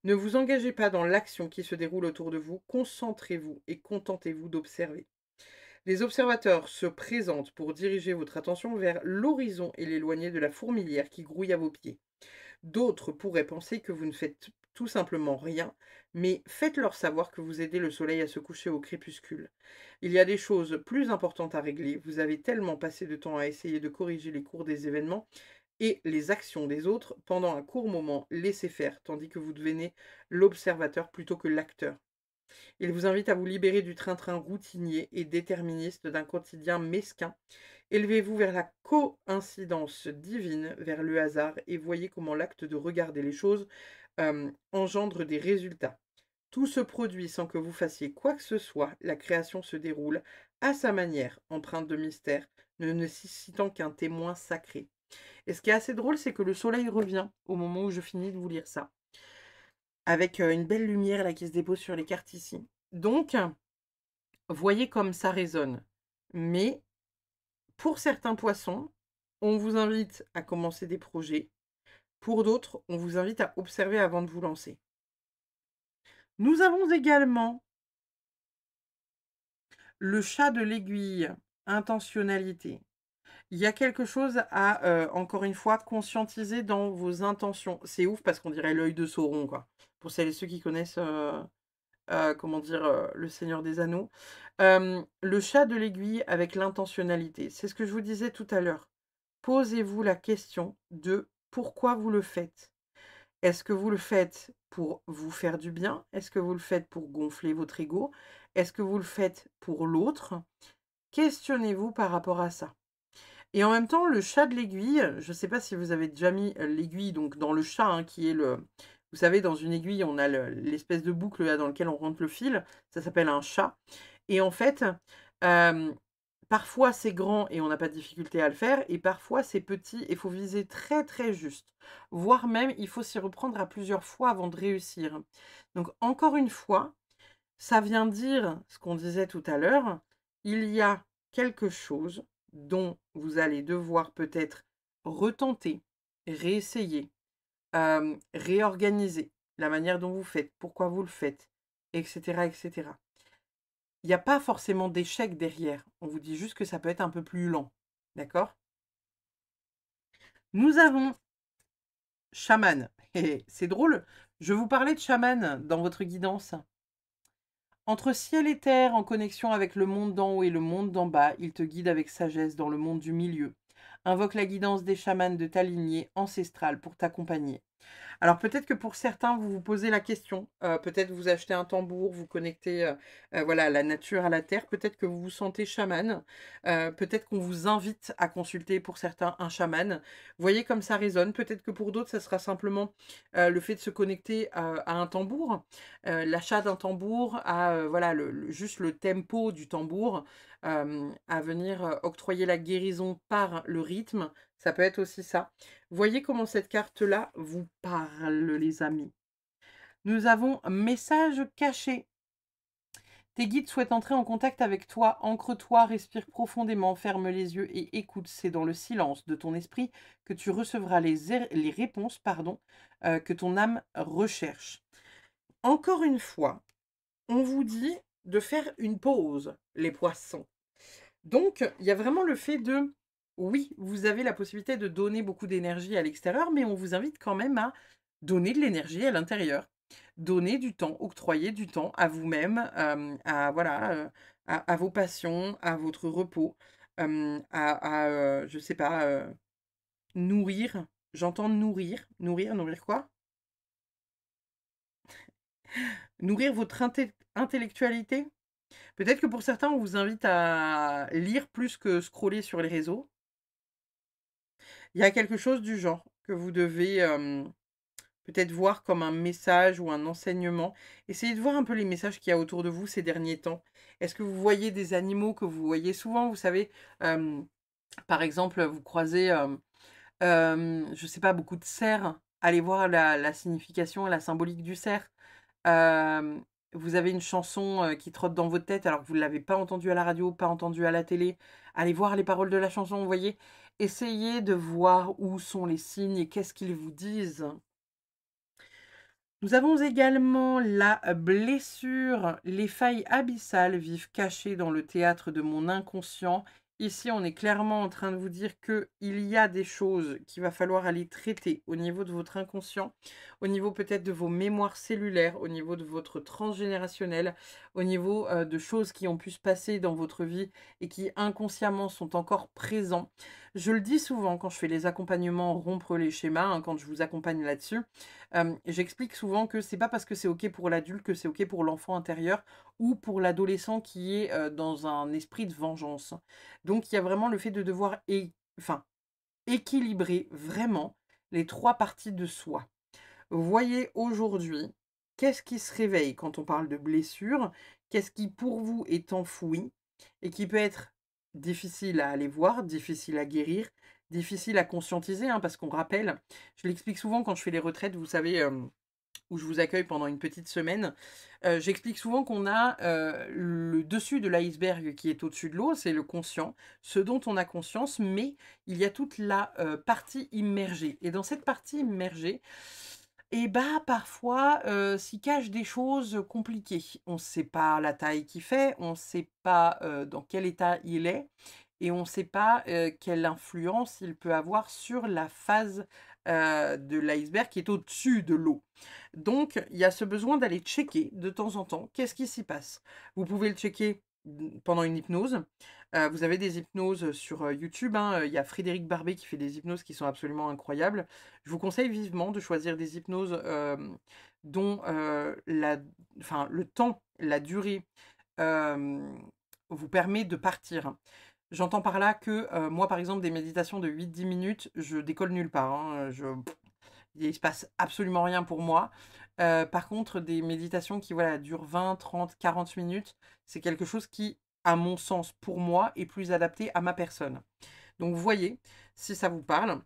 Ne vous engagez pas dans l'action qui se déroule autour de vous, concentrez-vous et contentez-vous d'observer. Les observateurs se présentent pour diriger votre attention vers l'horizon et l'éloigner de la fourmilière qui grouille à vos pieds. D'autres pourraient penser que vous ne faites tout simplement rien, mais faites-leur savoir que vous aidez le soleil à se coucher au crépuscule. Il y a des choses plus importantes à régler, vous avez tellement passé de temps à essayer de corriger les cours des événements et les actions des autres pendant un court moment laissez faire, tandis que vous devenez l'observateur plutôt que l'acteur. Il vous invite à vous libérer du train-train routinier et déterministe d'un quotidien mesquin. Élevez-vous vers la coïncidence divine, vers le hasard, et voyez comment l'acte de regarder les choses engendre des résultats. Tout se produit sans que vous fassiez quoi que ce soit, la création se déroule à sa manière, empreinte de mystère, ne nécessitant qu'un témoin sacré. Et ce qui est assez drôle, c'est que le soleil revient au moment où je finis de vous lire ça, avec une belle lumière là qui se dépose sur les cartes ici. Donc, voyez comme ça résonne. Mais pour certains poissons, on vous invite à commencer des projets. Pour d'autres, on vous invite à observer avant de vous lancer. Nous avons également le chat de l'aiguille, intentionnalité. Il y a quelque chose à, encore une fois, conscientiser dans vos intentions. C'est ouf parce qu'on dirait l'œil de Sauron, quoi. Pour celles et ceux qui connaissent, comment dire, Le Seigneur des Anneaux. Le chat de l'aiguille avec l'intentionnalité. C'est ce que je vous disais tout à l'heure. Posez-vous la question de pourquoi vous le faites. Est-ce que vous le faites pour vous faire du bien? Est-ce que vous le faites pour gonfler votre ego? Est-ce que vous le faites pour l'autre? Questionnez-vous par rapport à ça. Et en même temps, le chat de l'aiguille, je ne sais pas si vous avez déjà mis l'aiguille donc dans le chat, hein, qui est le... Vous savez, dans une aiguille, on a l'espèce de boucle là dans lequel on rentre le fil. Ça s'appelle un chat. Et en fait, Parfois, c'est grand et on n'a pas de difficulté à le faire et parfois, c'est petit et il faut viser très, très juste. Voire même, il faut s'y reprendre à plusieurs fois avant de réussir. Donc encore une fois, ça vient dire ce qu'on disait tout à l'heure, il y a quelque chose dont vous allez devoir peut-être retenter, réessayer, réorganiser la manière dont vous faites, pourquoi vous le faites, etc., etc. Il n'y a pas forcément d'échec derrière. On vous dit juste que ça peut être un peu plus lent. D'accord? Nous avons chaman. C'est drôle, je vous parlais de chaman dans votre guidance. Entre ciel et terre, en connexion avec le monde d'en haut et le monde d'en bas, il te guide avec sagesse dans le monde du milieu. Invoque la guidance des chamans de ta lignée ancestrale pour t'accompagner. Alors peut-être que pour certains, vous vous posez la question, peut-être vous achetez un tambour, vous connectez voilà, la nature à la terre, peut-être que vous vous sentez chaman, peut-être qu'on vous invite à consulter pour certains un chaman. Voyez comme ça résonne, peut-être que pour d'autres, ça sera simplement le fait de se connecter à un tambour, l'achat d'un tambour, à voilà, juste le tempo du tambour, à venir octroyer la guérison par le rythme, ça peut être aussi ça. Voyez comment cette carte-là vous parle, les amis. Nous avons message caché. Tes guides souhaitent entrer en contact avec toi. Ancre-toi, respire profondément, ferme les yeux et écoute. C'est dans le silence de ton esprit que tu recevras les réponses que ton âme recherche. Encore une fois, on vous dit de faire une pause, les poissons. Donc, il y a vraiment le fait de, oui, vous avez la possibilité de donner beaucoup d'énergie à l'extérieur, mais on vous invite quand même à donner de l'énergie à l'intérieur. Donner du temps, octroyer du temps à vous-même, à, voilà, à vos passions, à votre repos, je sais pas, nourrir. J'entends nourrir. Nourrir quoi? Nourrir votre intellectualité. Peut-être que pour certains, on vous invite à lire plus que scroller sur les réseaux. Il y a quelque chose du genre que vous devez peut-être voir comme un message ou un enseignement. Essayez de voir un peu les messages qu'il y a autour de vous ces derniers temps. Est-ce que vous voyez des animaux que vous voyez souvent? Vous savez, par exemple, vous croisez, je ne sais pas, beaucoup de cerfs. Allez voir la signification et la symbolique du cerf. Euh, Vous avez une chanson qui trotte dans votre tête alors que vous ne l'avez pas entendue à la radio, pas entendue à la télé. Allez voir les paroles de la chanson, vous voyez. Essayez de voir où sont les signes et qu'est-ce qu'ils vous disent. Nous avons également la blessure. Les failles abyssales vivent cachées dans le théâtre de mon inconscient. Ici, on est clairement en train de vous dire qu'il y a des choses qu'il va falloir aller traiter au niveau de votre inconscient, au niveau peut-être de vos mémoires cellulaires, au niveau de votre transgénérationnel, au niveau de choses qui ont pu se passer dans votre vie et qui inconsciemment sont encore présents. Je le dis souvent quand je fais les accompagnements rompre les schémas, hein, quand je vous accompagne là-dessus. J'explique souvent que c'est pas parce que c'est OK pour l'adulte que c'est OK pour l'enfant intérieur ou pour l'adolescent qui est dans un esprit de vengeance. Donc il y a vraiment le fait de devoir enfin, équilibrer vraiment les trois parties de soi. Voyez aujourd'hui, qu'est-ce qui se réveille quand on parle de blessure, qu'est-ce qui pour vous est enfoui et qui peut être difficile à aller voir, difficile à guérir, difficile à conscientiser, hein, parce qu'on rappelle, je l'explique souvent quand je fais les retraites, vous savez, où je vous accueille pendant une petite semaine, j'explique souvent qu'on a le dessus de l'iceberg qui est au-dessus de l'eau, c'est le conscient, ce dont on a conscience, mais il y a toute la partie immergée. Et dans cette partie immergée, et bah, parfois, s'y cachent des choses compliquées. On ne sait pas la taille qu'il fait, on ne sait pas, dans quel état il est et on ne sait pas, quelle influence il peut avoir sur la phase, de l'iceberg qui est au-dessus de l'eau. Donc il y a ce besoin d'aller checker de temps en temps qu'est-ce qui s'y passe. Vous pouvez le checker, pendant une hypnose. Vous avez des hypnoses sur, YouTube, hein, il y a Frédéric Barbet qui fait des hypnoses qui sont absolument incroyables. Je vous conseille vivement de choisir des hypnoses, dont, le temps, la durée, vous permet de partir. J'entends par là que, moi, par exemple, des méditations de 8-10 minutes, je décolle nulle part, hein, il se passe absolument rien pour moi. Par contre, des méditations qui, voilà, durent 20, 30, 40 minutes, c'est quelque chose qui à mon sens, pour moi, est plus adapté à ma personne. Donc, voyez si ça vous parle.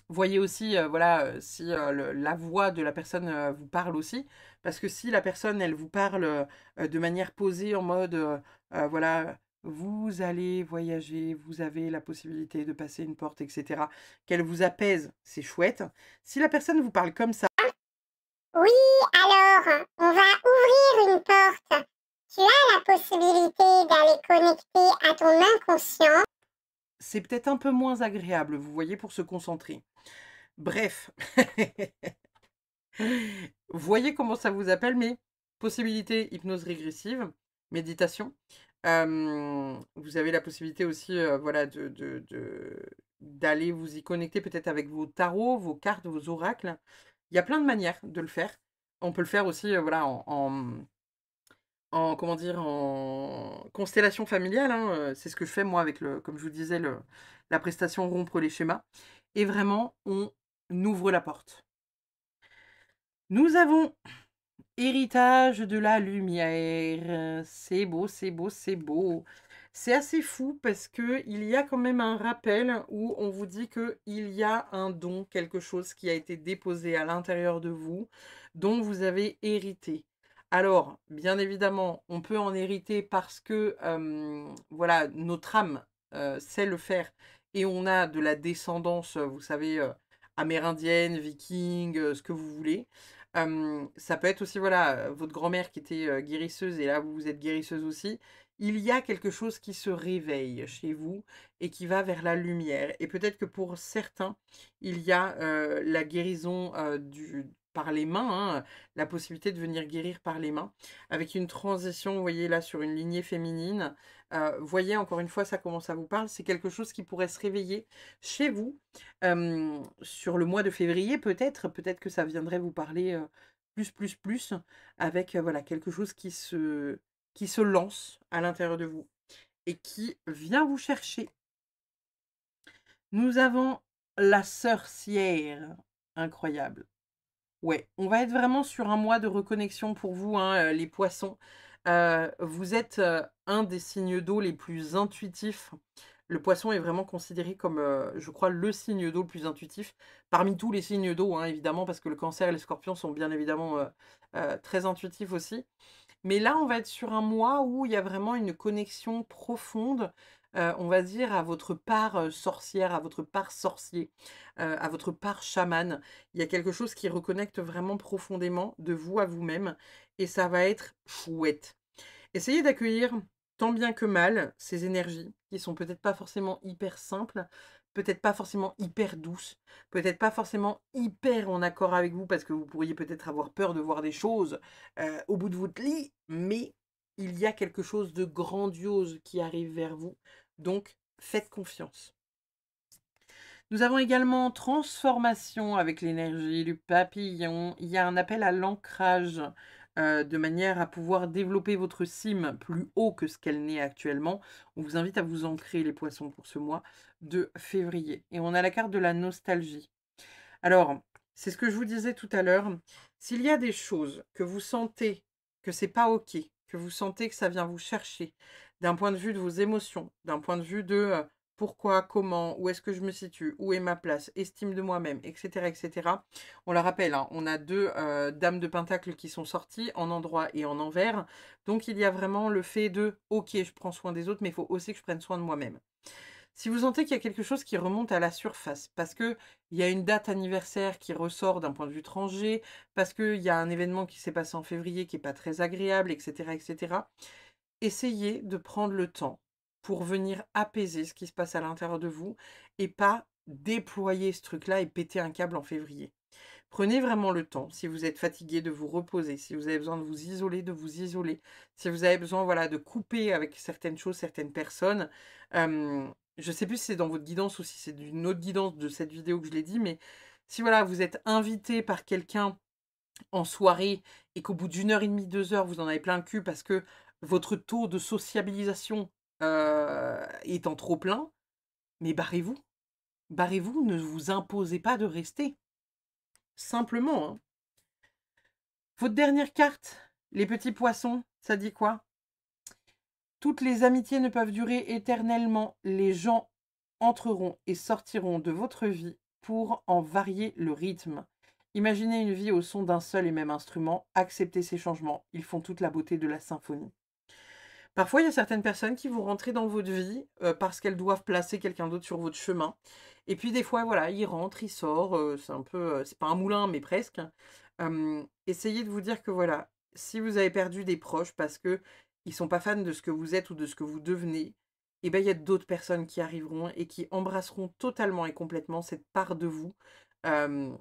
Voyez aussi, voilà, si la voix de la personne vous parle aussi. Parce que si la personne, elle vous parle de manière posée, en mode, voilà, vous allez voyager, vous avez la possibilité de passer une porte, etc., qu'elle vous apaise, c'est chouette. Si la personne vous parle comme ça, Oui, alors, on va ouvrir une porte. Tu as la possibilité d'aller connecter à ton inconscient. c'est peut-être un peu moins agréable, vous voyez, pour se concentrer. Bref, voyez comment ça vous appelle, mais possibilité hypnose régressive, méditation. Vous avez la possibilité aussi, voilà, d'aller vous y connecter peut-être avec vos tarots, vos cartes, vos oracles. Il y a plein de manières de le faire. On peut le faire aussi, voilà, comment dire, en constellation familiale, hein, c'est ce que je fais moi avec comme je vous disais, la prestation rompre les schémas. Et vraiment, on ouvre la porte. Nous avons héritage de la lumière. C'est beau, c'est beau, c'est beau. C'est assez fou parce que il y a quand même un rappel où on vous dit que il y a un don, quelque chose qui a été déposé à l'intérieur de vous, dont vous avez hérité. Alors, bien évidemment, on peut en hériter parce que voilà, notre âme sait le faire et on a de la descendance, vous savez, amérindienne, viking, ce que vous voulez. Ça peut être aussi, voilà, votre grand-mère qui était guérisseuse et là vous êtes guérisseuse aussi. Il y a quelque chose qui se réveille chez vous et qui va vers la lumière. Et peut-être que pour certains, il y a la guérison par les mains, hein, la possibilité de venir guérir par les mains, avec une transition, vous voyez là, sur une lignée féminine. Voyez, encore une fois, ça comment ça vous parle. C'est quelque chose qui pourrait se réveiller chez vous sur le mois de février, peut-être que ça viendrait vous parler plus, avec voilà, quelque chose qui se lance à l'intérieur de vous et qui vient vous chercher. Nous avons la sorcière. Incroyable. Ouais, on va être vraiment sur un mois de reconnexion pour vous, hein, les poissons. Vous êtes un des signes d'eau les plus intuitifs. Le poisson est vraiment considéré comme, je crois, le signe d'eau le plus intuitif. Parmi tous les signes d'eau, hein, évidemment, parce que le cancer et les scorpions sont bien évidemment très intuitifs aussi. Mais là, on va être sur un mois où il y a vraiment une connexion profonde, on va dire, à votre part sorcière, à votre part sorcier, à votre part chamane. Il y a quelque chose qui reconnecte vraiment profondément de vous à vous-même et ça va être chouette. Essayez d'accueillir tant bien que mal ces énergies qui sont peut-être pas forcément hyper simples, peut-être pas forcément hyper douces, peut-être pas forcément hyper en accord avec vous parce que vous pourriez peut-être avoir peur de voir des choses au bout de votre lit, mais il y a quelque chose de grandiose qui arrive vers vous. Donc, faites confiance. Nous avons également transformation avec l'énergie du papillon. Il y a un appel à l'ancrage de manière à pouvoir développer votre cime plus haut que ce qu'elle n'est actuellement. On vous invite à vous ancrer les poissons pour ce mois de février. Et on a la carte de la nostalgie. Alors, c'est ce que je vous disais tout à l'heure. S'il y a des choses que vous sentez que c'est pas OK, que vous sentez que ça vient vous chercher, d'un point de vue de vos émotions, d'un point de vue de pourquoi, comment, où est-ce que je me situe, où est ma place, estime de moi-même, etc., etc. On la rappelle, hein, on a deux dames de pentacle qui sont sorties en endroit et en envers. Donc il y a vraiment le fait de OK, je prends soin des autres, mais il faut aussi que je prenne soin de moi-même. Si vous sentez qu'il y a quelque chose qui remonte à la surface, parce qu'il y a une date anniversaire qui ressort d'un point de vue étranger, parce qu'il y a un événement qui s'est passé en février qui n'est pas très agréable, etc., etc., essayez de prendre le temps pour venir apaiser ce qui se passe à l'intérieur de vous et pas déployer ce truc-là et péter un câble en février. Prenez vraiment le temps, si vous êtes fatigué, de vous reposer, si vous avez besoin de vous isoler, de vous isoler, si vous avez besoin, voilà, de couper avec certaines choses, certaines personnes. Je ne sais plus si c'est dans votre guidance ou si c'est d'une autre guidance de cette vidéo que je l'ai dit, mais si voilà, vous êtes invité par quelqu'un en soirée et qu'au bout d'une heure et demie, 2 heures, vous en avez plein le cul parce que votre taux de sociabilisation est en trop plein, mais barrez-vous. Barrez-vous, ne vous imposez pas de rester. Simplement, hein. Votre dernière carte, les petits poissons, ça dit quoi? Toutes les amitiés ne peuvent durer éternellement. Les gens entreront et sortiront de votre vie pour en varier le rythme. Imaginez une vie au son d'un seul et même instrument. Acceptez ces changements. Ils font toute la beauté de la symphonie. Parfois, il y a certaines personnes qui vont rentrer dans votre vie parce qu'elles doivent placer quelqu'un d'autre sur votre chemin. Et puis des fois, voilà, il rentre, il sort. C'est un peu, c'est pas un moulin, mais presque. Essayez de vous dire que voilà, si vous avez perdu des proches parce que ils sont pas fans de ce que vous êtes ou de ce que vous devenez, eh ben il y a d'autres personnes qui arriveront et qui embrasseront totalement et complètement cette part de vous euh,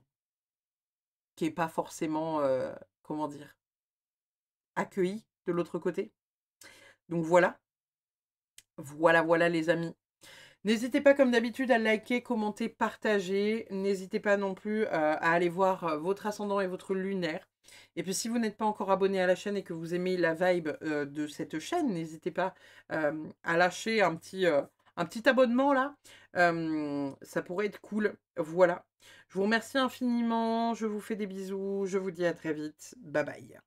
qui est pas forcément, comment dire, accueillie de l'autre côté. Donc voilà, voilà les amis. N'hésitez pas comme d'habitude à liker, commenter, partager. N'hésitez pas non plus à aller voir votre ascendant et votre lunaire. Et puis si vous n'êtes pas encore abonné à la chaîne et que vous aimez la vibe de cette chaîne, n'hésitez pas à lâcher un petit abonnement là. Ça pourrait être cool. Voilà. Je vous remercie infiniment. Je vous fais des bisous. Je vous dis à très vite. Bye bye.